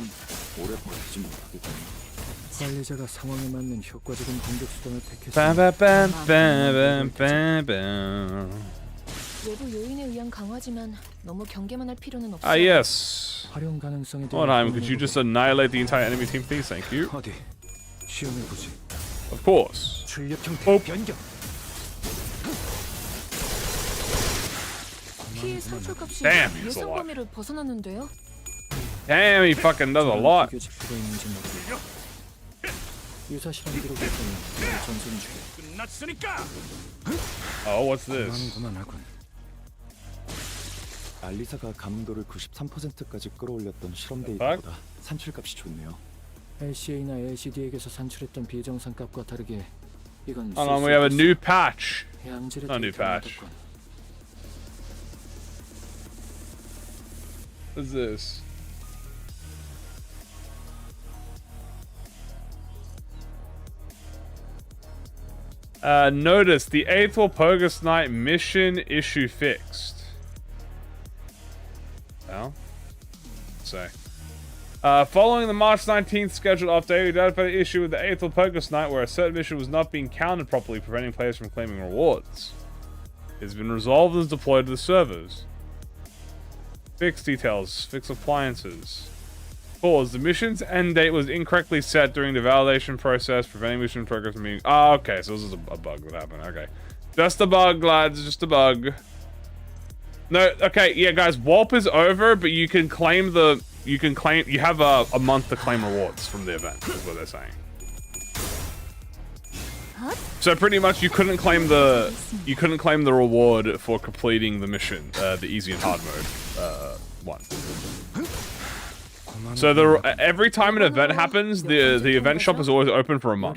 C: 오래 버티지 못하겠군요.
D: 관리자가 상황에 맞는 효과적인 공격 수단을
A: Ba-ba-bam-bam-bam-bam.
G: 외부 요인에 의한 강화지만 너무 경계만 할 필요는 없어.
A: Ah, yes.
D: 활용 가능성에 대해
A: Hold on, could you just annihilate the entire enemy team, please? Thank you.
D: 어디 시험해 보지.
A: Of course.
D: 출력 형태 변경.
G: 피해 상처값이
A: Damn, it's a
G: 예상
A: lot.
G: 범위를 벗어났는데요.
A: Damn, he fucking does a lot.
D: 지표가 있는지 모르겠어. 유사 실험 기록했더니 전송 중에
E: 끝났으니까.
A: Oh, what's this?
D: 그만하군.
C: 알리사가 감도를 93%까지 끌어올렸던 실험 데이터보다 산출값이 좋네요.
D: LCA나 LCD에게서 산출했던 비정상 값과 다르게 이건
A: Hold on, we have a new patch.
D: 양질의
A: A new
D: 데이터를
A: patch.
D: 얻었군.
A: What's this? Notice the 8th Walpurgis Night mission issue fixed. Well, so. Following the March 19th scheduled update, we identified an issue with the 8th Walpurgis Night where a certain mission was not being counted properly, preventing players from claiming rewards. It's been resolved and is deployed to the servers. Fix details, fix appliances. Pause. The mission's end date was incorrectly set during the validation process, preventing mission progress from being... Oh, okay, so this is a bug that happened. Okay. Just a bug, lads, just a bug. No, okay, yeah, guys, Warp is over, but you can claim the... You have a month to claim rewards from the event, is what they're saying. So pretty much you couldn't claim the reward for completing the mission, the easy and hard mode one. So every time an event happens, the event shop is always open for a month.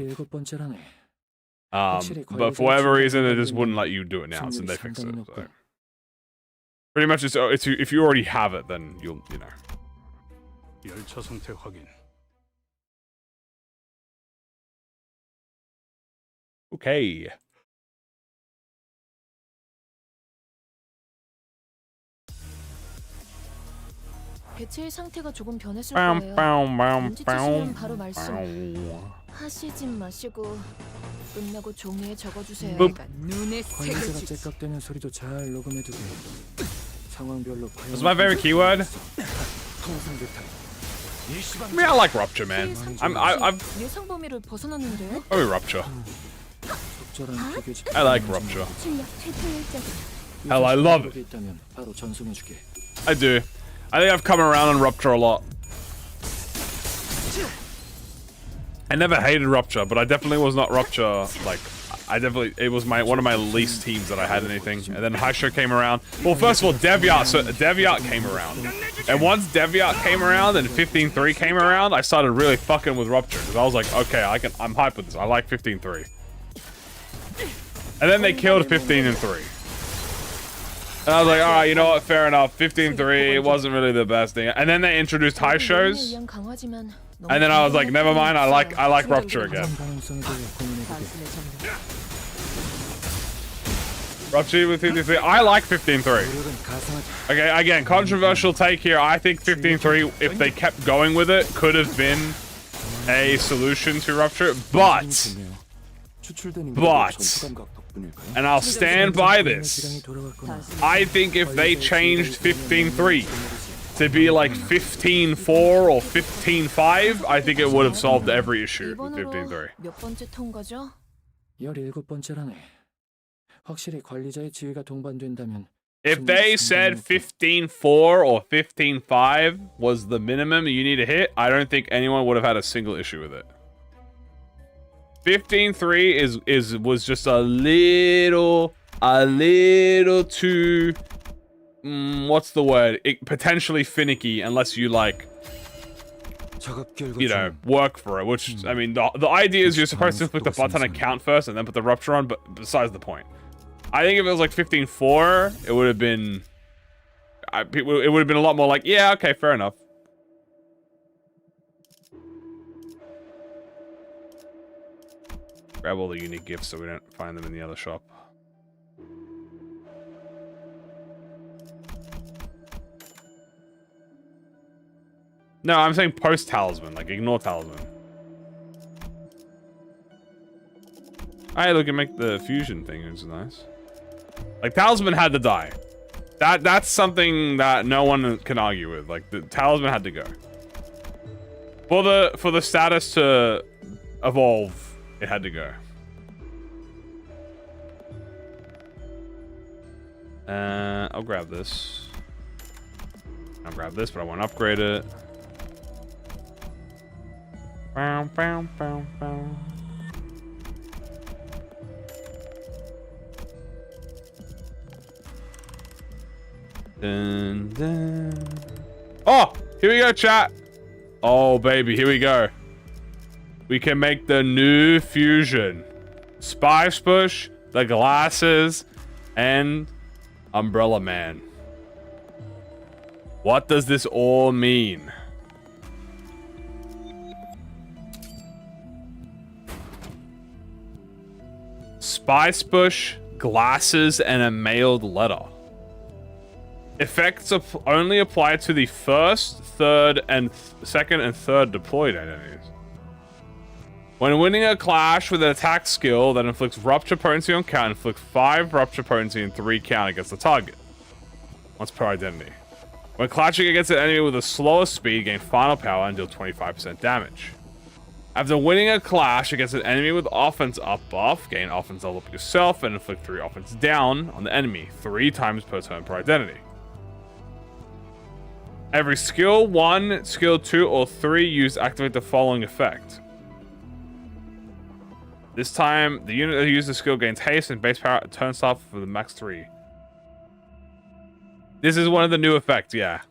A: But for whatever reason, they just wouldn't let you do it now, so they fixed it. So. Pretty much, it's if you already have it, then you know.
E: 열차 상태 확인.
A: Okay.
G: 개체의 상태가 조금 변했을 거예요. 문제치시면 바로 말씀하시지 마시고 끝나고 종이에 적어주세요. 눈에
D: 관리자가 째깍대는 소리도 잘 녹음해두게. 상황별로
A: What's my favorite keyword? I mean, I like rupture, man. I've
G: 예상 범위를 벗어났는데요.
A: probably rupture. I like rupture.
I: 출력 최초율적으로.
A: Hell, I love it.
D: 있다면 바로 전송해주게.
A: I do. I think I've come around on rupture a lot. I never hated rupture, but I definitely was not rupture. Like, it was one of my least teams that I had anything. And then Haisho came around. Well, first of all, Deviat came around. And once Deviat came around and 15-3 came around, I started really fucking with rupture because I was like, okay, I'm hyped with this. I like 15-3. And then they killed 15-3. And I was like, all right, you know what? Fair enough. 15-3 wasn't really the best thing. And then they introduced high shows. And then I was like, never mind. I like Rupture again.
D: 가능성에 대해 고민해보게.
F: 단숨에 점령.
A: Rupture with 15-3. I like 15-3.
D: 노력은 가상하지.
A: Okay, again, controversial take here. I think 15-3, if they kept going with it, could have been a solution to Rupture. But,
D: 추출된
A: But-
D: 전투 감각 덕분일까요?
A: and I'll stand by this,
D: 기량이 돌아갈 거나.
A: I think if they changed 15-3 to be like 15-4 or 15-5, I think it would have solved every issue with 15-3.
G: 몇 번째 통과죠?
D: 17번째라네. 확실히 관리자의 지위가 동반된다면
A: If they said 15-4 or 15-5 was the minimum you need to hit, I don't think anyone would have had a single issue with it. 15-3 was just a little too what's the word? Potentially finicky unless you like,
D: 작업 결과
A: you know,
D: 중
A: work for it. Which I mean, the idea is you're supposed to click the button and count first and then put the Rupture on. But besides the point, I think if it was like 15-4, it would have been. It would have been a lot more like, yeah, okay, fair enough. Grab all the unique gifts so we don't find them in the other shop. No, I'm saying post talisman, like ignore talisman. Hey, look, you make the fusion thing, which is nice. Like talisman had to die. That's something that no one can argue with. Like the talisman had to go. For the status to evolve, it had to go. I'll grab this. I'll grab this, but I won't upgrade it. Bow, bow, bow, bow. Dun, dun. Oh, here we go, chat. Oh, baby, here we go. We can make the new fusion. Spice Bush, the glasses, and Umbrella Man. What does this all mean? Spice Bush, glasses, and a mailed letter. Effects only apply to the first, third, and second and third deployed identities. When winning a clash with an attack skill that inflicts rupture potency on count, inflict 5 rupture potency and 3 count against the target. Once per identity. When clashing against an enemy with a slower speed, gain final power and deal 25% damage. After winning a clash against an enemy with offense up buff, gain offense level up yourself and inflict 3 offense down on the enemy 3 times per turn per identity. Every skill 1, skill 2, or 3 used activate the following effect. This time, the unit that uses the skill gains haste and base power at turn start for the max 3. This is one of the new effects, yeah.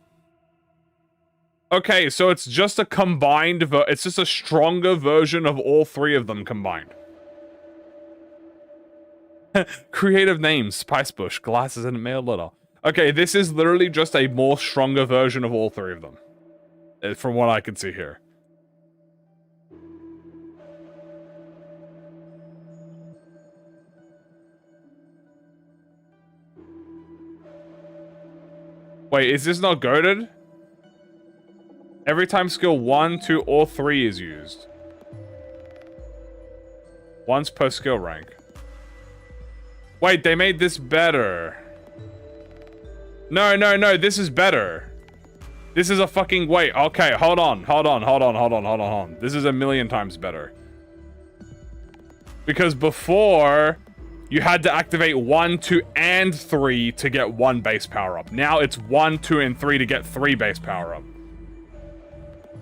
A: Okay, so it's just a combined, it's just a stronger version of all 3 of them combined. Creative names, Spice Bush, glasses, and a mail letter. Okay, this is literally just a more stronger version of all 3 of them. From what I can see here. Wait, is this not goated? Every time skill 1, 2, or 3 is used. Once per skill rank. Wait, they made this better. No, this is better. This is a fucking... Wait, okay, hold on. This is a million times better. Because before... you had to activate 1, 2, and 3 to get 1 base power up. Now it's 1, 2, and 3 to get 3 base power up.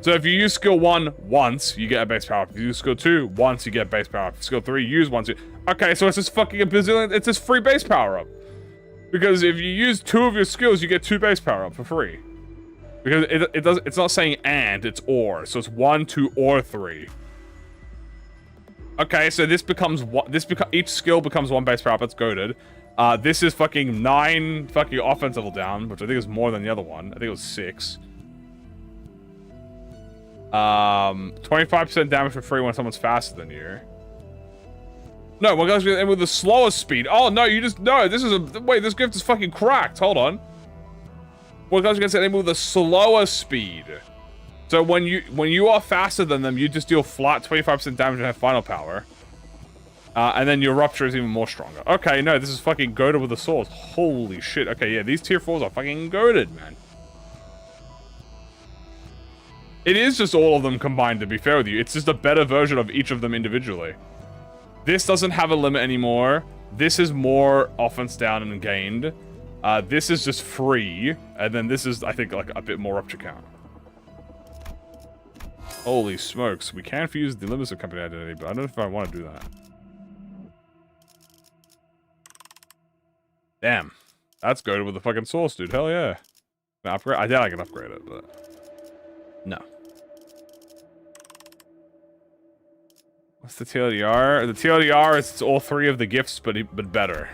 A: So if you use skill 1 once, you get a base power up. If you use skill 2 once, you get base power up. Skill 3, use once. Okay, so it's just fucking a bazillion. It's just free base power up. Because if you use 2 of your skills, you get 2 base power up for free. Because it's not saying and, it's or. So it's 1, 2, or 3. Okay, so this becomes each skill becomes 1 base power up. That's goated. This is fucking 9 fucking offense level down, which I think is more than the other one. I think it was 6. 25% damage for free when someone's faster than you. No, one guy's with the slowest speed. Oh no, no. This is wait. This gift is fucking cracked. Hold on. One guy's gonna with the slowest speed. So when you are faster than them, you just deal flat 25% damage and have final power. And then your rupture is even more stronger. Okay, no, this is fucking goated with the swords. Holy shit. Okay, yeah, these tier 4s are fucking goated, man. It is just all of them combined, to be fair with you. It's just a better version of each of them individually. This doesn't have a limit anymore. This is more offense down and gained. This is just free. And then this is, I think, like a bit more rupture count. Holy smokes. We can fuse the Limbus company identity, but I don't know if I want to do that. Damn. That's goated with the fucking source, dude. Hell yeah. Can I upgrade? I doubt I can upgrade it, but... No. What's the TLDR? The TLDR is all 3 of the gifts, but better.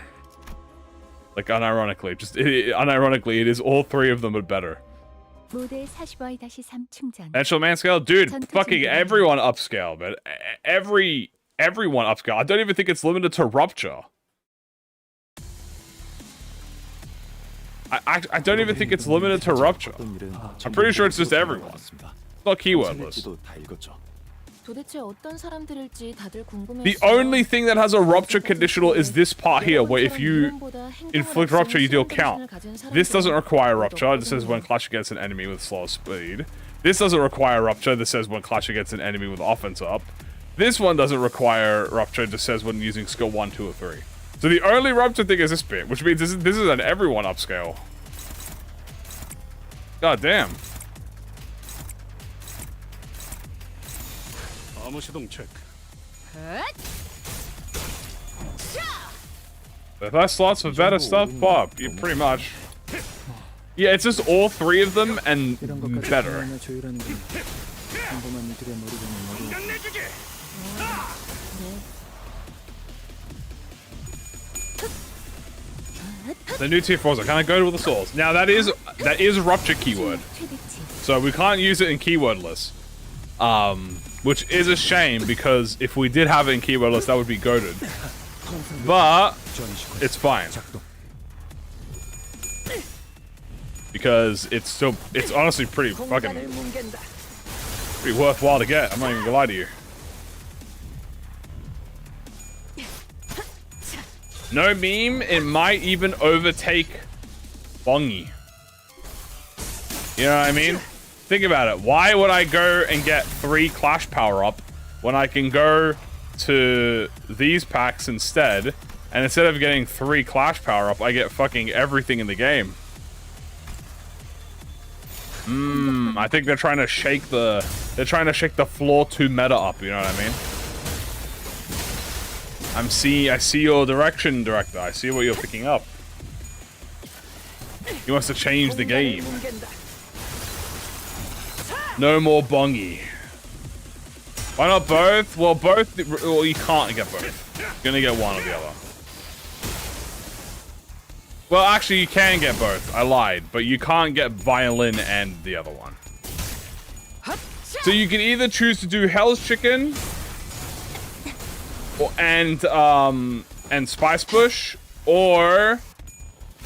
A: Like, unironically. Just, unironically, it is all 3 of them, but better.
I: 모델 45-3 충전.
A: Natural man scale? Dude, fucking everyone upscale, man. Everyone upscale. I don't even think it's limited to rupture. I don't even think it's limited to rupture. I'm pretty sure it's just everyone. It's not keywordless.
G: 도대체 어떤 사람들일지 다들 궁금해서.
A: The only thing that has a rupture conditional is this part here, where if you inflict rupture, you deal count. This doesn't require rupture. It says when clash against an enemy with slow speed. This doesn't require rupture. This says when clash against an enemy with offense up. This one doesn't require rupture. It just says when using skill 1, 2, or 3. So the only rupture thing is this bit, which means this is an everyone upscale. God damn. If that slots for better stuff, Bob, you pretty much. Yeah, it's just all 3 of them and better. The new tier 4s are kind of go with the swords. Now that is rupture keyword, so we can't use it in keywordless, which is a shame because if we did have it in keywordless, that would be goated. But it's fine because it's honestly pretty worthwhile to get. I'm not even gonna lie to you. No meme, it might even overtake Bongi. You know what I mean? Think about it. Why would I go and get 3 Clash power up when I can go to these packs instead, and instead of getting 3 Clash power up, I get fucking everything in the game. I think they're trying to shake the floor 2 meta up, you know what I mean? I see your direction, director. I see what you're picking up. He wants to change the game. No more Bongi. Why not both? Well, both. Well, you can't get both. You're gonna get one or the other. Well, actually, you can get both. I lied, but you can't get violin and the other one. So you can either choose to do Hell's Chicken. And Spice Bush, or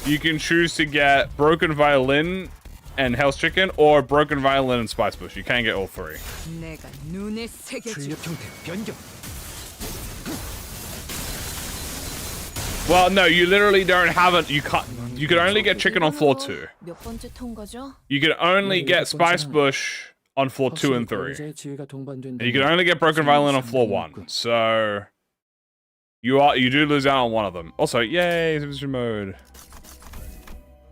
A: you can choose to get Broken Violin and Hell's Chicken, or Broken Violin and Spice Bush. You can't get all 3. Well, no, you literally don't have it. You can't. You can only get Chicken on floor 2. You can only get Spice Bush on floor 2 and 3. And you can only get Broken Violin on floor 1. So you do lose out on one of them. Also, yay, submission mode.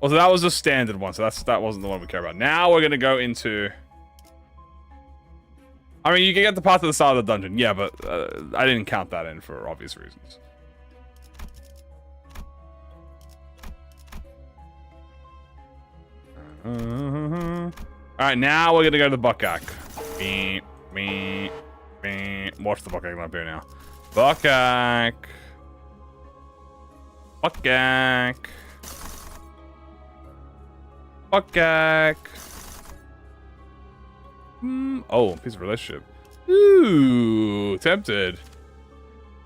A: Also, that was a standard one, so that wasn't the one we care about. Now we're gonna go into. I mean, you can get the path to the start of the dungeon, yeah, but I didn't count that in for obvious reasons. All right, now we're gonna go to the Bokgak. Watch the Bokgak up here now. Bokgak. Bokgak. Bokgak. Oh, piece of relationship. Ooh, tempted.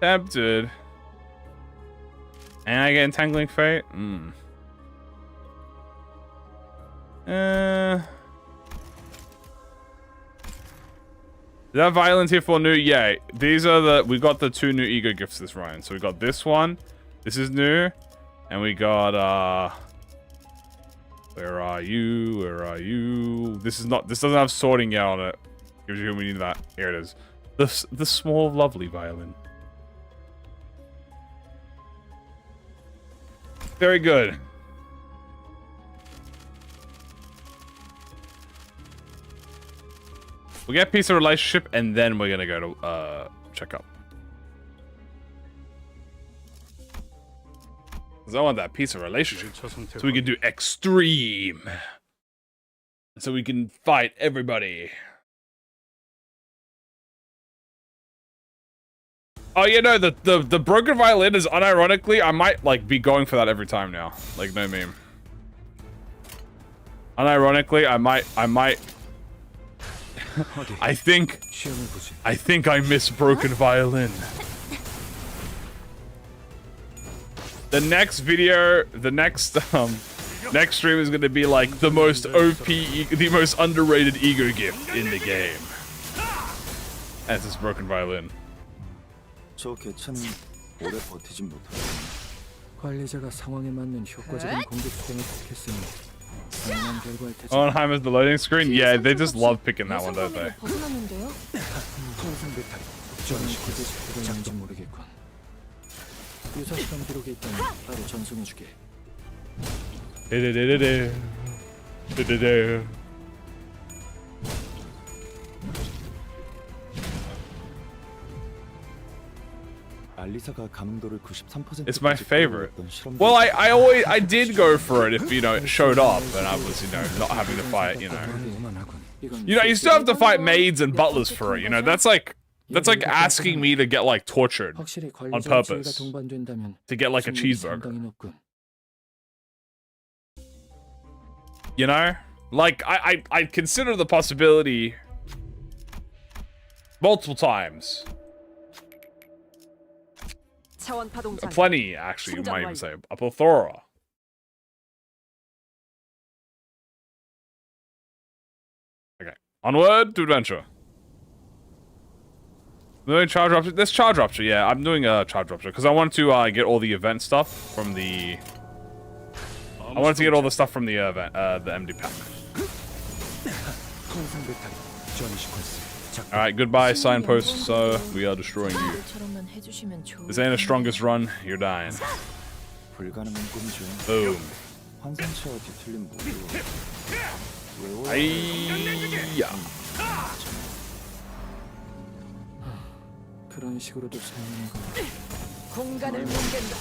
A: Tempted. And I get entangling fate? Is that violence here for new? Yeah, these are we got the 2 new ego gifts this round. So we got this one. This is new. And we got, where are you? Where are you? This doesn't have sorting yet on it. Gives you who we need that. Here it is. The small, lovely violin. Very good. We'll get piece of relationship, and then we're gonna go to check up. Because I want that piece of relationship, so we can do extreme, so we can fight everybody. Oh, you know, the broken violin is unironically, I might like be going for that every time now. Like, no meme. Unironically, I might. I think I miss broken violin. The next video, the next next stream is gonna be like the most OP, the most underrated ego gift in the game. And it's this broken violin.
C: 저 개체는 오래 버티진 못하고.
D: 관리자가 상황에 맞는 효과적인 공격 수단을 택했으니 다양한 결과를 대체.
A: Onheim is the loading screen? Yeah, they just love picking that one, don't they?
G: 벗어났는데요?
D: 통상 배탈이 전시키도 작동하는지 모르겠군. 유사 실험 기록에 있다면 바로 전송해주게.
A: 데데데데데. 데데데.
C: 알리사가 감흥도를 93%
A: It's my favorite. Well, I did go for it if, you know, it showed up and I was, you know, not having to fight, you know. You know, you still have to fight maids and butlers for it, you know. That's like asking me to get, like, tortured on purpose to get, like, a cheeseburger. You know? Like, I consider the possibility multiple times. Plenty, actually, you might even say. A plethora. Okay. Onward to adventure. Doing charge rupture. This charge rupture, yeah. I'm doing a charge rupture because I want to get all the event stuff from the. I wanted to get all the stuff from the event, the MD pack. Alright, goodbye, signpost, so we are destroying you. This ain't the strongest run, you're dying. Boom. Ayya.
D: 그런 식으로도 사용하는 거.
F: 공간을 뭉갠다.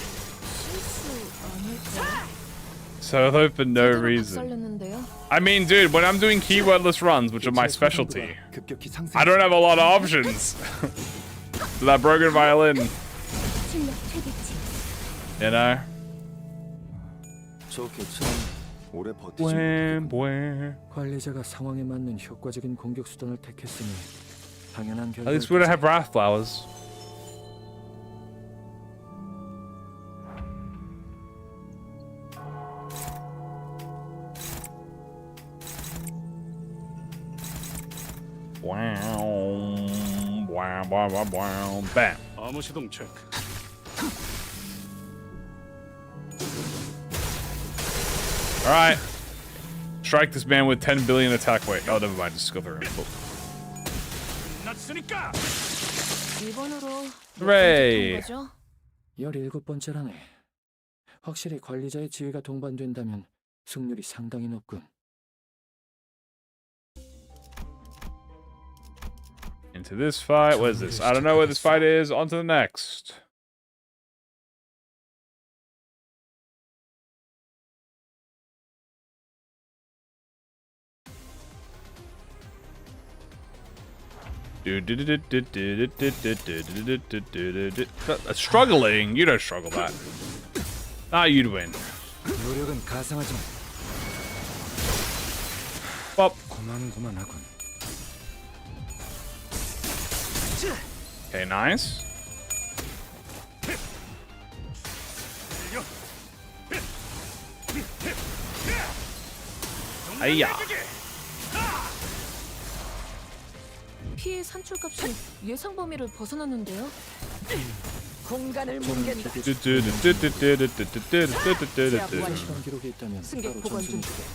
A: So low for no reason. I mean, dude, when I'm doing keywordless runs, which are my specialty, I don't have a lot of options. So that broken violin, you know?
D: 관리자가 상황에 맞는 효과적인 공격 수단을 택했으니 당연한 결과.
A: At least we don't have wrath flowers. Bam.
E: 암호 시동 체크.
A: All right. Strike this man with 10 billion attack weight. Oh, never mind. Just go through him.
E: 났으니까.
A: Hooray.
D: 17번째라네. 확실히 관리자의 지위가 동반된다면 승률이 상당히 높군.
A: Into this fight. What is this? I don't know where this fight is. On to the next. Struggling? You don't struggle that. Ah, you'd win.
D: 노력은 가상하지만
A: Bop.
D: 고만고만하군.
A: Okay, nice. Hiya.
G: 피해 산출값이 예상 범위를 벗어났는데요.
F: 공간을 뭉갠다.
D: 시간 기록이 있다면
F: 승객
D: 따로
F: 보관 중.
D: 점수는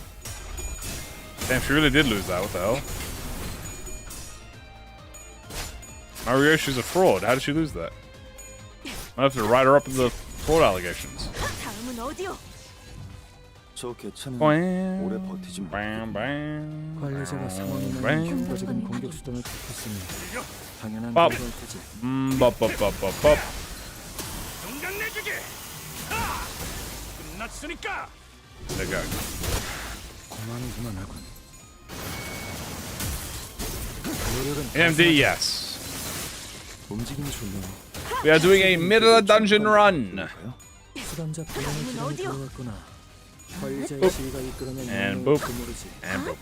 A: Damn, she really did lose that. What the hell? Mario's a fraud. How did she lose that? I have to write her up in the fraud allegations.
I: 다음은 어디요?
C: 저 개체는
A: Bam,
C: 오래 버티지 못.
A: bam, bam,
D: 관리자가 상황에
A: bam,
D: 맞는
A: bam.
D: 효과적인 공격 수단을 택했으니 당연한
A: 밥.
D: 결과일 테지.
A: Bop, bop, bop, bop, bop.
E: 동강 내주기. 끝났으니까.
A: There you go.
D: 고만고만하군. 노력은
A: MD, yes.
C: 움직임이 좋네요.
A: We are doing a middle dungeon run.
D: 수감자 보관의 기간이
I: 어디요?
D: 들어갔구나. 관리자의 지위가 이끌어낸
A: And
D: 영향을
A: boop.
D: 모르지.
A: And boop.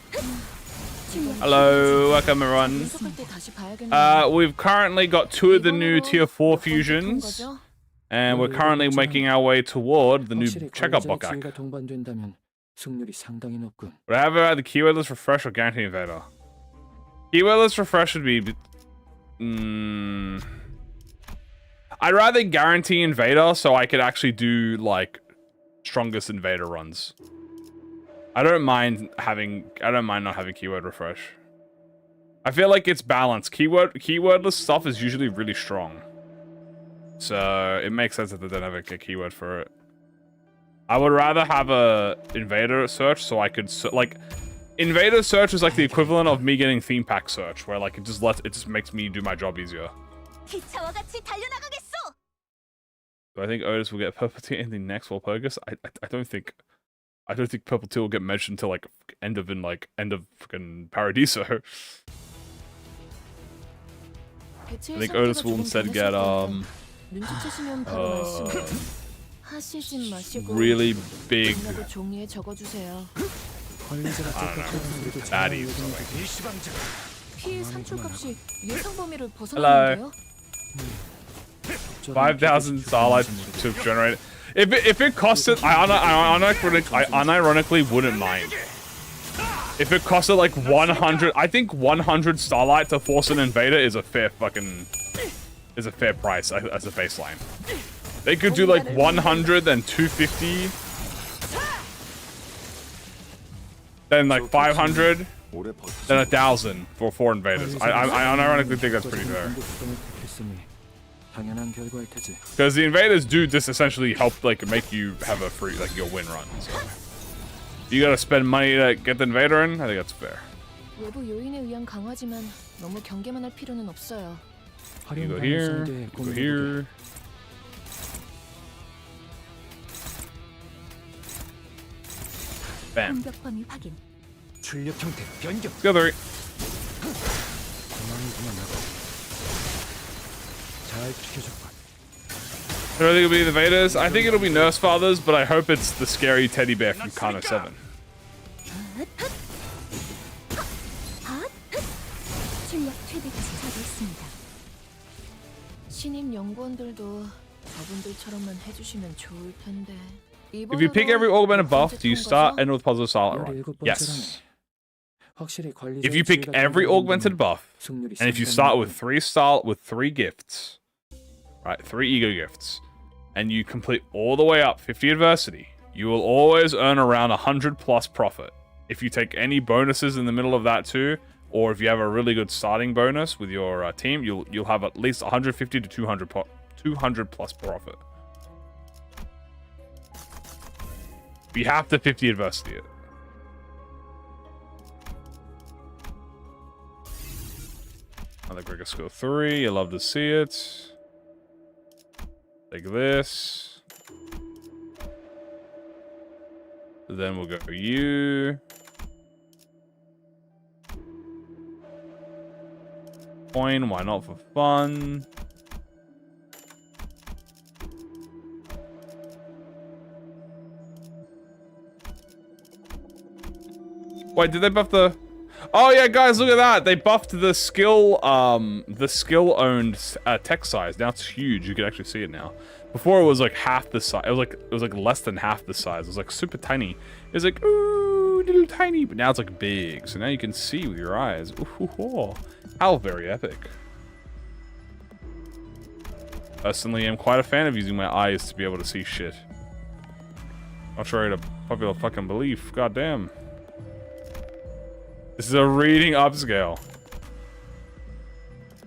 A: Hello, welcome everyone.
G: 분석할 때 다시 봐야겠네요.
A: We've currently got 2 of the new tier 4 fusions, and we're currently making our way toward the new
D: 확실히
A: checkup
D: 관리자의
A: Bokgak.
D: 지위가 동반된다면 승률이 상당히 높군.
A: Would I ever add the keywordless refresh or guarantee invader? Keywordless refresh would be... I'd rather guarantee invader so I could actually do, like, strongest invader runs. I don't mind not having keyword refresh. I feel like it's balanced. Keywordless stuff is usually really strong. So it makes sense that they don't have a keyword for it. I would rather have a invader search so I could like invader search is like the equivalent of me getting theme pack search, where like it just makes me do my job easier.
I: 기차와 같이 달려나가겠소.
A: Do I think Otis will get purple tier in the next Walpurgis? I don't think purple tier will get mentioned until like end of fucking Paradiso. I think Otis will instead get
G: 눈치채시면 바로 하시진 마시고
A: really big
G: 전화도 종이에 적어주세요.
D: 관리자가 적극적인
A: baddies.
G: 피해 산출값이 예상 범위를 벗어나는데요.
A: 5,000 starlight to generate. If it costed, I unironically wouldn't mind. If it costed like 100, I think 100 starlight to force an invader is a fair price as a baseline. They could do like 100, then 250, then like 500,
C: 오래 버티지
A: then 1,000 for 4 invaders. I unironically think that's pretty fair.
D: 당연한 결과일 테지.
A: Because the invaders do just essentially help like make you have a free like your win run. So you gotta spend money to get the invader in. I think that's fair.
G: 외부 요인에 의한 강화지만 너무 경계만 할 필요는 없어요.
A: You go here. You go here. Bam.
I: 공격 범위 확인.
D: 출력 형태 변경.
A: Go three.
D: 고만고만하고. 잘 지켜줬군.
A: I don't think it'll be the invaders. I think it'll be Nurse Fathers, but I hope it's the scary teddy bear from Kano 7.
I: 출력 최대치 사겠습니다.
G: 신입 연구원들도 저분들처럼만 해주시면 좋을 텐데.
A: If you pick every augmented buff, do you start end with positive silent run?
D: 17번째라네.
A: Yes.
D: 확실히 관리자의
A: If you pick
D: 지위가
A: every
D: 동반된다면
A: augmented buff,
D: 승률이
A: and if you
D: 상당히
A: start
D: 높군.
A: with 3 gifts, right, 3 ego gifts, and you complete all the way up 50 adversity, you will always earn around 100 plus profit. If you take any bonuses in the middle of that too, or if you have a really good starting bonus with your team, you'll have at least 150 to 200 plus profit. You have to 50 adversity it. Another Gregor skill 3. You love to see it. Take this. Then we'll go for you. Coin, why not for fun? Wait, did they buff the... Oh yeah, guys, look at that. They buffed the skill owned text size. Now it's huge. You can actually see it now. Before it was like half the size. It was like less than half the size. It was like super tiny. It was like, ooh, little tiny. But now it's like big. So now you can see with your eyes. Ooh, how very epic. Personally, I'm quite a fan of using my eyes to be able to see shit. Contrary to popular fucking belief. Goddamn. This is a reading upscale.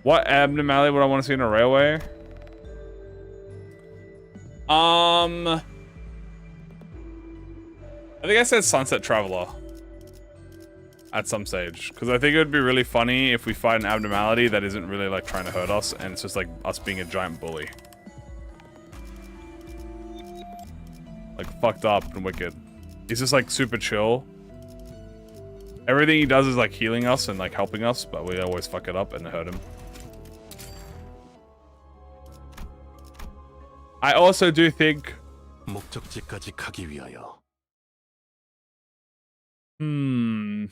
A: What abnormality would I want to see in a railway? I think I said Sunset Traveler. At some stage. Because I think it would be really funny if we fight an abnormality that isn't really like trying to hurt us and it's just like us being a giant bully. Like fucked up and wicked. He's just like super chill. Everything he does is like healing us and like helping us, but we always fuck it up and hurt him. I also do think...
E: 목적지까지 가기 위하여.
A: No.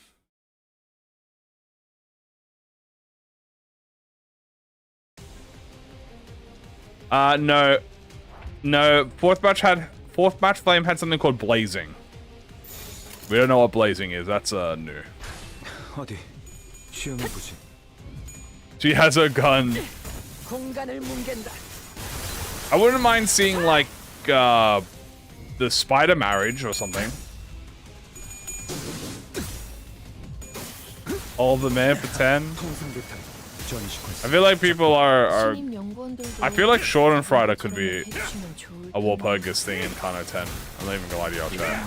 A: No, fourth match flame had something called blazing. We don't know what blazing is. That's new.
C: 어디 시험해 보지.
A: She has a gun.
F: 공간을 뭉갠다.
A: I wouldn't mind seeing like the spider marriage or something. All the man for 10. I feel like people are I feel like Schadenfreude could be a Walpurgis thing in Kano 10. I'm not even gonna lie to y'all, chat.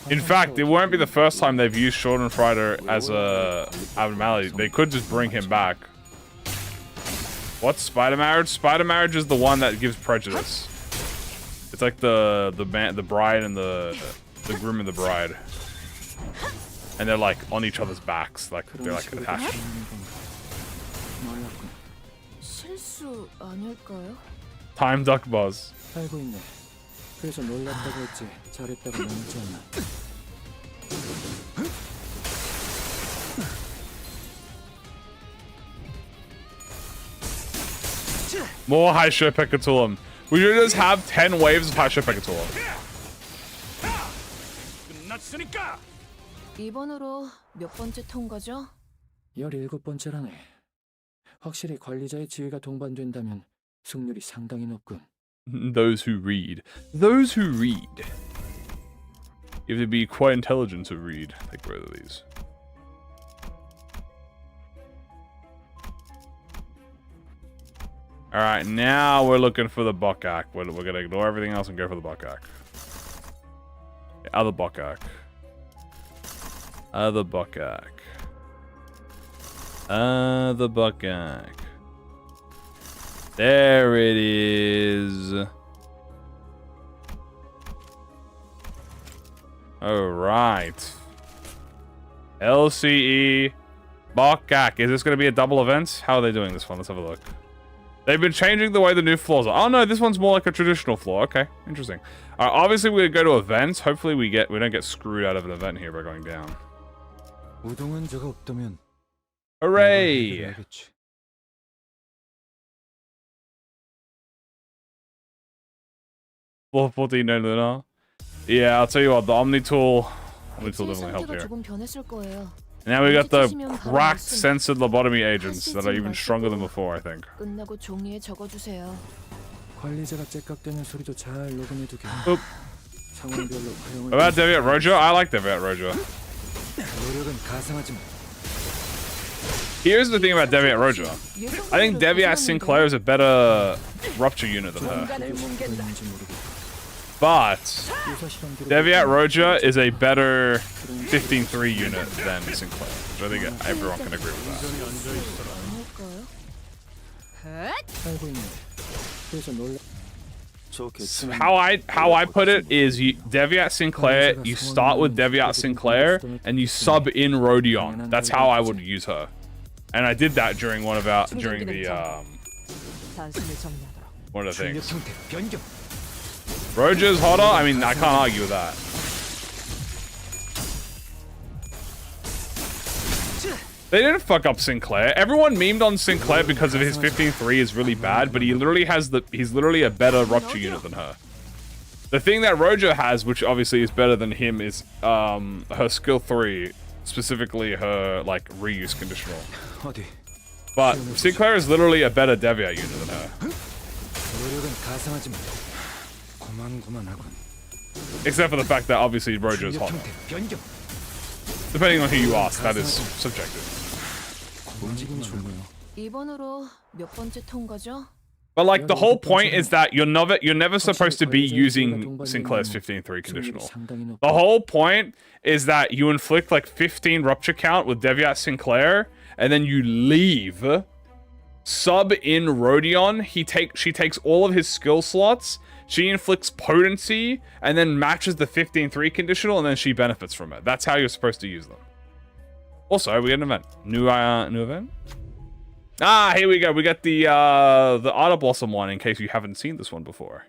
A: In fact, it won't be the first time they've used Schadenfreude as a abnormality. They could just bring him back. What's spider marriage? Spider marriage is the one that gives prejudice. It's like the bride and the groom and the bride. And they're like on each other's backs, like they're like attached.
G: 실수 아닐까요?
A: Time duck buzz.
D: 알고 있네. 그래서 놀랐다고 했지. 잘했다고 넘지 않나.
A: More high show Pekatulum. We should just have 10 waves of high show Pekatulum.
E: 끝났으니까.
G: 이번으로 몇 번째 통과죠?
D: 17번째라네. 확실히 관리자의 지위가 동반된다면 승률이 상당히 높군.
A: Those who read. Those who read. You have to be quite intelligent to read. Take both of these. Alright, now we're looking for the Bokgak. We're gonna ignore everything else and go for the Bokgak. The other Bokgak. Other Bokgak. The Bokgak. There it is. Alright. LCE Bokgak. Is this going to be a double event? How are they doing this one? Let's have a look. They've been changing the way the new floors are. Oh no, this one's more like a traditional floor. Okay, interesting. Obviously, we're going to go to events. Hopefully, we don't get screwed out of an event here by going down.
C: 우동은 제가 없다면
A: Hooray! $4.14 no Luna. Yeah, I'll tell you what, the Omni tool definitely helped here.
G: 조금 변했을 거예요.
A: Now we got the cracked censored lobotomy agents that are even stronger than before, I think.
G: 끝나고 종이에 적어주세요.
D: 관리자가 째깍대는 소리도 잘 녹음해두게.
A: Oop.
D: 상황별로 활용을.
A: About Deviat Rojo? I like Deviat Rojo.
C: 노력은 가상하지만
A: Here's the thing about Deviat Rojo. I think Deviat Sinclair is a better rupture unit than her.
F: 공간을 뭉갠다.
A: But Deviat Roja is a better 15-3 unit than Sinclair. So I think everyone can agree with that.
D: 알고 있네. 그래서 놀라.
C: 저
A: How I put it is Deviat Sinclair, you start with Deviat Sinclair and you sub in Rodion. That's how I would use her. And I did that during one of the things. Roja's hotter? I mean, I can't argue with that. They didn't fuck up Sinclair. Everyone memed on Sinclair because of his 15-3 is really bad, but he literally has he's literally a better rupture unit than her. The thing that Rojo has, which obviously is better than him, is her skill 3, specifically her like reuse conditional. But Sinclair is literally a better Deviate unit than her. Except for the fact that obviously Rojo is hotter. Depending on who you ask, that is subjective.
G: 이번으로 몇 번째 통과죠?
A: But like the whole point is that you're never supposed to be using Sinclair's 15-3 conditional. The whole point is that you inflict like 15 rupture count with Deviat Sinclair, and then you leave. Sub in Rodion, she takes all of his skill slots, she inflicts potency, and then matches the 15-3 conditional, and then she benefits from it. That's how you're supposed to use them. Also, we get an event. New event? Ah, here we go. We got the Otter Blossom one, in case you haven't seen this one before.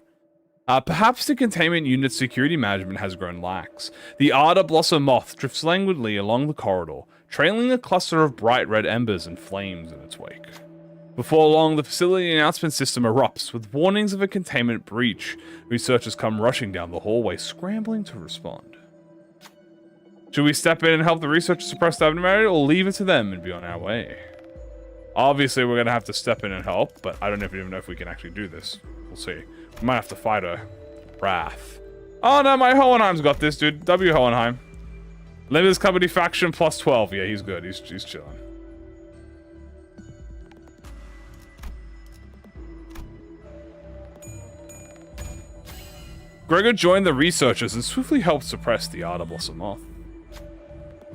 A: Perhaps the containment unit's security management has grown lax. The Otter Blossom moth drifts languidly along the corridor, trailing a cluster of bright red embers and flames in its wake. Before long, the facility announcement system erupts with warnings of a containment breach. Researchers come rushing down the hallway, scrambling to respond. Should we step in and help the researchers suppress the abnormality, or leave it to them and be on our way? Obviously, we're going to have to step in and help, but I don't even know if we can actually do this. We'll see. We might have to fight her. Wrath. Oh no, my Hohenheim's got this, dude. W. Hohenheim. Limbus Company Faction plus 12. Yeah, he's good. He's chilling. Gregor joined the researchers and swiftly helped suppress the Otter Blossom moth.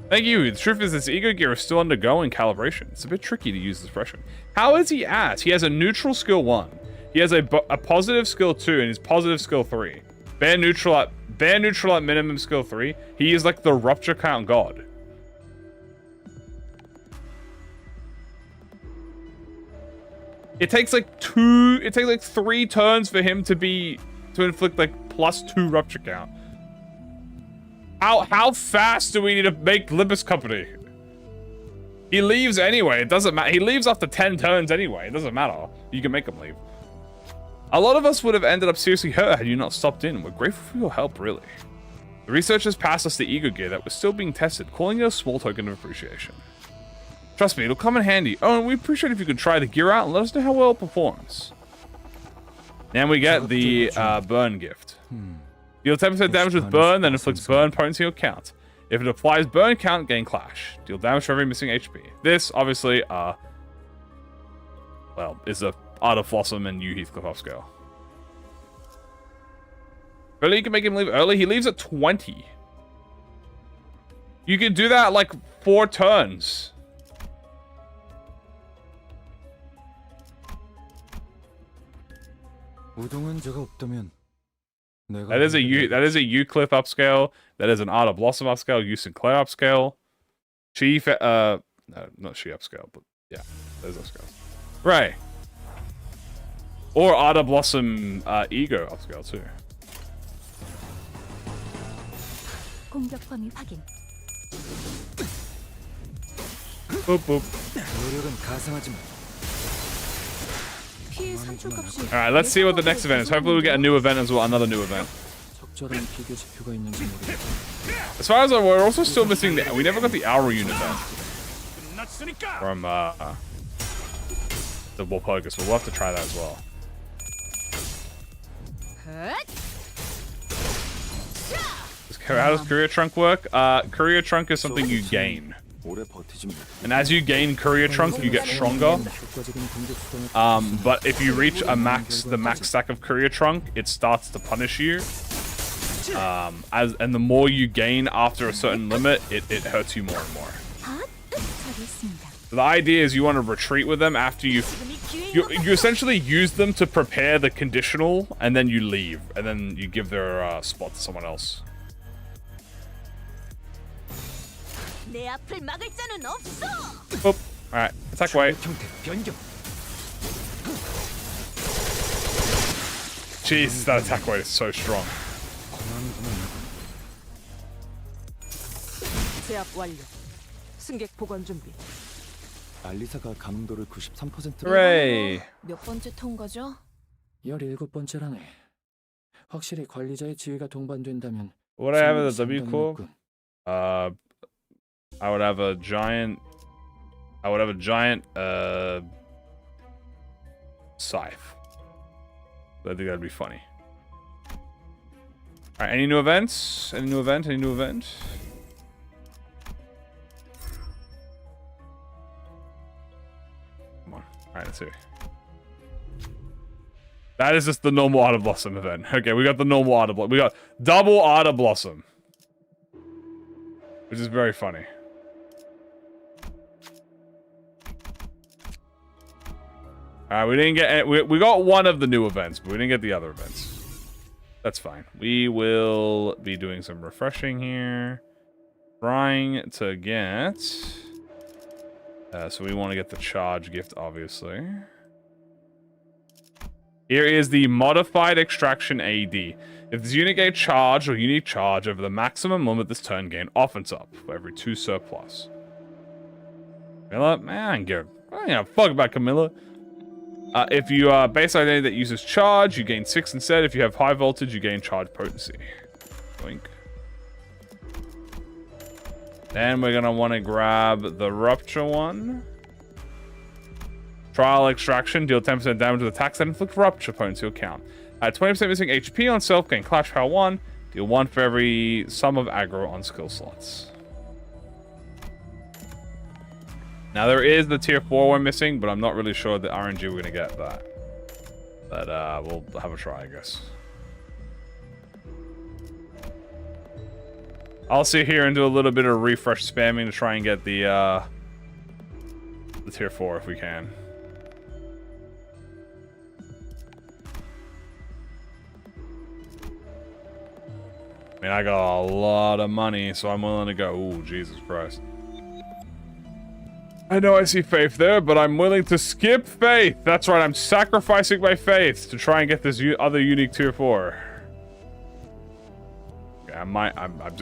A: Thank you. The truth is this ego gear is still undergoing calibration. It's a bit tricky to use this expression. How is he as? He has a neutral skill 1. He has a positive skill 2 and his positive skill 3. Bare neutral at minimum skill 3. He is like the rupture count god. It takes like 3 turns for him to inflict like +2 rupture count. How fast do we need to make Limbus Company? He leaves anyway. It doesn't matter. He leaves after 10 turns anyway. It doesn't matter. You can make him leave. A lot of us would have ended up seriously hurt had you not stopped in. We're grateful for your help, really. The researchers passed us the ego gear that was still being tested, calling it a small token of appreciation. Trust me, it'll come in handy. Oh, and we appreciate if you could try the gear out and let us know how well it performs. Then we get the burn gift. Deal 10% damage with burn, then inflicts burn potency or count. If it applies burn count, gain clash. Deal damage for every missing HP. This, obviously, well, is a Art of Blossom and you Heathcliff upscale. Really, you can make him leave early? He leaves at 20. You can do that like 4 turns. That is a Euclid upscale. That is an Art of Blossom upscale. You Sinclair upscale. Chief, no, not she upscale, but yeah, those upscales. Right. Or Art of Blossom Ego upscale too.
I: 공격 범위 확인.
A: Boop boop.
G: 피해 산출값이
A: Alright, let's see what the next event is. Hopefully we get a new event as well, another new event. As far as I know, we're also still missing we never got the Aura unit then. From the Bokgak, but we'll have to try that as well. How does Courier Trunk work? Courier Trunk is something you gain. And as you gain Courier Trunk, you get stronger. But if you reach the max stack of Courier Trunk, it starts to punish you. And the more you gain after a certain limit, it hurts you more and more. So the idea is you want to retreat with them after you essentially use them to prepare the conditional, and then you leave, and then you give their spot to someone else. Oop. Alright, attack away. Jeez, that attack weight is so strong.
F: 제압 완료. 승객 보관 준비.
C: 알리사가 가능도를 93%로
A: Hooray!
G: 몇 번째 통과죠?
D: 17번째라네. 확실히 관리자의 지위가 동반된다면
A: Would I have a
D: 승률이
A: W
D: 상당히
A: core?
D: 높군.
A: I would have a giant. I would have a giant scythe. I think that'd be funny. All right, any new events? Any new event? Any new event? Come on. All right, let's see. That is just the normal Otter Blossom event. Okay, we got the normal Otter Blossom. We got double Otter Blossom, which is very funny. Alright, we didn't get... We got one of the new events, but we didn't get the other events. That's fine. We will be doing some refreshing here. Trying to get... so we want to get the charge gift, obviously. Here is the modified extraction AD. If this unit gains charge or unique charge over the maximum limit this turn, gain offense up for every 2 surplus. Camilla? Man, I don't give a fuck about Camilla. If you are base identity that uses charge, you gain 6 instead. If you have high voltage, you gain charge potency. Blink. Then we're gonna want to grab the rupture one. Trial extraction, deal 10% damage with attacks that inflict rupture potency will count. At 20% missing HP on self, gain clash power 1. Deal 1 for every sum of aggro on skill slots. Now there is the tier 4 we're missing, but I'm not really sure the RNG we're gonna get that. But we'll have a try, I guess. I'll sit here and do a little bit of refresh spamming to try and get the tier 4 if we can. I mean, I got a lot of money, so I'm willing to go. Ooh, Jesus Christ. I know I see faith there, but I'm willing to skip faith. That's right, I'm sacrificing my faith to try and get this other unique tier 4. Yeah, I'm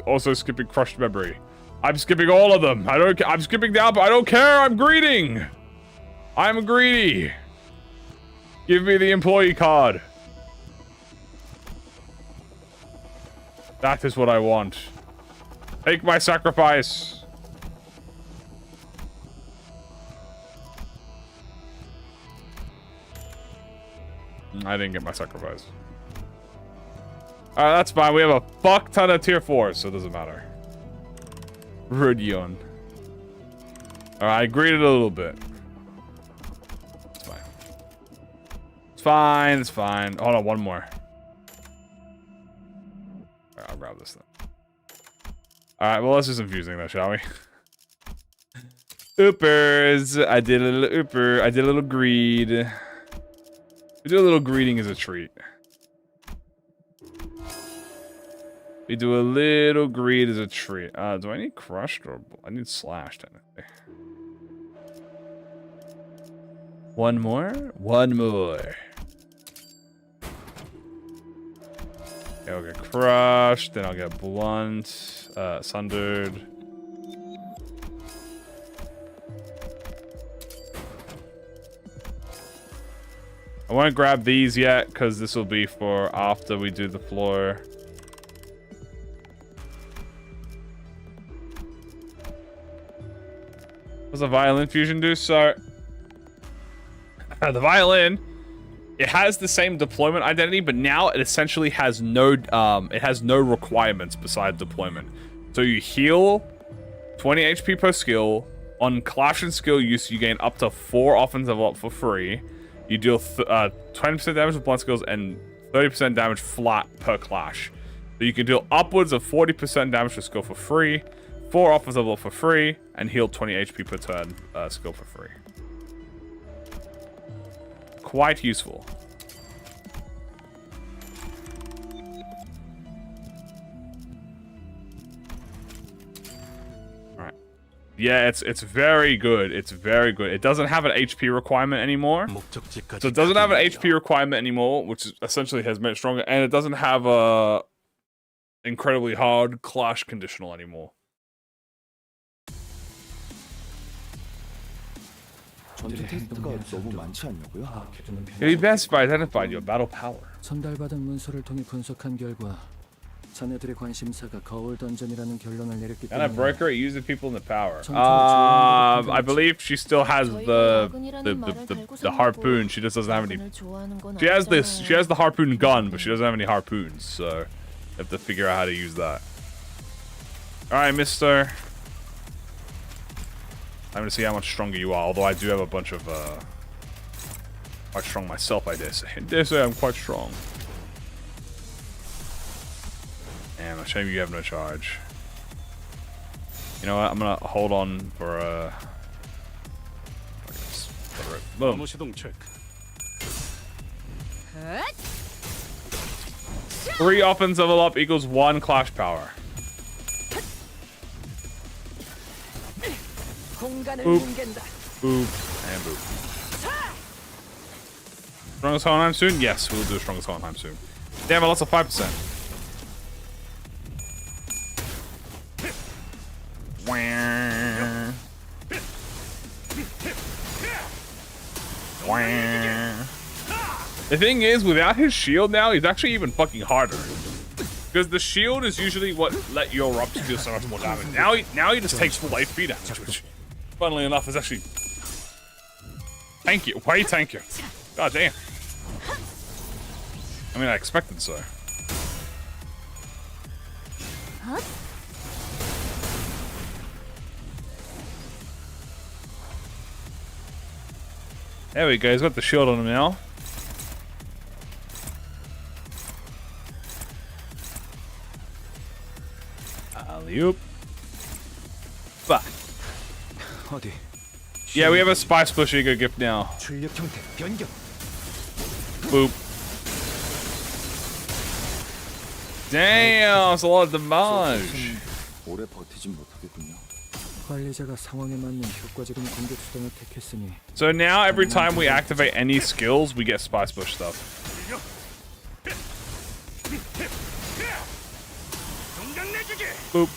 A: also skipping crushed memory. I'm skipping all of them. I'm skipping down, but I don't care. I'm greeting. I'm greedy. Give me the employee card. That is what I want. Take my sacrifice. I didn't get my sacrifice. Alright, that's fine. We have a fuck ton of tier 4s, so it doesn't matter. Rudion. Alright, I greeted a little bit. It's fine. It's fine, it's fine. Hold on, one more. Alright, I'll grab this then. Alright, well, let's do some fusing though, shall we? Oopers! I did a little ooper. I did a little greed. We do a little greeting as a treat. We do a little greed as a treat. Do I need crushed or I need slashed? Technically. One more? One more. Okay, I'll get crushed, then I'll get blunt, sundered. I won't grab these yet, because this will be for after we do the floor. What's the violin fusion do? So, the violin, it has the same deployment identity, but now it essentially has no, requirements beside deployment. So you heal 20 HP per skill. On clash and skill use, you gain up to 4 offensive up for free. You deal 20% damage with blunt skills and 30% damage flat per clash. So you can deal upwards of 40% damage per skill for free, 4 offensive level for free, and heal 20 HP per turn skill for free. Quite useful. Alright. Yeah, it's very good. It's very good. It doesn't have an HP requirement anymore. So it doesn't have an HP requirement anymore, which essentially has made it stronger, and it doesn't have a incredibly hard clash conditional anymore.
C: 전투 테스트가 너무 많지 않냐고요?
D: 파악해두는
A: You'll be
D: 편이지.
A: best by identifying your battle power.
D: 전달받은 문서를 통해 분석한 결과 자네들의 관심사가 거울 던전이라는 결론을 내렸기
A: Can I
D: 때문에
A: break her? Use the people in the power.
D: 전투를
A: I believe she still has
G: 저희가 야근이라는 말을 달고
A: the harpoon. She just doesn't have any.
G: 야근을 좋아하는 건
A: She has this.
G: 아니잖아요.
A: She has the harpoon gun, but she doesn't have any harpoons. So you have to figure out how to use that. All right, Mister. I'm gonna see how much stronger you are. Although I do have a bunch of quite strong myself. I dare say. I dare say I'm quite strong. Damn, a shame you have no charge. You know what? I'm gonna hold on for boom.
E: 암호 시동 체크.
A: 3 offense level up equals 1 clash power.
F: 공간을
A: Boop.
F: 뭉갠다.
A: Boop and boop. Strongest Hohenheim soon? Yes, we'll do strongest Hohenheim soon. Damn, I lost a 5%. Wah. Wah. The thing is, without his shield now, he's actually even fucking harder. Because the shield is usually what let your erupts deal so much more damage. Now he just takes full HP damage, which, funnily enough, is actually tanky. Way tankier. God damn. I mean, I expected so. There we go, he's got the shield on him now. Alley-oop. But
C: 어디?
A: yeah, we have a Spice Bush Ego gift now.
C: 출력 형태 변경.
A: Boop. Damn, that's a lot of damage.
C: 오래 버티진 못하겠군요.
D: 관리자가 상황에 맞는 효과적인 공격 수단을 택했으니
A: So now every time we activate any skills, we get Spice Bush stuff. Boop.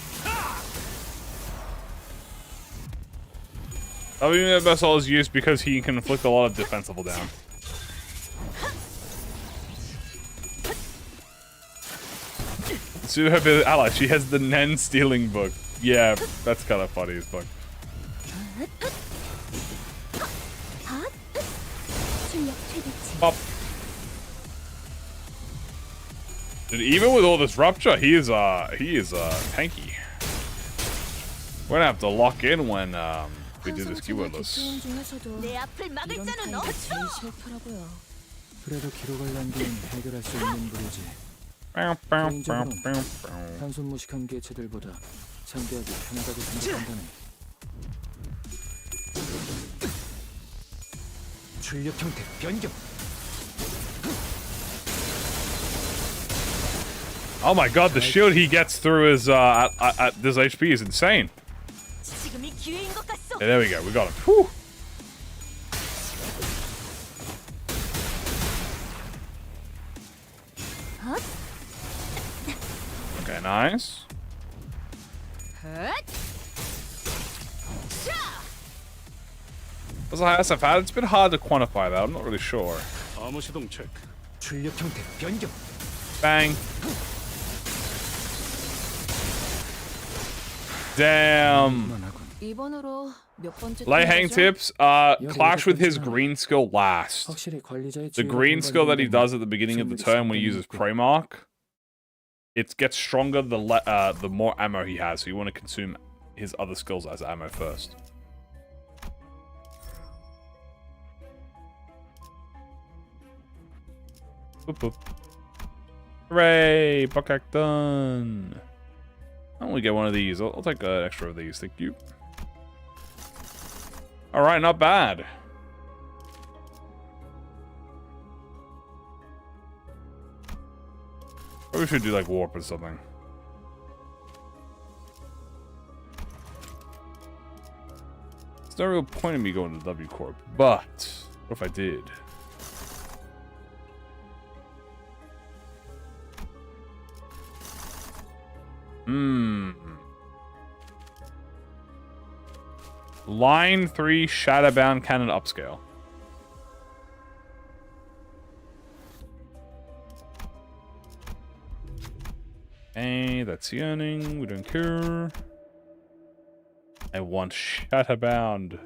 A: WMSL is used because he can inflict a lot of defensible down. To her ally, she has the Nen stealing book. Yeah, that's kind of funny as fuck.
I: 출력 최대치.
A: Pop. Dude, even with all this rupture, he is tanky. We're gonna have to lock in when we do this keywordless.
G: 기초원 중에서도
I: 내 앞을 막을
G: 이런
I: 자는
G: 타입이 제일
I: 없어.
G: 싫더라고요.
D: 그래도 기록을 남기면 해결할 수 있는 부류지.
A: Bow, bow, bow, bow, bow.
D: 단순 무식한 개체들보다 상대하기 편하다고 생각한다네.
C: 출력 형태 변경.
A: Oh my god, the shield he gets through his at this HP is insane.
I: 지금이 기회인 것 같소.
A: Yeah, there we go, we got him. Whew. Okay, nice. What's the highest I've had? It's been hard to quantify that. I'm not really sure.
E: 암호 시동 체크.
C: 출력 형태 변경.
A: Bang. Damn.
G: 이번으로 몇 번째
A: Lay hang
G: 턴이죠?
A: tips. Clash with his green skill last.
D: 확실히 관리자의
A: The
D: 지위가
A: green skill that he
D: 동반된다면
A: does at the beginning of the turn when he uses Prey Mark, it gets stronger the more ammo he has. So you want to consume his other skills as ammo first. Boop, boop. Hooray! Bokgak done. I only get one of these. I'll take an extra of these. Thank you. All right, not bad. Probably should do like warp or something. There's no real point in me going to W Corp, but what if I did? Line 3 Shadowbound Cannon upscale. Hey, that's the earning. We don't care. I want Shadowbound.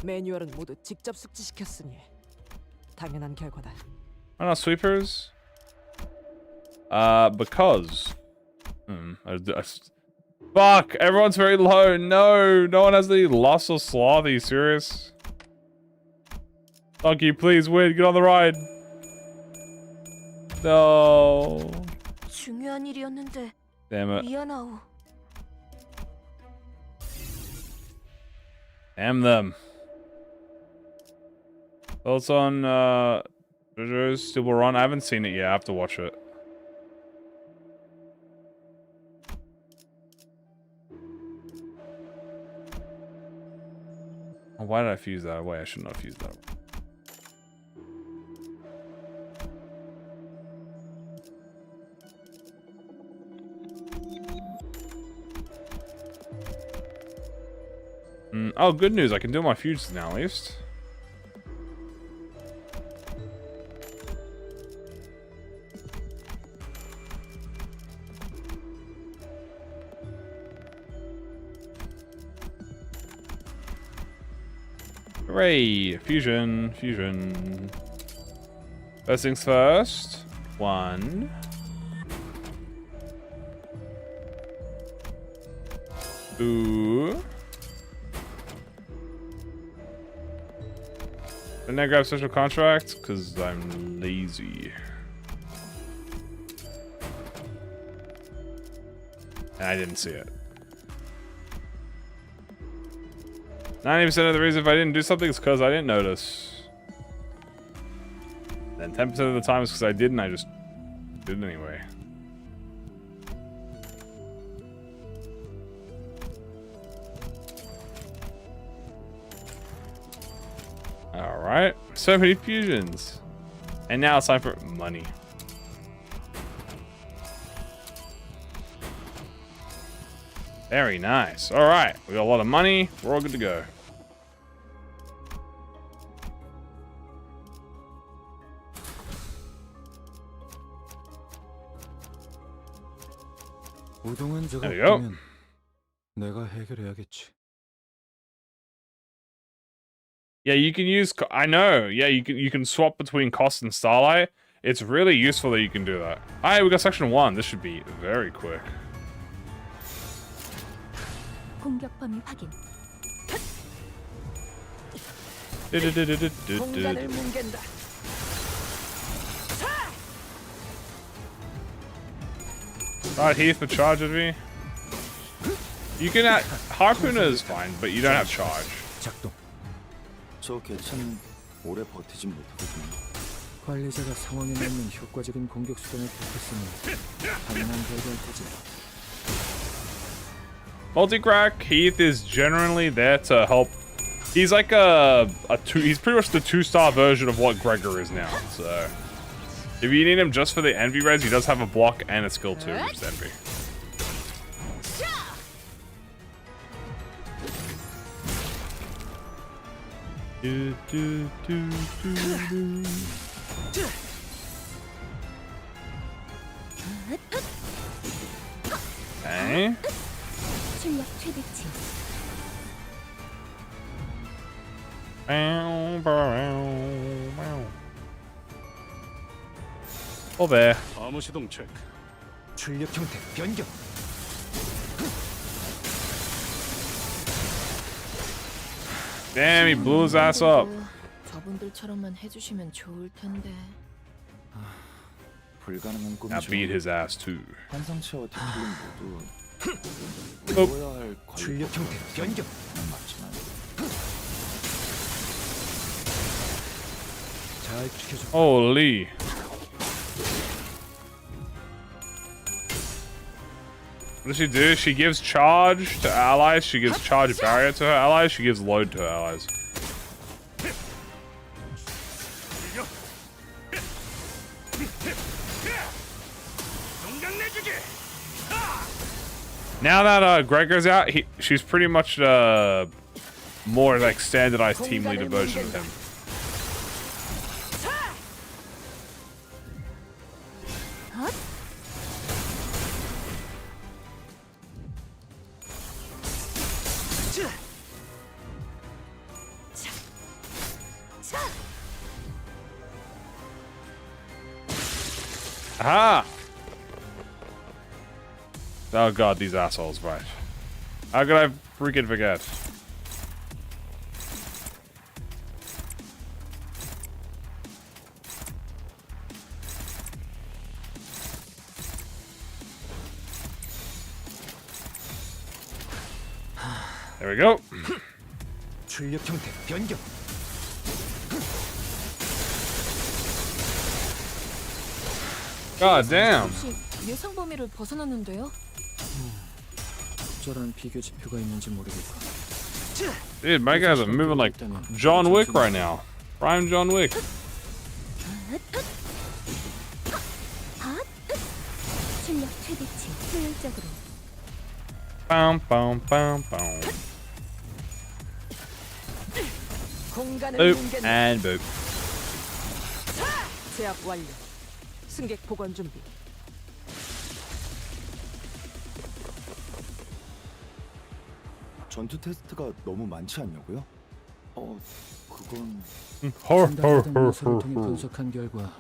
F: 매뉴얼은 모두 직접 숙지시켰으니 당연한 결과다.
A: Why not sweepers? Because. Fuck! Everyone's very low. No! No one has any loss or sloth. Are you serious? Donkey, please win. Get on the ride. No.
G: 중요한 일이었는데
A: Damn it.
G: 미안하오.
A: Damn them. Thoughts on JoJo's Still Will Run? I haven't seen it yet. I have to watch it. Oh, why did I fuse that away? I should not have fused that away. Oh, good news. I can do my fuses now, at least. Hooray! Fusion, fusion. First things first. 1. 2. Didn't I grab special contract? Because I'm lazy. And I didn't see it. 90% of the reason if I didn't do something is because I didn't notice. Then 10% of the time is because I didn't, I just did it anyway. Alright, so many fusions. And now it's time for money. Very nice. Alright, we got a lot of money. We're all good to go.
D: 우동은 저거
A: There you go.
D: 보면 내가 해결해야겠지.
A: Yeah, you can use. I know. Yeah, you can swap between Cost and Starlight. It's really useful that you can do that. Alright, we got section 1. This should be very quick.
I: 공격 범위 확인.
F: 공간을 뭉갠다.
A: Alright, Heath for charge of me. You can Harpooner is fine, but you don't have charge.
D: 작동.
C: 저 개체는 오래 버티진 못하거든요.
D: 관리자가 상황에 맞는 효과적인 공격 수단을 택했으니 당연한 결과일 테지.
A: Multi-crack Heath is generally there to help. He's like he's pretty much the 2-star version of what Gregor is now. So if you need him just for the envy res, he does have a block and a skill too, which is envy. Okay.
I: 출력 최대치.
A: 오베.
E: 암호 시동 체크.
D: 출력 형태 변경.
A: Damn, he blew his ass up.
G: 저분들처럼만 해주시면 좋을 텐데.
C: 불가능한
A: Now
C: 꿈이죠.
A: beat his ass too.
C: 환상체와 태클린 모두
A: 어.
C: 외워야 할
D: 출력 형태 변경.
C: 맞지만
D: 잘 지켜줘.
A: Holy. What does she do? She gives charge to allies, she gives charge barrier to her allies, she gives load to her allies. Now that Gregor's out, she's pretty much more like standardized team leader version of him. Aha! Oh god, these assholes, right. How could I freaking forget? There we go.
H: 출력 형태 변경.
A: God damn.
G: 혹시 예상 범위를 벗어났는데요?
D: 적절한 비교 지표가 있는지 모르겠고.
A: Dude, my guys are moving like John Wick right now. Prime John Wick.
I: 출력 최대치 효율적으로.
A: Bam, bam, bam, bam.
F: 공간을
A: Boop
F: 뭉갠다.
A: and boop.
F: 제압 완료. 승객 복원 준비.
C: 전투 테스트가 너무 많지 않냐고요? 그건
D: 상담하던 요소를 통해 분석한 결과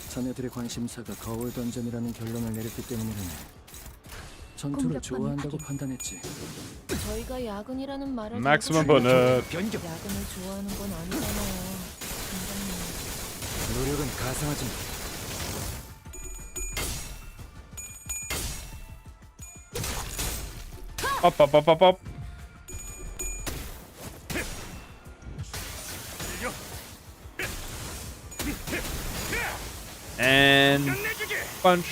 D: 자네들의 관심사가 거울 던전이라는 결론을 내렸기 때문이라네. 전투를
I: 공격권
D: 좋아한다고
I: 확인.
D: 판단했지.
G: 저희가 야근이라는 말을
A: Maximum
G: 듣고
A: bonus.
H: 변경.
G: 야근을 좋아하는 건 아니잖아요. 선생님.
H: 노력은 가상하지.
A: Up, up, up, up, up. And punch.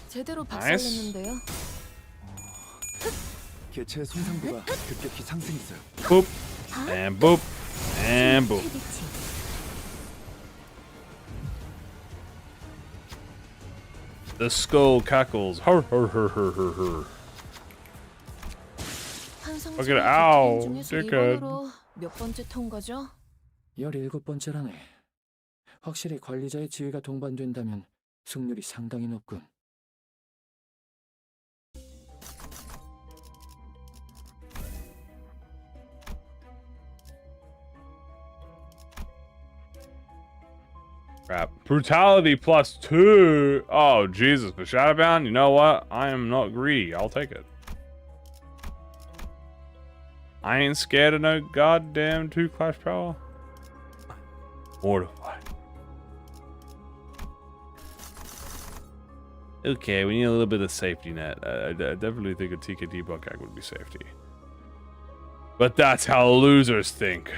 G: 제대로
A: 나이스.
G: 박살냈는데요.
C: 개체의 손상도가 급격히 상승했어요.
A: Boop. And boop. And boop.
I: 최대치.
A: The skull cackles. Hur, hur, hur, hur, hur, hur. Look at it. Ow,
G: 중에서
A: dickhead.
G: 이번으로 몇 번째 통과죠?
D: 17번째라네. 확실히 관리자의 지위가 동반된다면 승률이 상당히 높군.
A: Crap. Brutality +2. Oh, Jesus. For Shadowbound, you know what? I am not greedy. I'll take it. I ain't scared of no goddamn 2 clash power. Mortified. Okay, we need a little bit of safety net. I definitely think a TKD Bokgak would be safety. But that's how losers think.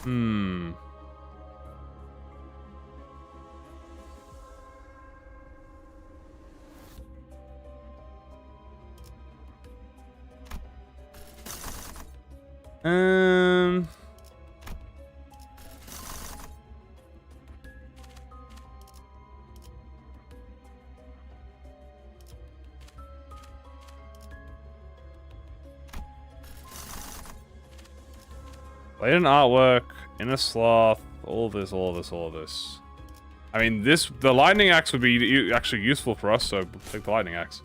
A: Hmm. Play an artwork, in a sloth, all this, all this, all this. I mean, the lightning axe would be actually useful for us, so we'll take the lightning axe.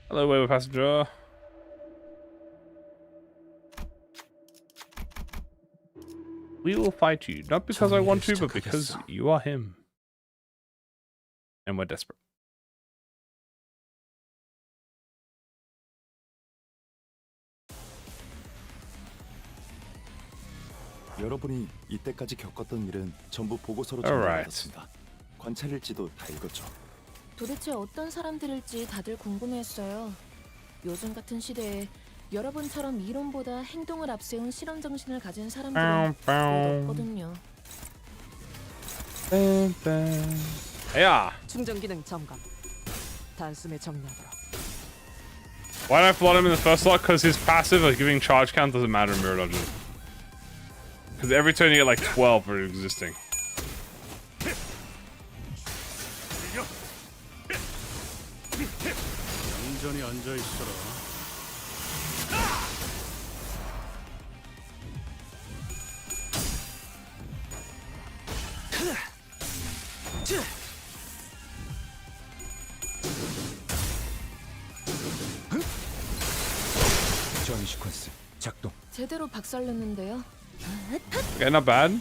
A: Hello, wayward passenger. We will fight you, not because I want to, but because you are him. And we're desperate.
C: 여러분이 이때까지 겪었던 일은 전부 보고서로
A: Alright.
C: 전달받았습니다. 관찰일지도 다 읽었죠.
G: 도대체 어떤 사람들일지 다들 궁금해했어요. 요즘 같은 시대에 여러분처럼 이론보다 행동을 앞세운 실험 정신을 가진 사람들은 거의 없거든요.
A: Yeah.
F: 충전 기능 점검. 단숨에 정리하도록.
A: Why don't I flood him in the first slot? Because his passive, like giving charge count, doesn't matter in mirror dodges. Because every turn you get like 12 for existing.
E: 얌전히 앉아 있어라.
H: 전위 시퀀스 작동.
G: 제대로 박살냈는데요.
A: Okay, not bad.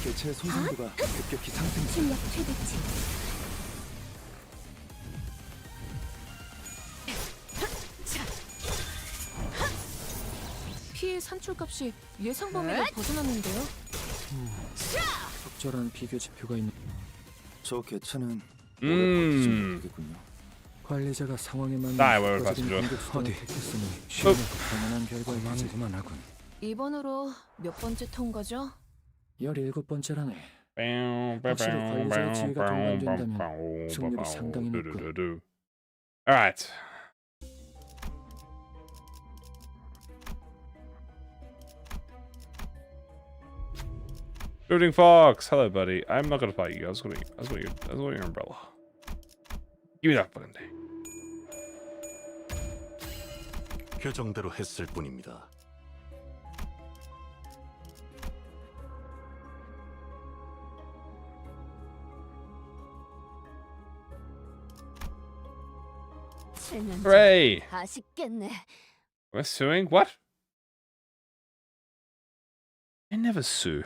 C: 개체의 손상도가 급격히 상승 중.
I: 출력 최대치.
G: 피해 산출값이 예상 범위를 벗어났는데요.
D: 적절한 비교 지표가 있는.
C: 저 개체는 오래 버티지 못하겠군요.
D: 관리자가 상황에 맞는
A: 나의 뭘
D: 효과적인
A: 봤죠?
D: 공격 수단을 택했으니 쉽고 당연한 결과이지. 그만하군.
G: 이번으로 몇 번째 통과죠?
D: 17번째라네.
A: Alright.
D: 승률이 상당히 높고.
A: Shooting Fox, hello, buddy. I'm not gonna fight you. I was gonna your umbrella. Give me that fucking thing.
E: 규정대로 했을 뿐입니다.
A: Hooray!
G: 아쉽겠네.
A: Am I suing? What? I never sue.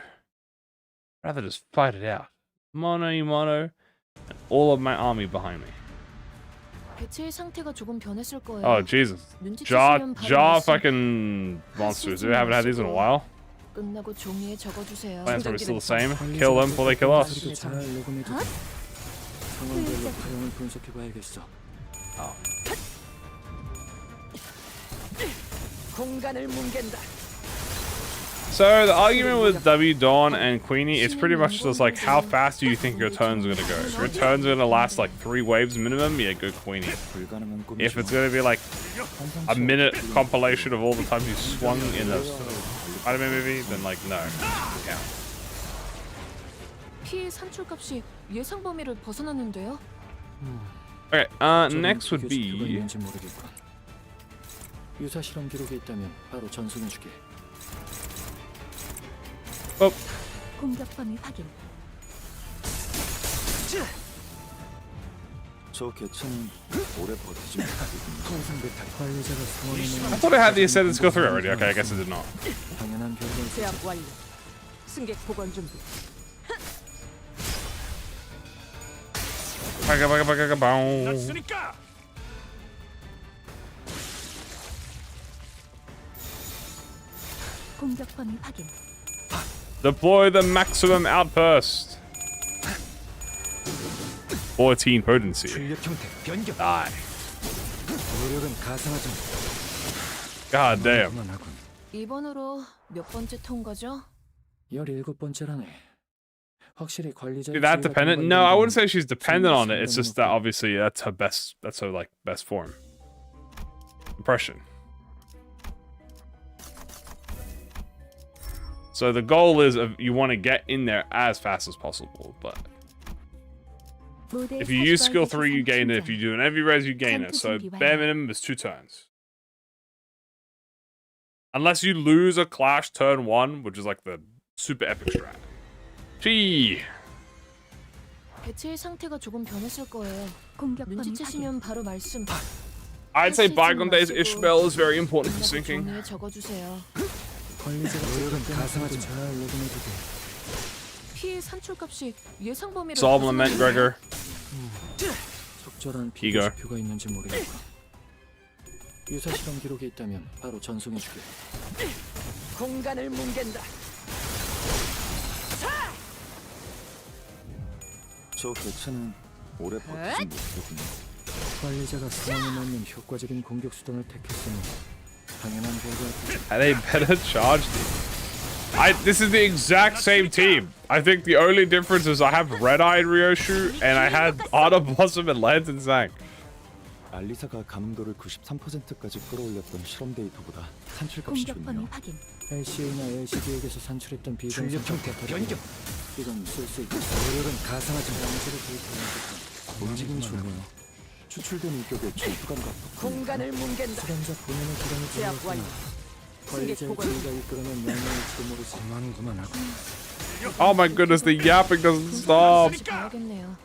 A: I'd rather just fight it out. Mono y mono, and all of my army behind me.
G: 개체의 상태가 조금 변했을 거예요.
A: Oh, Jesus. Jaw fucking monsters. We haven't had these in a while.
G: 끝나고 종이에 적어주세요.
A: Plans are still the same. Kill them before they kill us.
D: 잘 녹음해두고 상황별로 사용을 분석해봐야겠어.
F: 공간을 뭉갠다.
A: So the argument with W, Dawn, and Queenie, it's pretty much just like how fast do you think your turns are gonna go? If your turns are gonna last like 3 waves minimum, yeah, go Queenie.
C: 불가능한 꿈이죠.
A: If it's gonna be like a minute compilation of all the times you swung in a anime movie, then like no. Yeah.
G: 피해 산출값이 예상 범위를 벗어났는데요.
A: Okay, next would be
D: 유사 실험 기록이 있다면 바로 전송해주게.
I: 공격 범위 확인.
C: 저 개체는 오래 버티지 못하겠군요.
D: 관리자가 상황에
A: I
D: 맞는
A: thought I had the ascendants go through already. Okay, I guess I did not.
D: 당연한 결과를
F: 제압 완료. 승객 보관 준비.
E: 났으니까.
I: 공격 범위 확인.
A: Deploy the maximum outburst. 14 potency.
H: 출력 형태 변경.
A: Die.
H: 노력은 가상하지.
A: God damn.
D: 그만하군.
G: 이번으로 몇 번째 통과죠?
D: 17번째라네. 확실히 관리자의
A: Is that
D: 지위가
A: dependent?
D: 동반된
A: No, I
D: 건
A: wouldn't say she's dependent on it. It's
D: 상당히
A: just that
D: 높고.
A: obviously that's her best. That's her like best form. Impression. So the goal is you want to get in there as fast as possible. But if you use skill 3, you gain it. If you do an every res, you gain it. So bare minimum is 2 turns. Unless you lose a clash turn 1, which is like the super epic strat. Gee.
G: 개체의 상태가 조금 변했을 거예요.
I: 공격 범위 확인.
G: 눈치채시면 바로 말씀.
A: I'd say bygone days Ishmael is very important for
G: 끝나고
A: sinking.
G: 종이에 적어주세요.
D: 관리자가 노력은 가상하지. 잘 녹음해두게.
G: 피해 산출값이 예상 범위를
A: Solve lament, Gregor.
D: 적절한 비교
A: 이거.
D: 지표가 있는지 모르겠고. 유사 실험 기록이 있다면 바로 전송해주게.
F: 공간을 뭉갠다.
C: 저 개체는 오래 버티지 못하겠군요.
D: 관리자가 상황에 맞는 효과적인 공격 수단을 택했으니 당연한 결과.
A: And they better charge me. This is the exact same team. I think the only difference is I have Red-Eyed Ryoshu and I had Otter Blossom and Lantern Sang.
C: 알리사가 감흥도를 93%까지 끌어올렸던 실험 데이터보다 산출값이
I: 공격 범위
C: 좋네요.
I: 확인.
D: LCA나 LCB에게서 산출했던 비정상
H: 출력 형태 변경.
D: 이건 쓸 수 있고
H: 노력은 가상화죠.
D: 양질의 데이터는
C: 움직임이 좋네요. 추출된 인격의 전투감 같고
F: 공간을 뭉갠다.
D: 수감자 본인의 기량이
F: 제압 완료.
D: 들어갔구나.
F: 승객
D: 관리자의
F: 보관.
D: 지위가 이끌어낸 명령일지도 모르지.
H: 그만하고.
A: Oh my goodness, the yapping doesn't stop.
G: 다시 가야겠네요.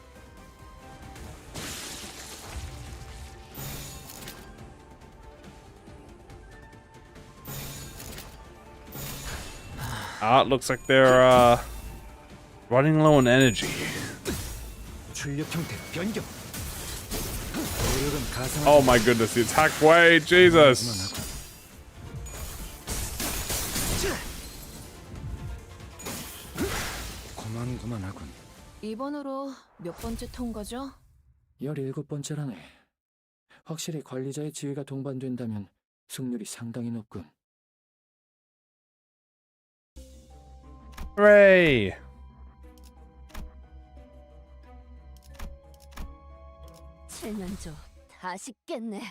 A: It looks like they're running low on energy.
H: 출력 형태 변경. 노력은 가상화죠.
A: Oh my goodness, the attack weight, Jesus.
H: 그만하군.
G: 이번으로 몇 번째 통과죠?
D: 17번째라네. 확실히 관리자의 지위가 동반된다면 승률이 상당히 높군.
A: Hooray!
I: 칠면조 다 식겠네.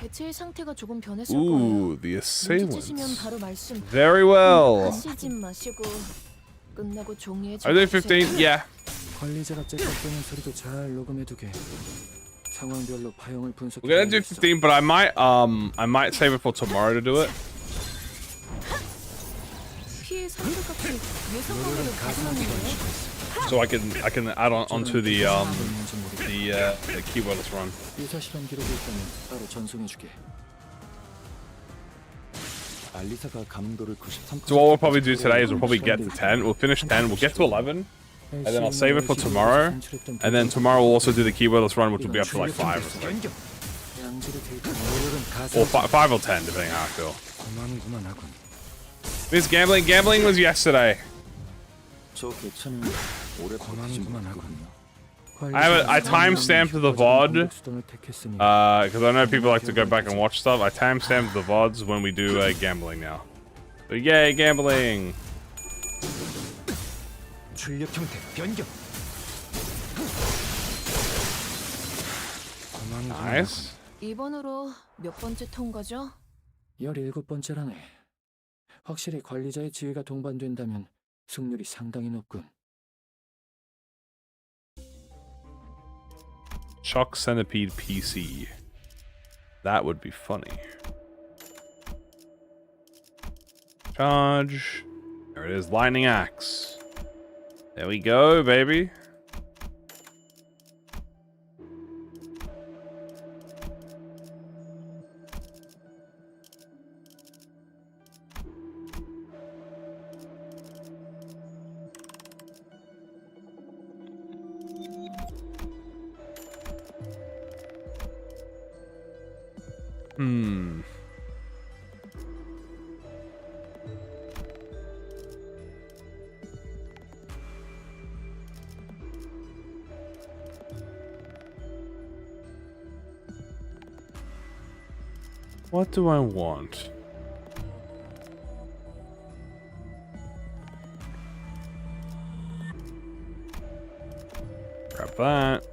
G: 개체의 상태가 조금 변했을 거예요.
A: Ooh, the
G: 눈치채시면
A: assailants.
G: 바로 말씀.
A: Very well.
G: 하시지 마시고 끝나고 종이에
A: Are they
G: 적어주세요.
A: 15? Yeah.
D: 관리자가 째깍대는 소리도 잘 녹음해두게. 상황별로 파형을 분석해.
A: We're gonna do 15, but I might save it for tomorrow to do it.
G: 피해 상태값이 예상만으로 가능한가요?
A: So I can add on onto the keywordless run.
D: 유사 실험 기록이 있다면 바로 전송해주게.
C: 알리사가 감흥도를 93%.
A: So what we'll probably do today is we'll probably get to 10. We'll finish 10. We'll get to 11. And then I'll save it for tomorrow. And then tomorrow we'll also do the keywordless run, which will be up to like 5 or something.
D: 양질의 데이터.
A: Or 5 or 10, depending how I feel.
H: 그만하군.
A: This gambling was yesterday.
C: 저 개체는 오래 버티진 못하거든요.
A: I timestamped the VOD because I know people like to go back and watch stuff. I timestamped the VODs when we do gambling now. So yay, gambling!
H: 출력 형태 변경.
A: Nice.
G: 이번으로 몇 번째 통과죠?
D: 17번째라네. 확실히 관리자의 지위가 동반된다면 승률이 상당히 높군.
A: Shock Centipede PC. That would be funny. Charge. There it is, Lightning Axe. There we go, baby. What do I want? Grab that.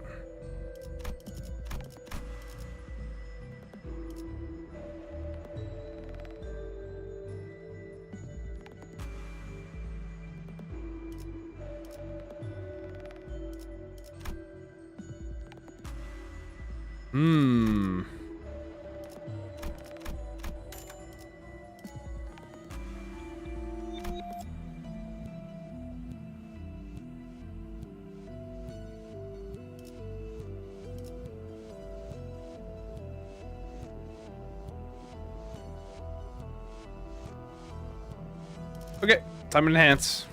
A: Okay, time to enhance.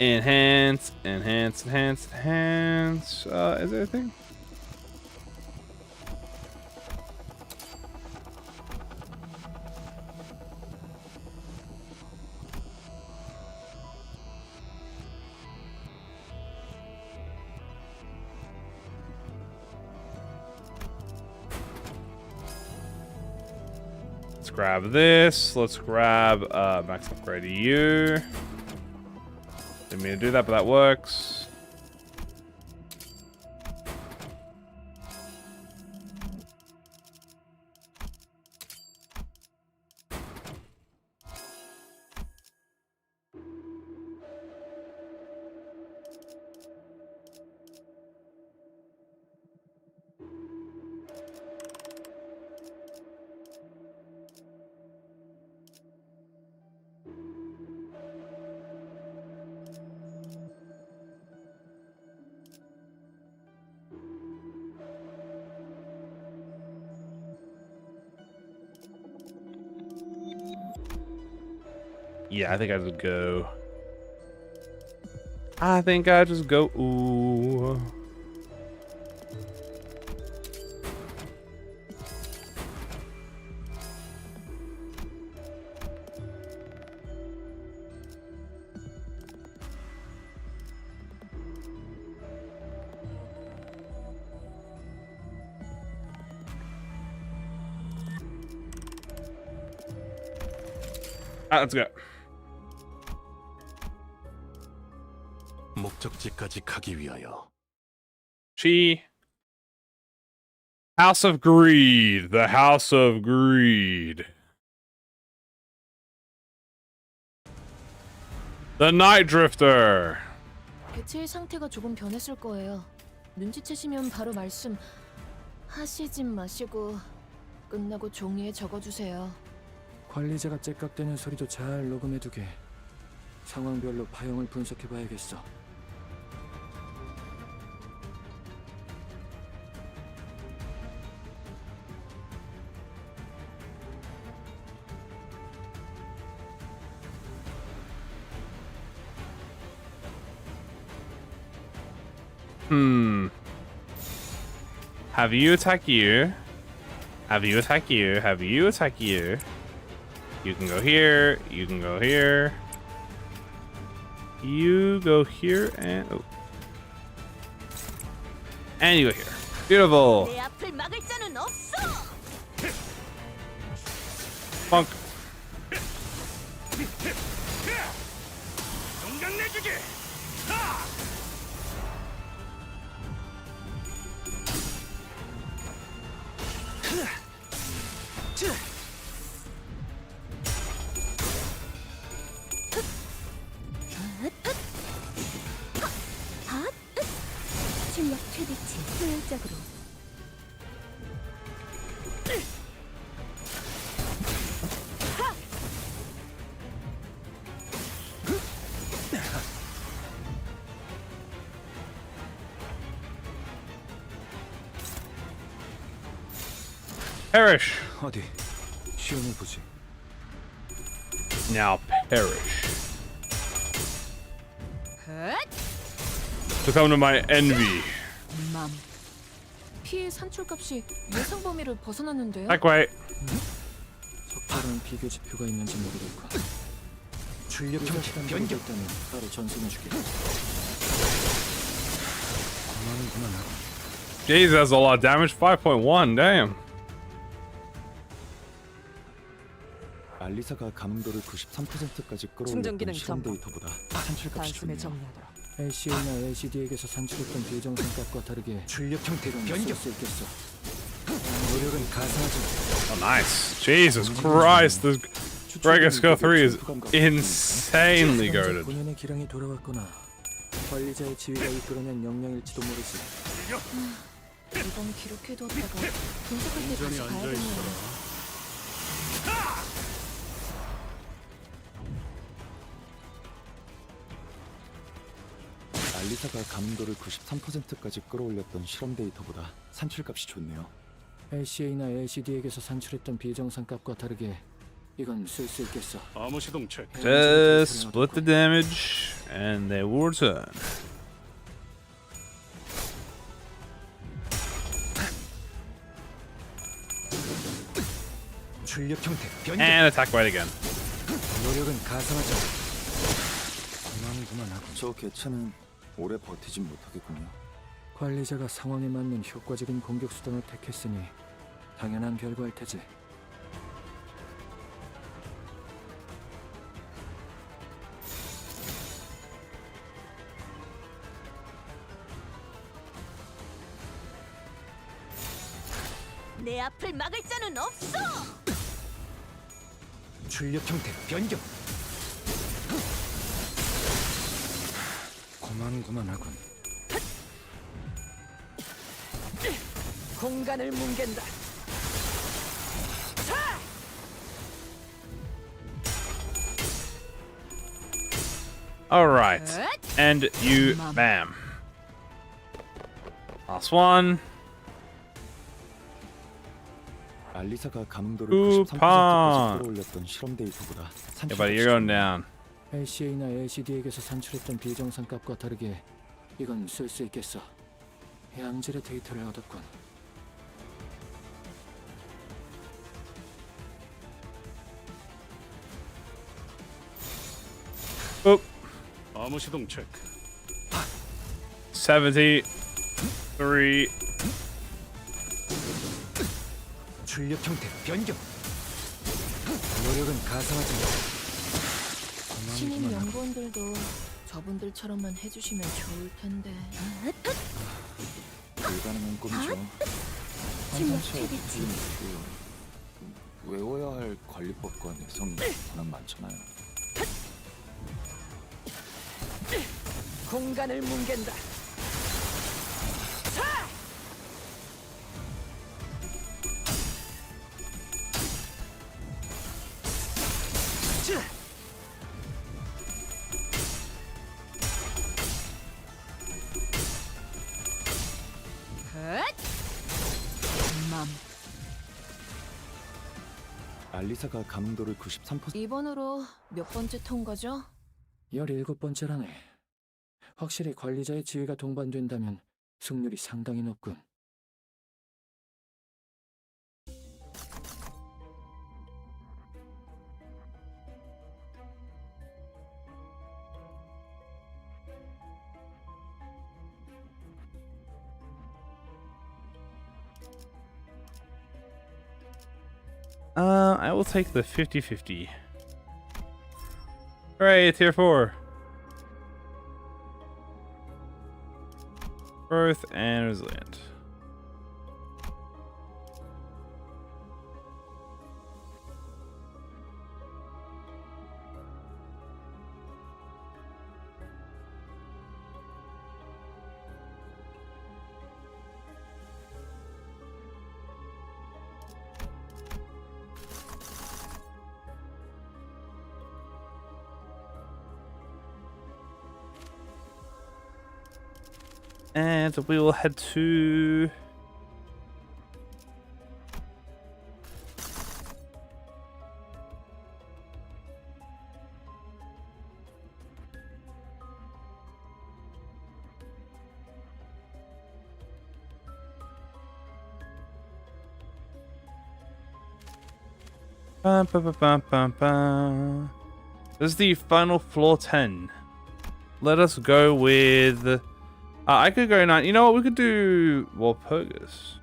A: Enhance. Is there a thing? Let's grab this. Let's grab max upgrade to you. Didn't mean to do that, but that works. Yeah, I think I just go. I think I just go. Ooh. Let's go.
E: 목적지까지 가기 위하여.
A: She. House of Greed. The House of Greed. The Night Drifter.
G: 개체의 상태가 조금 변했을 거예요. 눈치채시면 바로 말씀하시지 마시고 끝나고 종이에 적어주세요.
D: 관리자가 째깍대는 소리도 잘 녹음해두게. 상황별로 파형을 분석해봐야겠어.
A: Have you attack you? Have you attack you? Have you attack you? You can go here. You can go here. You go here and oh. And you go here. Beautiful.
F: 내 앞을 막을 자는 없어.
A: Funk.
I: 출력 최대치 효율적으로.
A: Perish.
H: 어디 시험해 보지.
A: Now perish. Succumb to my envy.
F: 맘.
G: 피해 산출값이 예상 범위를 벗어났는데요.
A: That way.
D: 적절한 비교 지표가 있는지 모르겠고. 출력 시간 변경 있다면 바로 전송해주게.
H: 그만하구나.
A: Jeez, that's a lot of damage. 5.1. Damn.
C: 알리사가 감도를 93%까지
F: 충전
C: 끌어올렸던
F: 기능
C: 실험
F: 점검.
C: 데이터보다 산출값이
F: 단숨에
C: 좋네요.
F: 정리하도록.
D: LCA나 LCD에게서 산출했던 비정상 값과 다르게
H: 출력 형태
D: 이건
H: 변경.
D: 쓸 수 있겠어.
H: 노력은 가상하지.
A: Oh, nice. Jesus Christ. This Gregor Skill 3 is insanely goaded.
D: 본연의 기량이 돌아왔거나 관리자의 지위가 이끌어낸 역량일지도 모르지.
G: 이건 기록해두었다가 분석할 때 다시 봐야겠네요.
C: 알리사가 감도를 93%까지 끌어올렸던 실험 데이터보다 산출값이 좋네요.
D: LCA나 LCD에게서 산출했던 비정상 값과 다르게 이건 쓸 수 있겠어.
E: 암호 시동 체크.
A: Just split the damage and they will return.
H: 출력 형태 변경.
A: And attack right again.
H: 노력은 가상하지. 그만하고.
C: 저 개체는 오래 버티진 못하겠군요.
D: 관리자가 상황에 맞는 효과적인 공격 수단을 택했으니 당연한 결과일 테지.
F: 내 앞을 막을 자는 없어.
H: 출력 형태 변경. 고만고만하군.
B: 공간을 뭉갠다.
A: All right, and you, bam. Last one.
C: 알리사가 감흥도를
A: 쿠폰.
C: 93%까지 끌어올렸던 실험 데이터보다
A: Yeah, buddy, you're going down.
D: LCA나 LCD에게서 산출했던 비정상 값과 다르게 이건 쓸 수 있겠어. 양질의 데이터를 얻었군.
A: Oop.
E: 암호 시동 체크.
A: 73.
H: 출력 형태 변경. 노력은 가상화된다.
G: 신임 연구원들도 저분들처럼만 해주시면 좋을 텐데.
C: 불가능한 꿈이죠. 환상체와 비슷하고 외워야 할 관리법과 내성이 워낙 많잖아요.
B: 공간을 뭉갠다.
C: 알리사가 감흥도를 93%
G: 이번으로 몇 번째 통과죠?
D: 17번째라네. 확실히 관리자의 지위가 동반된다면 승률이 상당히 높군.
A: I will take the 50-50. Hooray, tier 4. Growth and resilient. And we will head to... This is the final floor 10. Let us go with... I could go 9. You know what? We could do Walpurgis.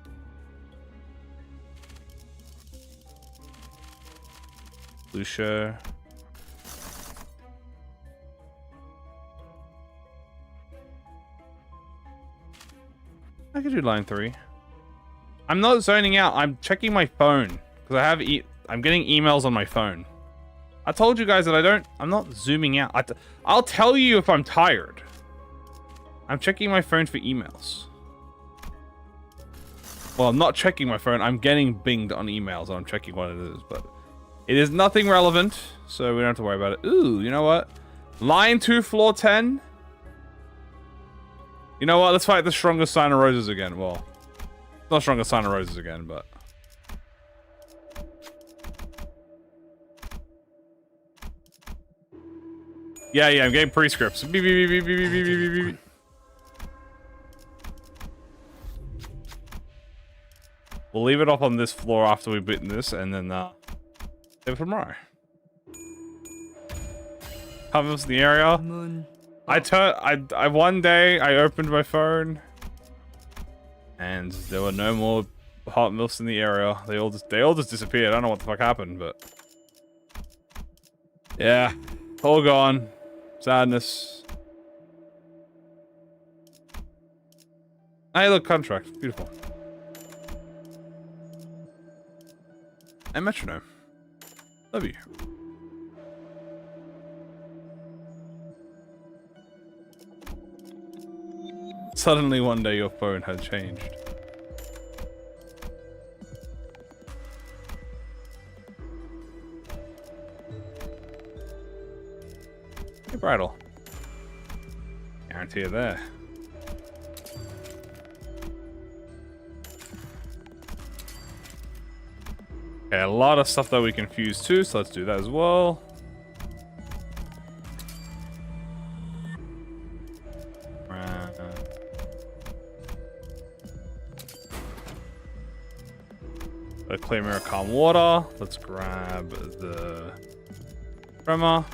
A: Lucia. I could do line 3. I'm not zoning out. I'm checking my phone because I have I'm getting emails on my phone. I told you guys that I'm not zooming out. I'll tell you if I'm tired. I'm checking my phone for emails. Well, I'm not checking my phone. I'm getting binged on emails and I'm checking what it is, but it is nothing relevant, so we don't have to worry about it. Ooh, you know what? Line 2, floor 10. You know what? Let's fight the strongest sign of roses again. Well, not strongest sign of roses again, but... Yeah, I'm getting prescripts. Beep, beep, beep, beep, beep, beep, beep, beep, beep. We'll leave it off on this floor after we've beaten this, and then save it for tomorrow. Covers the area. I one day I opened my phone, and there were no more hot milfs in the area. They all just disappeared. I don't know what the fuck happened, but yeah, all gone. Sadness. Hey, look, contract. Beautiful. and metronome. Love you. Suddenly one day your phone had changed. Hey, bridle. Guarantee it there. Okay, a lot of stuff that we can fuse too, so let's do that as well. A clear mirror, calm water. Let's grab the tremor.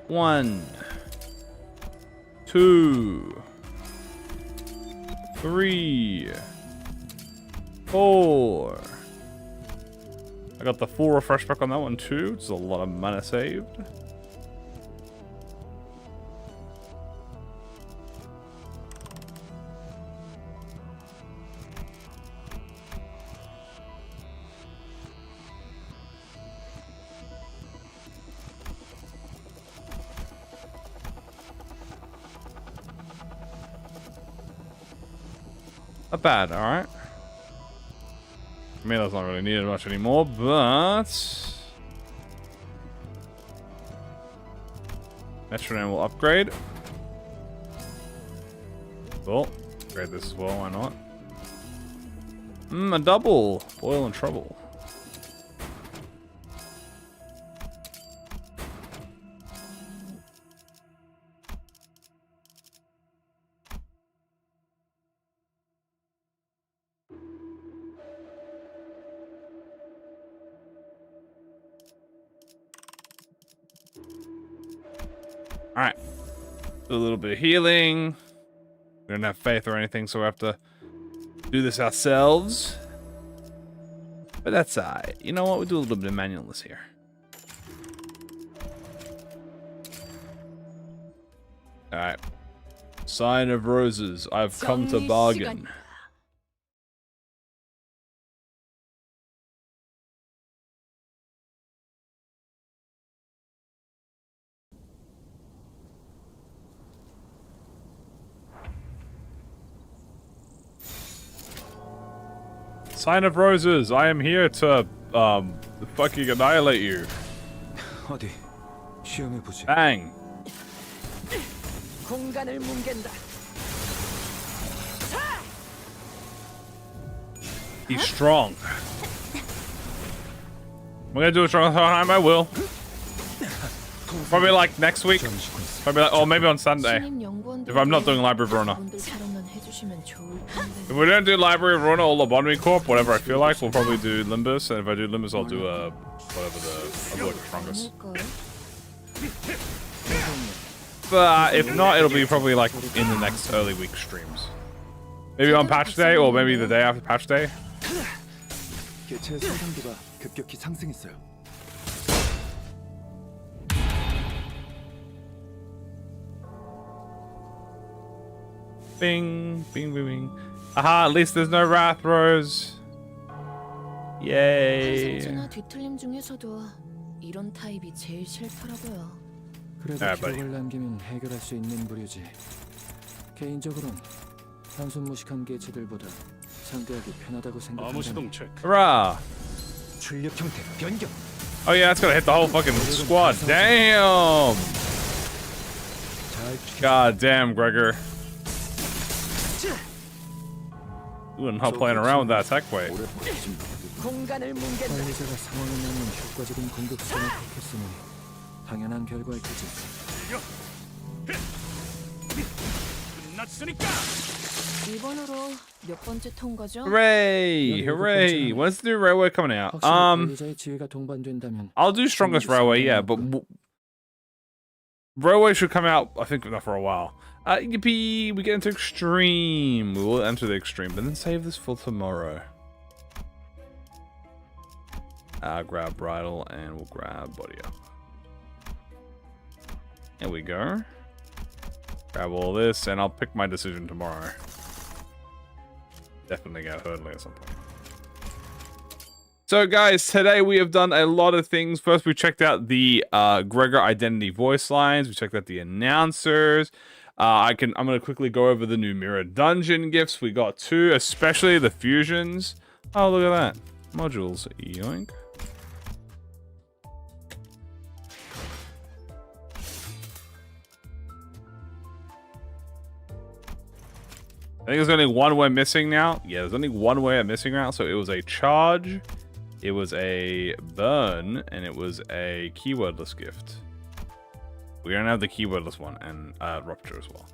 A: One, 2, 3, 4. I got the full refresh back on that one too. It's a lot of mana saved. Not bad, alright. I mean, that's not really needed much anymore, but... Metronome will upgrade. Cool. Upgrade this as well, why not? A double! Boil and trouble. Alright. Do a little bit of healing. We don't have faith or anything, so we have to do this ourselves. But that's alright. You know what? We do a little bit of manualness here. Alright. Sign of Roses. I've come to bargain. Sign of Roses, I am here to, fucking annihilate you.
H: 어디 시험해 보지.
A: Bang.
B: 공간을 뭉갠다.
A: He's strong. We're gonna do a strong time, I will. Probably like next week. Probably like, or maybe on Sunday. If I'm not doing Library of Verona. If we don't do Library of Verona or Lobotomy Corp, whatever I feel like, we'll probably do Limbus. And if I do Limbus, I'll do whatever I'll do like the strongest. But if not, it'll be probably like in the next early week streams. Maybe on patch day, or maybe the day after patch day.
C: 개체의 생산도가 급격히 상승했어요.
A: Bing, bing, bing, bing. Aha, at least there's no Wrath Rose. Yay.
G: 상징이나 뒤틀림 중에서도 이런 타입이 제일 싫더라고요.
D: 그래도 기록을 남기면 해결할 수 있는 부류지. 개인적으로는 단순 무식한 개체들보다 상대하기 편하다고 생각한다.
E: 아무 시동 체크.
A: Hurrah.
H: 출력 형태 변경.
A: Oh yeah, it's gonna hit the whole fucking squad. Damn. God damn, Gregor. Ooh, not playing around with that tech weight.
B: 공간을 뭉갠다.
D: 관리자가 상황에 맞는 효과적인 공격 수단을 택했으니 당연한 결과일 테지.
E: 끝났으니까.
G: 이번으로 몇 번째 통과죠?
A: Hooray! Hooray! When's the new railway coming out?
D: 확실히 관리자의 지위가 동반된다면
A: I'll do strongest railway, yeah, but railway should come out, I think, not for a while. Yippee! We get into extreme. We will enter the extreme, but then save this for tomorrow. Grab bridle and we'll grab body up. There we go. Grab all this, and I'll pick my decision tomorrow. Definitely go hurdling at some point. So guys, today we have done a lot of things. First, we checked out the Gregor identity voice lines. We checked out the announcers. I'm going to quickly go over the new mirror dungeon gifts. We got 2, especially the fusions. Oh, look at that. Modules. Yoink. I think there's only one way missing now. Yeah, there's only one way missing now. So it was a charge, it was a burn, and it was a keywordless gift. We don't have the keywordless one, and rupture as well.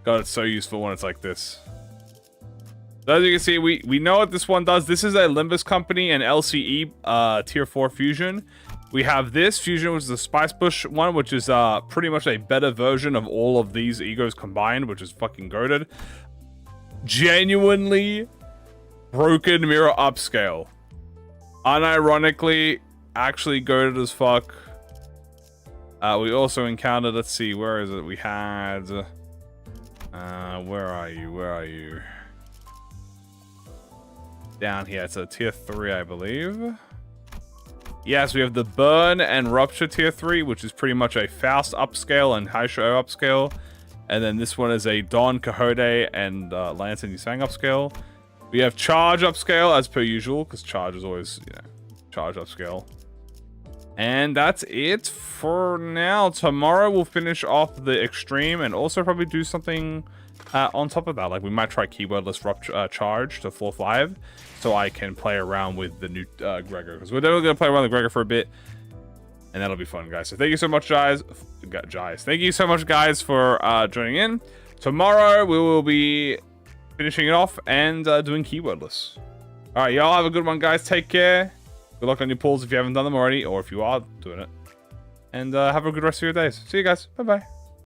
A: God, it's so useful when it's like this. So as you can see, we know what this one does. This is a Limbus company and LCE tier 4 fusion. We have this fusion, which is the Spice Bush one, which is pretty much a better version of all of these egos combined, which is fucking goated. Genuinely broken mirror upscale. Unironically, actually goated as fuck. We also encountered, let's see, where is it? We had... where are you? Where are you? Down here. It's a tier 3, I believe. Yes, we have the burn and rupture tier 3, which is pretty much a Faust upscale and Haisho upscale. And then this one is a Don Quixote and Lance and Yusang upscale. We have charge upscale as per usual, because charge is always, you know, charge upscale. And that's it for now. Tomorrow we'll finish off the extreme and also probably do something on top of that. Like we might try keywordless rupture, charge to floor 5 so I can play around with the new Gregor. Because we're definitely going to play around with Gregor for a bit. And that'll be fun, guys. So thank you so much, guys. Thank you so much, guys, for joining in. Tomorrow we will be finishing it off and doing keywordless. All right, y'all have a good one, guys. Take care. Good luck on your pulls if you haven't done them already, or if you are doing it. And have a good rest of your days. See you guys. Bye-bye.